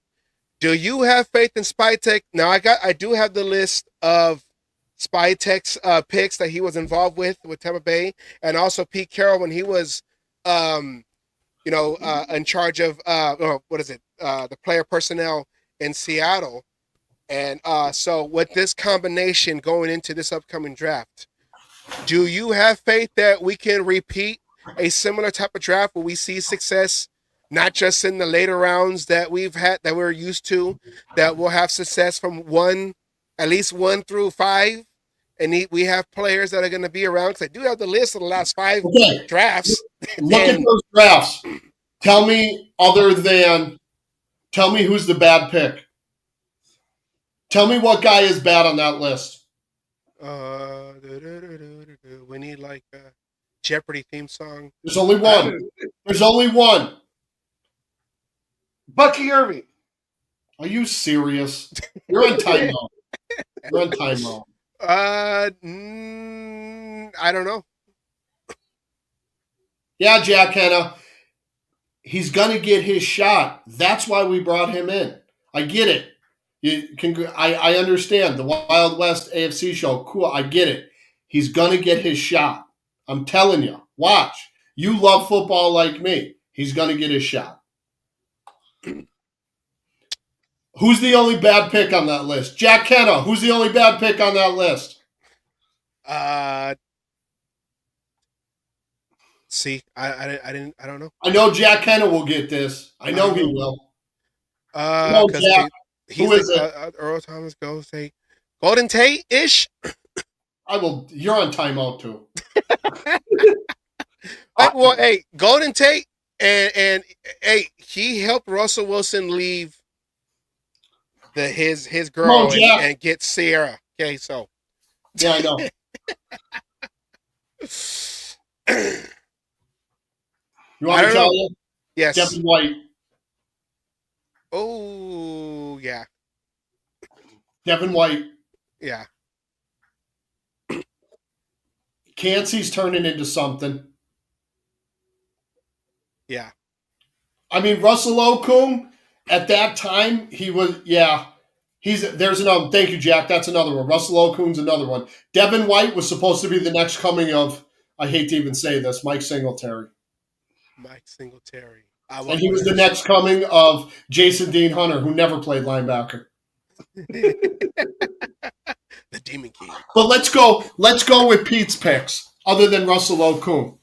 do you have faith in Spytek? Now I do have the list of Spytek's picks that he was involved with Tampa Bay, and also Pete Carroll when he was, in charge of the player personnel in Seattle. And so with this combination going into this upcoming draft, do you have faith that we can repeat a similar type of draft where we see success, not just in the later rounds that we're used to, that we'll have success from at least 1 through 5, and we have players that are going to be around? Because I do have the list of the last 5 drafts. Look at those drafts. Tell me who's the bad pick. Tell me what guy is bad on that list. We need like a Jeopardy theme song. There's only one. Bucky Irving. Are you serious? You're on timeout. I don't know. Yeah, Jack Hanna. He's gonna get his shot. That's why we brought him in. I get it. I understand the Wild West AFC show. Cool, I get it. He's gonna get his shot. I'm telling you. Watch. You love football like me. He's gonna get his shot. Who's the only bad pick on that list? Jack Kenna. Who's the only bad pick on that list? See, I don't know. I know Jack Kenna will get this. I know he will. Jack. Who is it? Earl Thomas goes say Golden Tate ish. You're on timeout too. Golden Tate and he helped Russell Wilson leave his girl and get Sierra. Okay, so yeah, I know. You want me to tell you? Yes. Devin White. Oh yeah. Devin White. Yeah. Cansey's turning into something. Yeah. I mean, Russell Okung, at that time, he was, there's another, thank you, Jack, that's another one. Russell Okung's another one. Devin White was supposed to be the next coming of, I hate to even say this, Mike Singletary. And he was the next coming of Jason Dean Hunter, who never played linebacker. The Demon King. But let's go with Pete's picks, other than Russell Okung.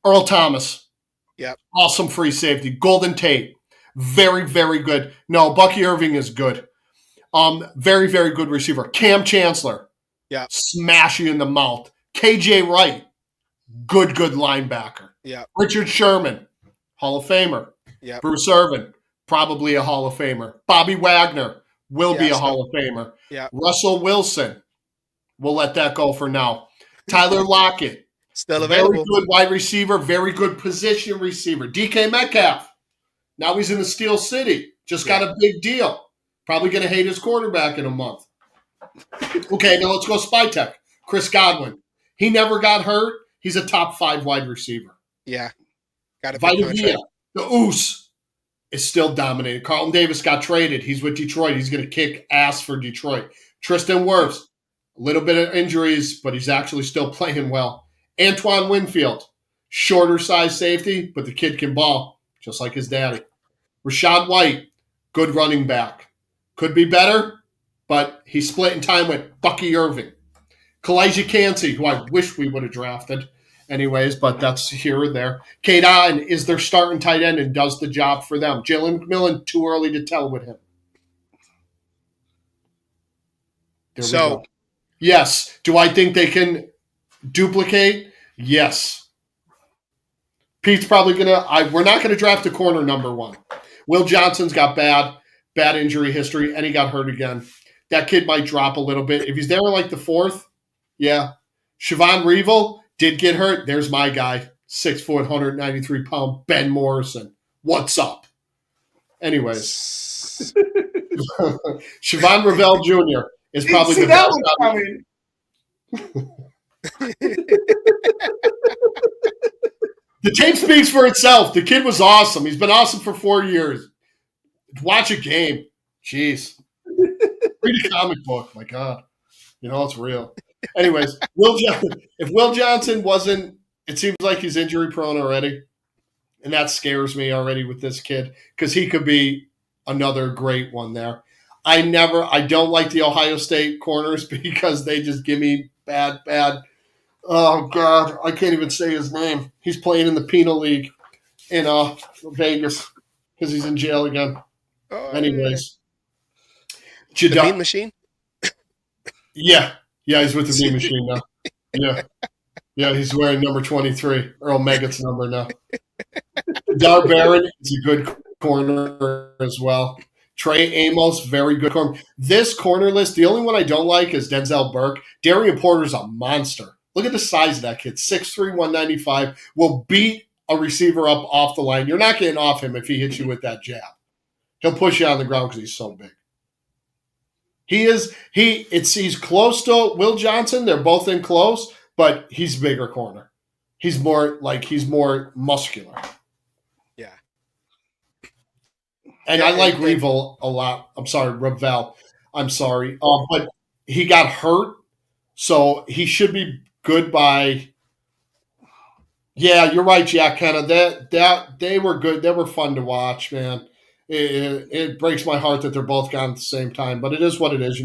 Earl Thomas. Yep. Awesome free safety. Golden Tate. Very, very good. No, Bucky Irving is good. Very, very good receiver. Cam Chancellor. Yeah. Smash you in the mouth. KJ Wright. Good linebacker. Yeah. Richard Sherman. Hall of Famer. Yeah. Bruce Irvin. Probably a Hall of Famer. Bobby Wagner. Will be a Hall of Famer. Yeah. Russell Wilson. We'll let that go for now. Tyler Lockett. Still available. Very good wide receiver. Very good position receiver. DK Metcalf. Now he's in the Steel City. Just got a big deal. Probably going to hate his quarterback in a month. Okay, now let's go Spytek. Chris Godwin. He never got hurt. He's a top 5 wide receiver. Yeah. Got a Vita Vea. The Oos is still dominating. Carlton Davis got traded. He's with Detroit. He's going to kick ass for Detroit. Tristan Wirfs. A little bit of injuries, but he's actually still playing well. Antoine Winfield. Shorter size safety, but the kid can ball, just like his daddy. Rashad White. Good running back. Could be better, but he's splitting time with Bucky Irving. Kalijah Cansey, who I wish we would have drafted anyways, but that's here or there. Kate Allen is their starting tight end and does the job for them. Jalen McMillan, too early to tell with him. There we go. Yes. Do I think they can duplicate? Yes. Pete's probably we're not going to draft a corner number 1. Will Johnson's got bad injury history, and he got hurt again. That kid might drop a little bit. If he's there in like the 4th, yeah. Siobhan Reevil did get hurt. There's my guy, 6 foot, 193 pound, Ben Morrison. What's up? Anyways. Siobhan Revel Jr. is probably the best. The tape speaks for itself. The kid was awesome. He's been awesome for 4 years. Watch a game. Jeez. Read a comic book. My God. It's real. Anyways, if Will Johnson wasn't, it seems like he's injury prone already. And that scares me already with this kid because he could be another great one there. I don't like the Ohio State corners because they just give me bad. Oh, God, I can't even say his name. He's playing in the penal league in Vegas because he's in jail again. Oh, Anyways. the Bean Machine? Yeah, he's with the Bean Machine now. Yeah, he's wearing number 23, Earl Meggett's number now. Dar Barron is a good corner as well. Trey Amos, very good corner. This corner list, the only one I don't like is Denzel Burke. Darian Porter's a monster. Look at the size of that kid. 6'3", 195. Will beat a receiver up off the line. You're not getting off him if he hits you with that jab. He'll push you on the ground because he's so big. He's close to Will Johnson. They're both in close, but he's bigger corner. He's more muscular. Yeah. And I like Revel a lot. I'm sorry, Ravel. I'm sorry. But he got hurt, so he should be good by. Yeah, you're right, Jack. Kind of that they were good. They were fun to watch, man. It breaks my heart that they're both gone at the same time, but it is what it is,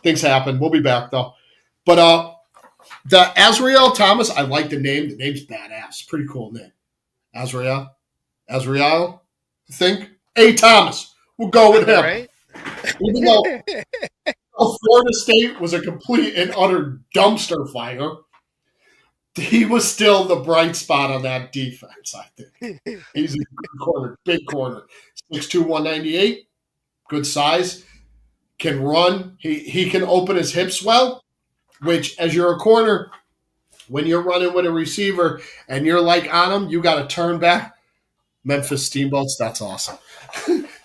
Things happen. We'll be back though. But the Azrael Thomas, I like the name. The name's badass. Pretty cool name. Azrael, I think. A. Thomas. We'll go with him. Right? Even though Florida State was a complete and utter dumpster fire, he was still the bright spot on that defense, I think. He's a good corner, big corner. 6'2", 198, good size, can run. He can open his hips well, which as you're a corner, when you're running with a receiver and you're like on him, you got to turn back. Memphis Steamboats, that's awesome.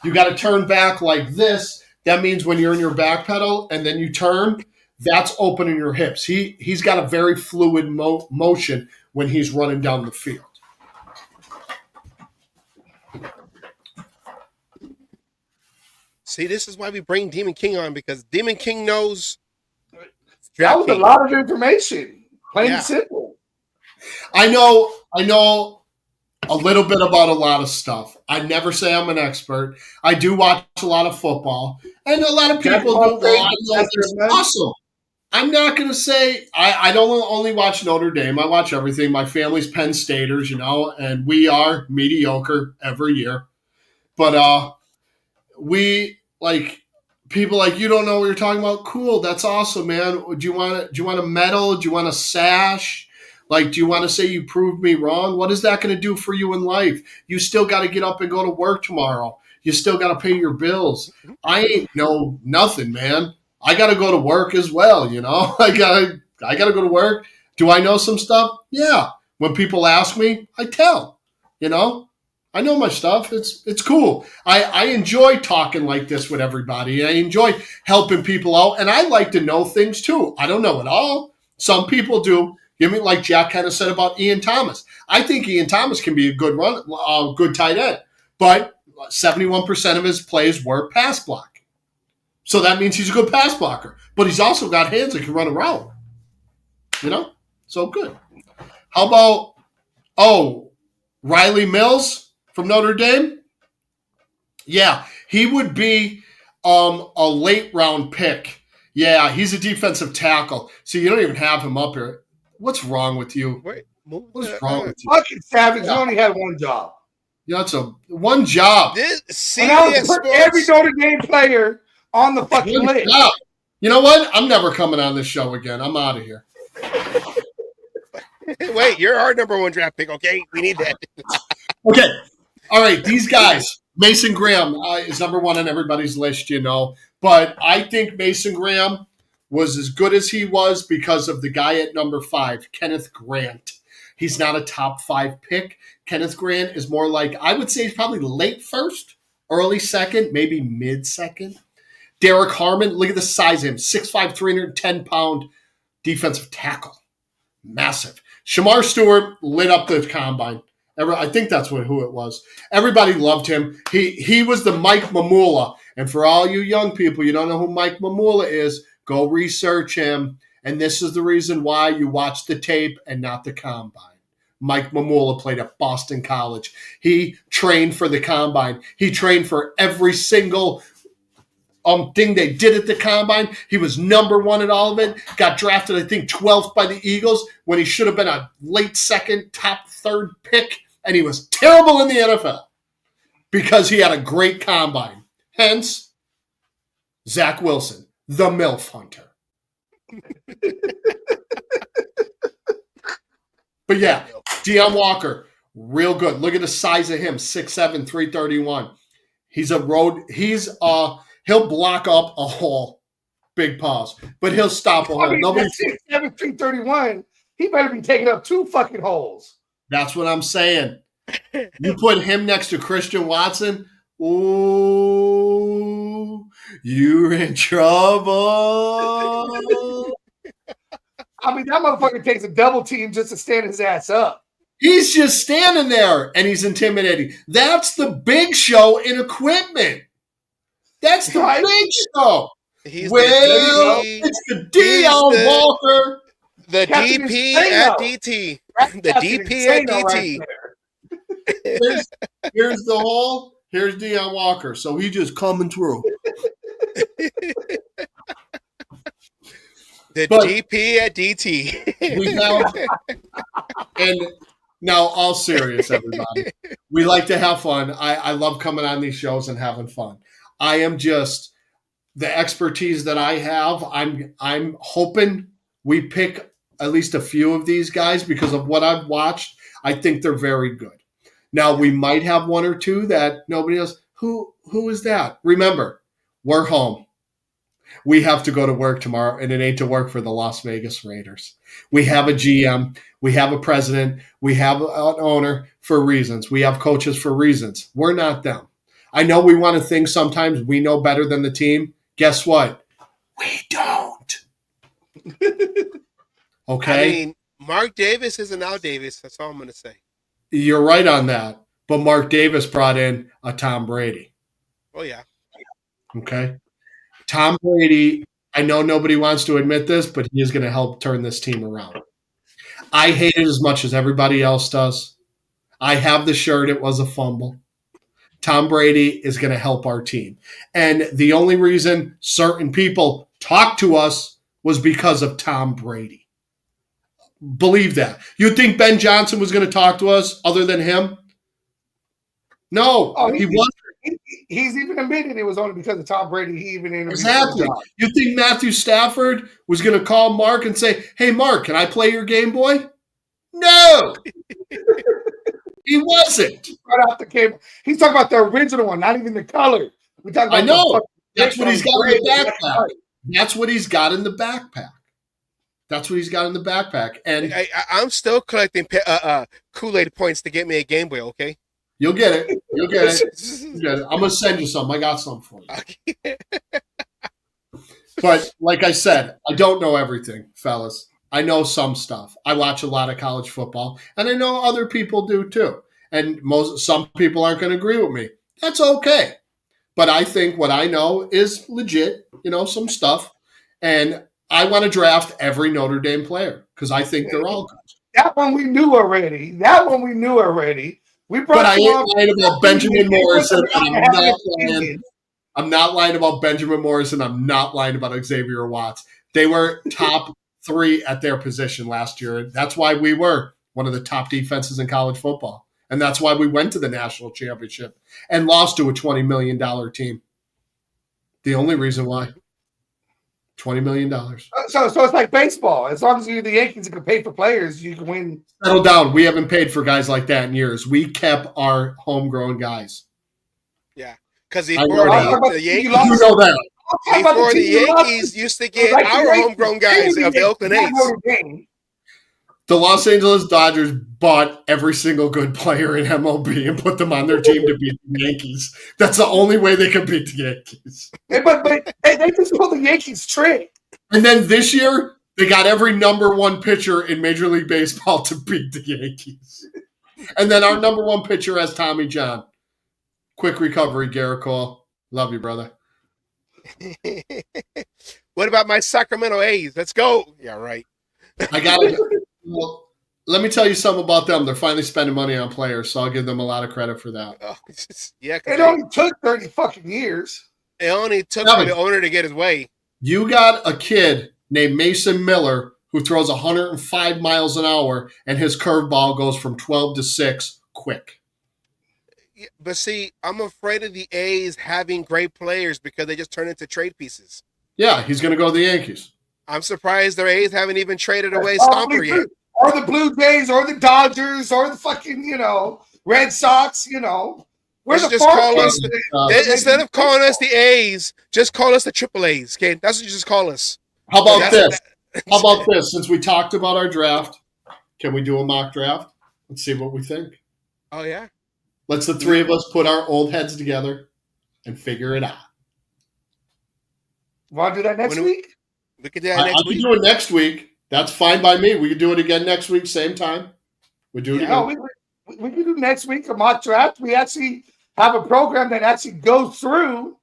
You got to turn back like this. That means when you're in your back pedal and then you turn, that's opening your hips. He's got a very fluid motion when he's running down the field. See, this is why we bring Demon King on, because Demon King knows. That was a lot of information. Plain and simple. I know a little bit about a lot of stuff. I never say I'm an expert. I do watch a lot of football, and a lot of people go, "It's awesome." I'm not going to say I don't only watch Notre Dame. I watch everything. My family's Penn Staters, and we are mediocre every year. But we people like, you don't know what you're talking about. Cool, that's awesome, man. Do you want a medal? Do you want a sash? Do you want to say you proved me wrong? What is that going to do for you in life? You still got to get up and go to work tomorrow. You still got to pay your bills. I ain't know nothing, man. I got to go to work as well, I got to go to work. Do I know some stuff? Yeah. When people ask me, I tell, I know my stuff. It's cool. I enjoy talking like this with everybody. I enjoy helping people out, and I like to know things too. I don't know it all. Some people do. Like Jack kind of said about Ian Thomas. I think Ian Thomas can be a good good tight end, but 71% of his plays were pass block. So that means he's a good pass blocker, but he's also got hands that can run around. So good. How about Riley Mills from Notre Dame? Yeah, he would be a late round pick. Yeah, he's a defensive tackle. So you don't even have him up here. What's wrong with you? What's wrong with you? Fucking Savage, you only had one job. Yeah, it's one job. And I was put every Notre Dame player on the fucking list. You know what? I'm never coming on this show again. I'm out of here. Wait, you're our number one draft pick, okay? We need that. Okay. All right, these guys. Mason Graham is number one on everybody's list, But I think Mason Graham was as good as he was because of the guy at number 5, Kenneth Grant. He's not a top 5 pick. Kenneth Grant is more like, I would say he's probably late first, early second, maybe mid second. Derek Harmon, look at the size of him, 6'5", 310-pound defensive tackle. Massive. Shamar Stewart lit up the combine. I think that's who it was. Everybody loved him. He was the Mike Mamula. And for all you young people, you don't know who Mike Mamula is, go research him And this is the reason why you watch the tape and not the combine. Mike Mamula played at Boston College. He trained for the combine. He trained for every single thing they did at the combine. He was number one at all of it. Got drafted, I think, 12th by the Eagles when he should have been a late second, top third pick. And he was terrible in the NFL because he had a great combine. Hence, Zach Wilson, the MILF hunter. But yeah, Deion Walker, real good. Look at the size of him, 6'7", 331. He'll block up a hole. Big pause. But he'll stop a hole. Nobody's 6'7", 331. He better be taking up 2 fucking holes. That's what I'm saying. You put him next to Christian Watson, ooh, you're in trouble. I mean, that motherfucker takes a double team just to stand his ass up. He's just standing there, and he's intimidating. That's the big show in equipment. That's the big show. It's the Deion Walker. The DP at DT. The DP at DT. Here's the hole. Here's Deion Walker. So he just coming through. The DP at DT. We have, and now all serious, everybody. We like to have fun. I love coming on these shows and having fun. I am just the expertise that I have. I'm hoping we pick at least a few of these guys because of what I've watched. I think they're very good. Now we might have one or two that nobody else. Who is that? Remember, we're home. We have to go to work tomorrow, and it ain't to work for the Las Vegas Raiders. We have a GM. We have a president. We have an owner for reasons. We have coaches for reasons. We're not them. I know we want to think sometimes we know better than the team. Guess what? We don't. Okay? I mean, Mark Davis isn't Al Davis. That's all I'm going to say. You're right on that. But Mark Davis brought in a Tom Brady. Oh, yeah. Okay? Tom Brady, I know nobody wants to admit this, but he is going to help turn this team around. I hate it as much as everybody else does. I have the shirt. It was a fumble. Tom Brady is going to help our team. And the only reason certain people talked to us was because of Tom Brady. Believe that. You think Ben Johnson was going to talk to us other than him? No, he wasn't. He's even admitted it was only because of Tom Brady. He even interviewed. Exactly. You think Matthew Stafford was going to call Mark and say, "Hey, Mark, can I play your Game Boy?" No, he wasn't. Right off the cable. He's talking about the original one, not even the color. We're talking about I know. That's what he's got in the backpack. That's what he's got in the backpack. That's what he's got in the backpack. And I'm still collecting Kool-Aid points to get me a Game Boy, okay? You'll get it. You'll get it. I'm going to send you some. I got some for you. But like I said, I don't know everything, fellas. I know some stuff. I watch a lot of college football, and I know other people do too. And some people aren't going to agree with me. That's okay. But I think what I know is legit, some stuff. And I want to draft every Notre Dame player because I think they're all good. That one we knew already. But I ain't lying about Benjamin Morrison. I'm not lying about Benjamin Morrison. I'm not lying about Xavier Watts. They were top 3 at their position last year. That's why we were one of the top defenses in college football. And that's why we went to the national championship and lost to a $20 million team. The only reason why. $20 million. So it's like baseball. As long as you're the Yankees and can pay for players, you can win. Settle down. We haven't paid for guys like that in years. We kept our homegrown guys. Yeah. Because before the Yankees, you know that. Before the Yankees used to get our homegrown guys of the Oakland A's. The Los Angeles Dodgers bought every single good player in MLB and put them on their team to beat the Yankees. That's the only way they could beat the Yankees. But they just pulled the Yankees trick. And then this year, they got every number 1 pitcher in Major League Baseball to beat the Yankees. And then our number 1 pitcher has Tommy John. Quick recovery, Garrett Cole. Love you, brother. What about my Sacramento A's? Let's go. Yeah, right. I got it. Well, let me tell you something about them. They're finally spending money on players, so I'll give them a lot of credit for that. Oh, yeah, 'cause It only took 30 fucking years. it only took for the owner to get his way. You got a kid named Mason Miller who throws 105 miles an hour, and his curveball goes from 12 to 6 quick. Yeah, but see, I'm afraid of the A's having great players because they just turn into trade pieces. Yeah, he's going to go to the Yankees. I'm surprised their A's haven't even traded away Stomper yet. Or the Blue Jays, or the Dodgers, or the fucking, Red Sox, We're Let's the just call us instead of calling us the A's, just call us the Triple A's. Okay, that's what you just call us. How about this? How about this? Since we talked about our draft, can we do a mock draft? Let's see what we think. Oh yeah. Let's the three of us put our old heads together and figure it out. Want to do that next week? We could do that next week. I can do it next week. That's fine by me. We could do it again next week, same time. We do it again. We can do next week a mock draft. We actually have a program that actually goes through,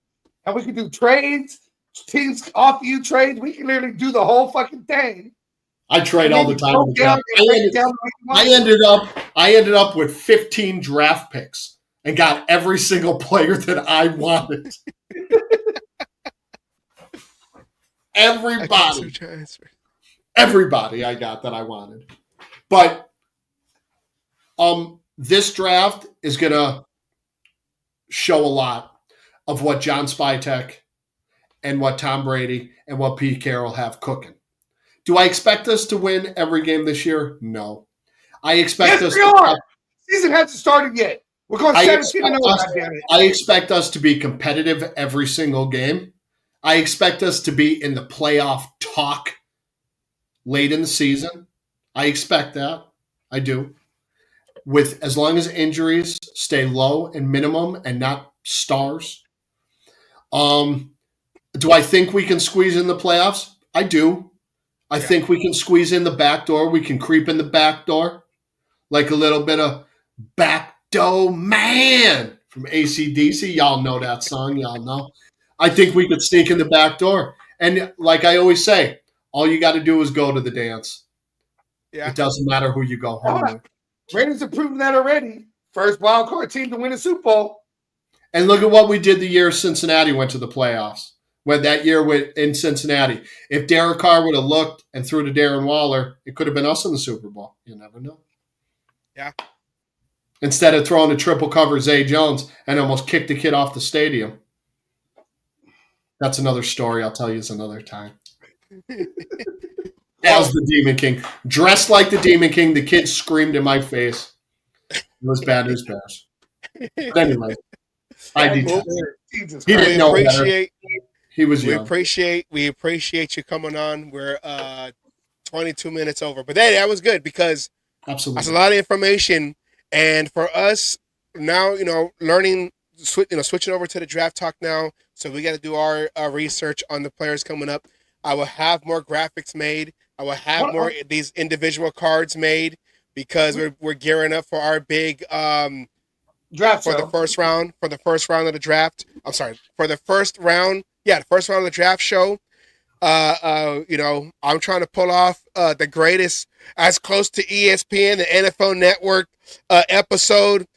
and we can do trades, teams off you trades. We can literally do the whole fucking thing. I trade all the time. I ended up with 15 draft picks and got every single player that I wanted. Everybody I got that I wanted. But this draft is going to show a lot of what John Spytek and what Tom Brady and what Pete Carroll have cooking. Do I expect us to win every game this year? No. I expect us to. Season hasn't started yet. We're going 17-0. I expect us to be competitive every single game. I expect us to be in the playoff talk late in the season. I expect that. I do. With as long as injuries stay low and minimum and not stars. Do I think we can squeeze in the playoffs? I do. I think we can squeeze in the back door. We can creep in the back door. Like a little bit of Backdoor Man from AC/DC. Y'all know that song. Y'all know. I think we could sneak in the back door. And like I always say, all you got to do is go to the dance. Yeah. It doesn't matter who you go home with. Raiders have proven that already. First wild card team to win a Super Bowl. And look at what we did the year Cincinnati went to the playoffs. When that year in Cincinnati. If Derek Carr would have looked and threw to Darren Waller, it could have been us in the Super Bowl. You never know. Yeah. Instead of throwing a triple cover Zay Jones and almost kicked the kid off the stadium. That's another story I'll tell you another time. As the Demon King. Dressed like the Demon King, the kid screamed in my face. It was bad news bears. But anyway, I detest it. He didn't know better. He was young. We appreciate you coming on. We're 22 minutes over. But that was good because absolutely that's a lot of information. And for us now, learning, switching over to the draft talk now. So we got to do our research on the players coming up. I will have more graphics made. I will have more of these individual cards made because we're gearing up for our big draft for the first round of the draft. I'm sorry, for the first round. Yeah, the first round of the draft show. I'm trying to pull off the greatest, as close to ESPN, the NFL Network episode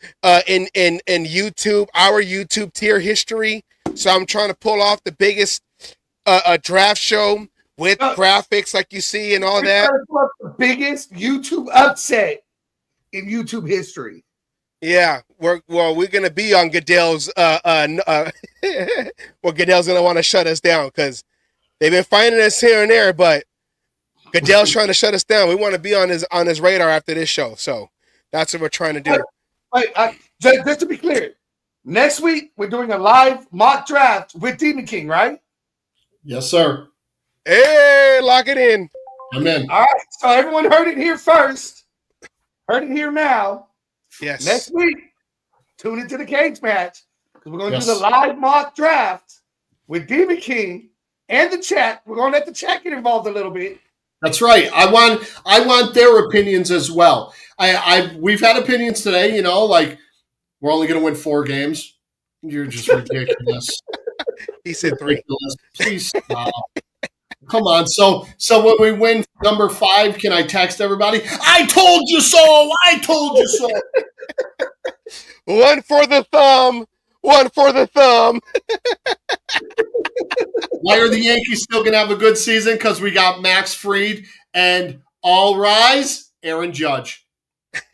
in YouTube, our YouTube tier history. So I'm trying to pull off the biggest draft show with graphics like you see and all that. The biggest YouTube upset in YouTube history. Yeah, we're gonna be on Goodell's. Goodell's gonna want to shut us down because they've been finding us here and there, but Goodell's trying to shut us down. We want to be on his radar after this show, so that's what we're trying to do. Just to be clear, next week we're doing a live mock draft with Demon King, right? Yes, sir. Hey, lock it in. I'm in. All right, so everyone heard it here first. Heard it here now. Yes. Next week, tune into the cage match because we're going to do the live mock draft with Demon King and the chat. We're going to let the chat get involved a little bit. That's right. I want their opinions as well. We've had opinions today. Like we're only going to win 4 games. You're just ridiculous. He said 3. Ridiculous. Please stop. Come on. So when we win number 5, can I text everybody? I told you so. I told you so. 1 for the thumb. 1 for the thumb. Why are the Yankees still going to have a good season? Because we got Max Fried and all rise, Aaron Judge.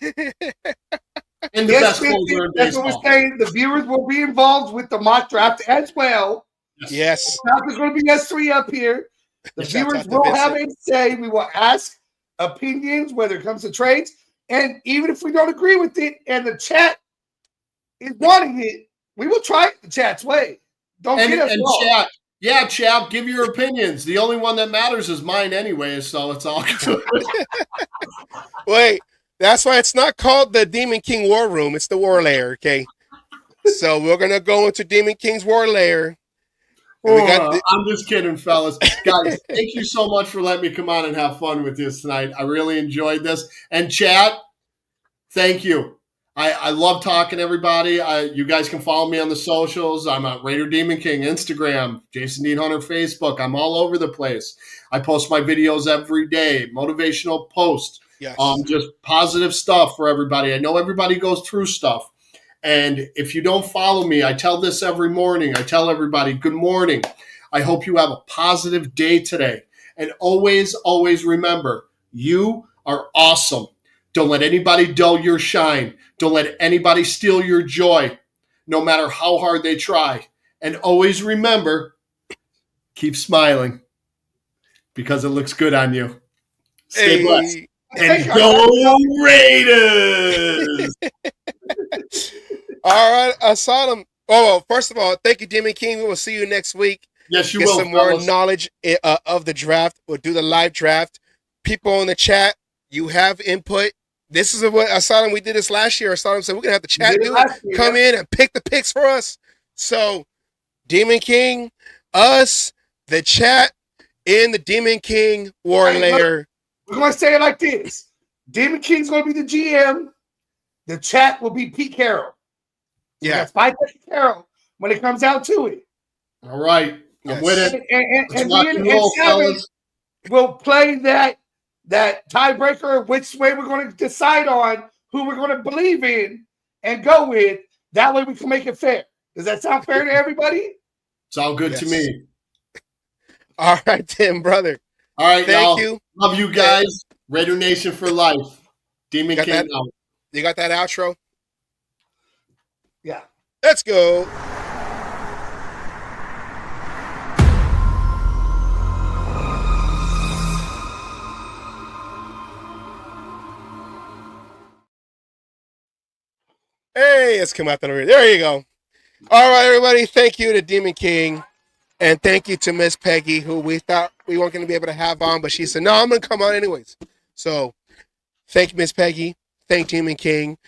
And the best closer in that's what baseball. we're saying. The viewers will be involved with the mock draft as well. Yes. There's going to be S3 up here. The viewers will have a say. We will ask opinions, whether it comes to trades. And even if we don't agree with it and the chat is wanting it, we will try it the chat's way. Don't get us wrong. Chat, give your opinions. The only one that matters is mine anyway, so it's all good. Wait, that's why it's not called the Demon King War Room. It's the War Lair, okay? So we're going to go into Demon King's War Lair. I'm just kidding, fellas. Guys, thank you so much for letting me come on and have fun with you tonight. I really enjoyed this. And chat, thank you. I love talking to everybody. You guys can follow me on the socials. I'm at Raider Demon King, Instagram, Jason Dean Hunter, Facebook. I'm all over the place. I post my videos every day, motivational posts, just positive stuff for everybody. I know everybody goes through stuff. And if you don't follow me, I tell this every morning. I tell everybody, good morning. I hope you have a positive day today. And always, always remember, you are awesome. Don't let anybody dull your shine. Don't let anybody steal your joy, no matter how hard they try. And always remember, keep smiling because it looks good on you. Stay blessed. And go Raiders! All right, Asylum. Oh, first of all, thank you, Demon King. We will see you next week. Yes, you Get will. some more knowledge of the draft. We'll do the live draft. People in the chat, you have input. This is what Asylum, we did this last year. Asylum said we're going to have the chat dude come in and pick the picks for us. So, Demon King, us, the chat, in the Demon King War Lair. We're going to say it like this. Demon King's going to be the GM. The chat will be Pete Carroll. So that's Pete Carroll when it comes out to it. All right. I'm with it. And me and Savage will play that tiebreaker, which way we're going to decide on who we're going to believe in and go with. That way we can make it fair. Does that sound fair to everybody? It's all good to me. All right, Tim, brother. All right, thank you. Love you guys. Raider Nation for life. Demon King out. You got that outro? Yeah. Let's go. Hey, it's come out there. There you go. All right, everybody. Thank you to Demon King. And thank you to Miss Peggy, who we thought we weren't going to be able to have on, but she said, no, I'm going to come on anyways. So thank you, Miss Peggy. Thank Demon King.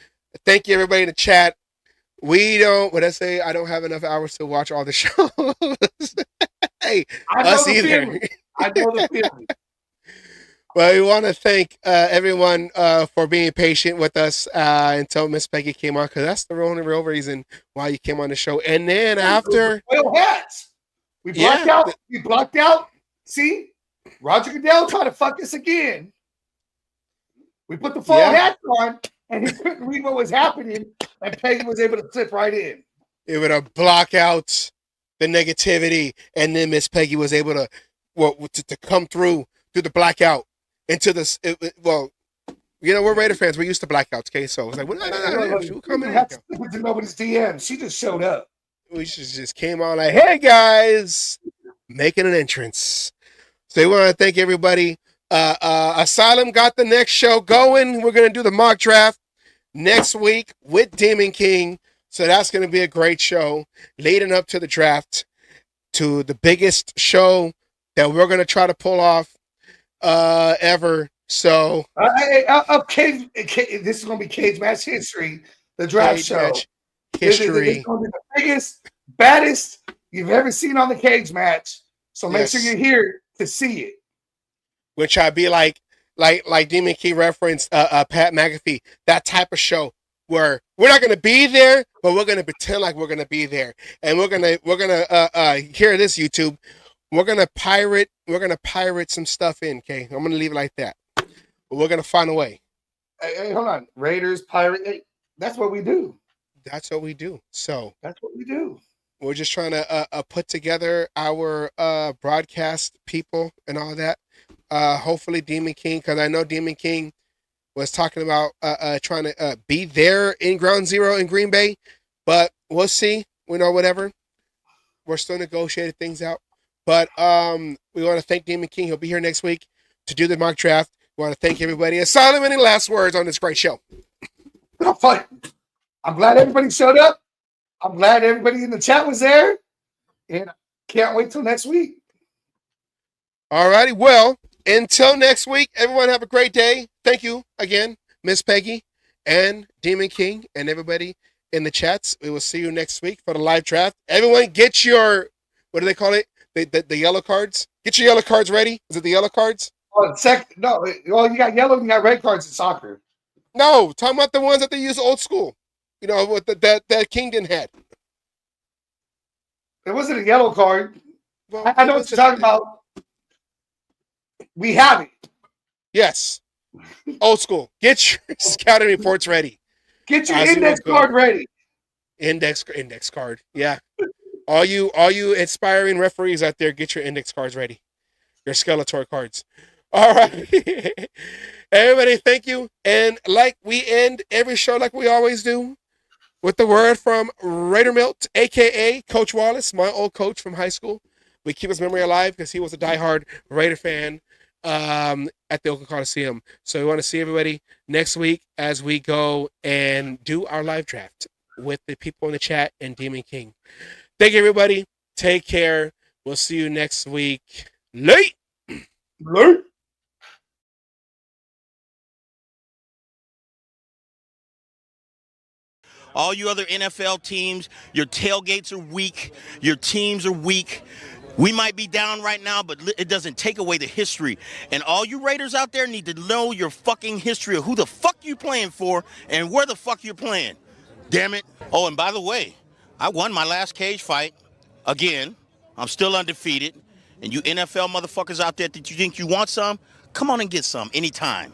Thank you, everybody in the chat. I don't have enough hours to watch all the shows. Hey, us either. I know the feeling. Well, we want to thank everyone for being patient with us until Miss Peggy came on, because that's the only real reason why you came on the show. And then after... Foil hats. We blocked out. We blocked out. See? Roger Goodell tried to fuck us again. We put the foil hats on, and he couldn't read what was happening, and Peggy was able to slip right in. It would have blocked out the negativity, and then Miss Peggy was able to come through the blackout into this. We're Raider fans. We're used to blackouts, okay? So it's like, we'll come in. To nobody's DM. She just showed up. We just came on like, hey guys, making an entrance. So we want to thank everybody. Asylum got the next show going. We're going to do the mock draft next week with Demon King. So that's going to be a great show leading up to the draft, to the biggest show that we're going to try to pull off ever. So this is going to be Cage Match history, the draft Cage show. Match history. It's going to be the biggest, baddest you've ever seen on the Cage Match. So make sure you're here to see it. Which I'd be like Demon King referenced Pat McAfee, that type of show. where we're not going to be there, but we're going to pretend like we're going to be there, and we're gonna hear this YouTube. We're gonna pirate some stuff in. Okay, I'm gonna leave it like that. But we're gonna find a way. Hey, hold on. Raiders, Pirates. Hey, that's what we do. That's what we do. So That's what we do. we're just trying to put together our broadcast people and all that. Hopefully, Demon King, because I know Demon King was talking about trying to be there in Ground Zero in Green Bay, but we'll see. Whatever. We're still negotiating things out. But we want to thank Demon King. He'll be here next week to do the mock draft. We want to thank everybody. Asylum, any last words on this great show? I'm glad everybody showed up. I'm glad everybody in the chat was there. And can't wait till next week. All righty. Well, until next week, everyone have a great day. Thank you again, Miss Peggy and Demon King and everybody in the chats. We will see you next week for the live draft. Everyone get your, what do they call it? The yellow cards. Get your yellow cards ready. Is it the yellow cards? Oh, no. Well, you got yellow and you got red cards in soccer. No, talking about the ones that they use old school. You know, what that King didn't had. It wasn't a yellow card. Well, I know what you're talking about. We have it. Yes. Old school. Get your scouting reports ready. Get your index card ready. Index card. Yeah. All you aspiring referees out there, get your index cards ready. Your Skeletor cards. All right. Everybody, thank you. And like we end every show like we always do, with the word from Raider Milt, a.k.a. Coach Wallace, my old coach from high school. We keep his memory alive because he was a diehard Raider fan at the Oakland Coliseum. So we want to see everybody next week as we go and do our live draft with the people in the chat and Demon King. Thank you, everybody. Take care. We'll see you next week. Late. All you other NFL teams, your tailgates are weak. Your teams are weak. We might be down right now, but it doesn't take away the history. And all you Raiders out there need to know your fucking history of who the fuck you playing for and where the fuck you're playing. Damn it. Oh, and by the way, I won my last cage fight. Again, I'm still undefeated. And you NFL motherfuckers out there that you think you want some, come on and get some anytime.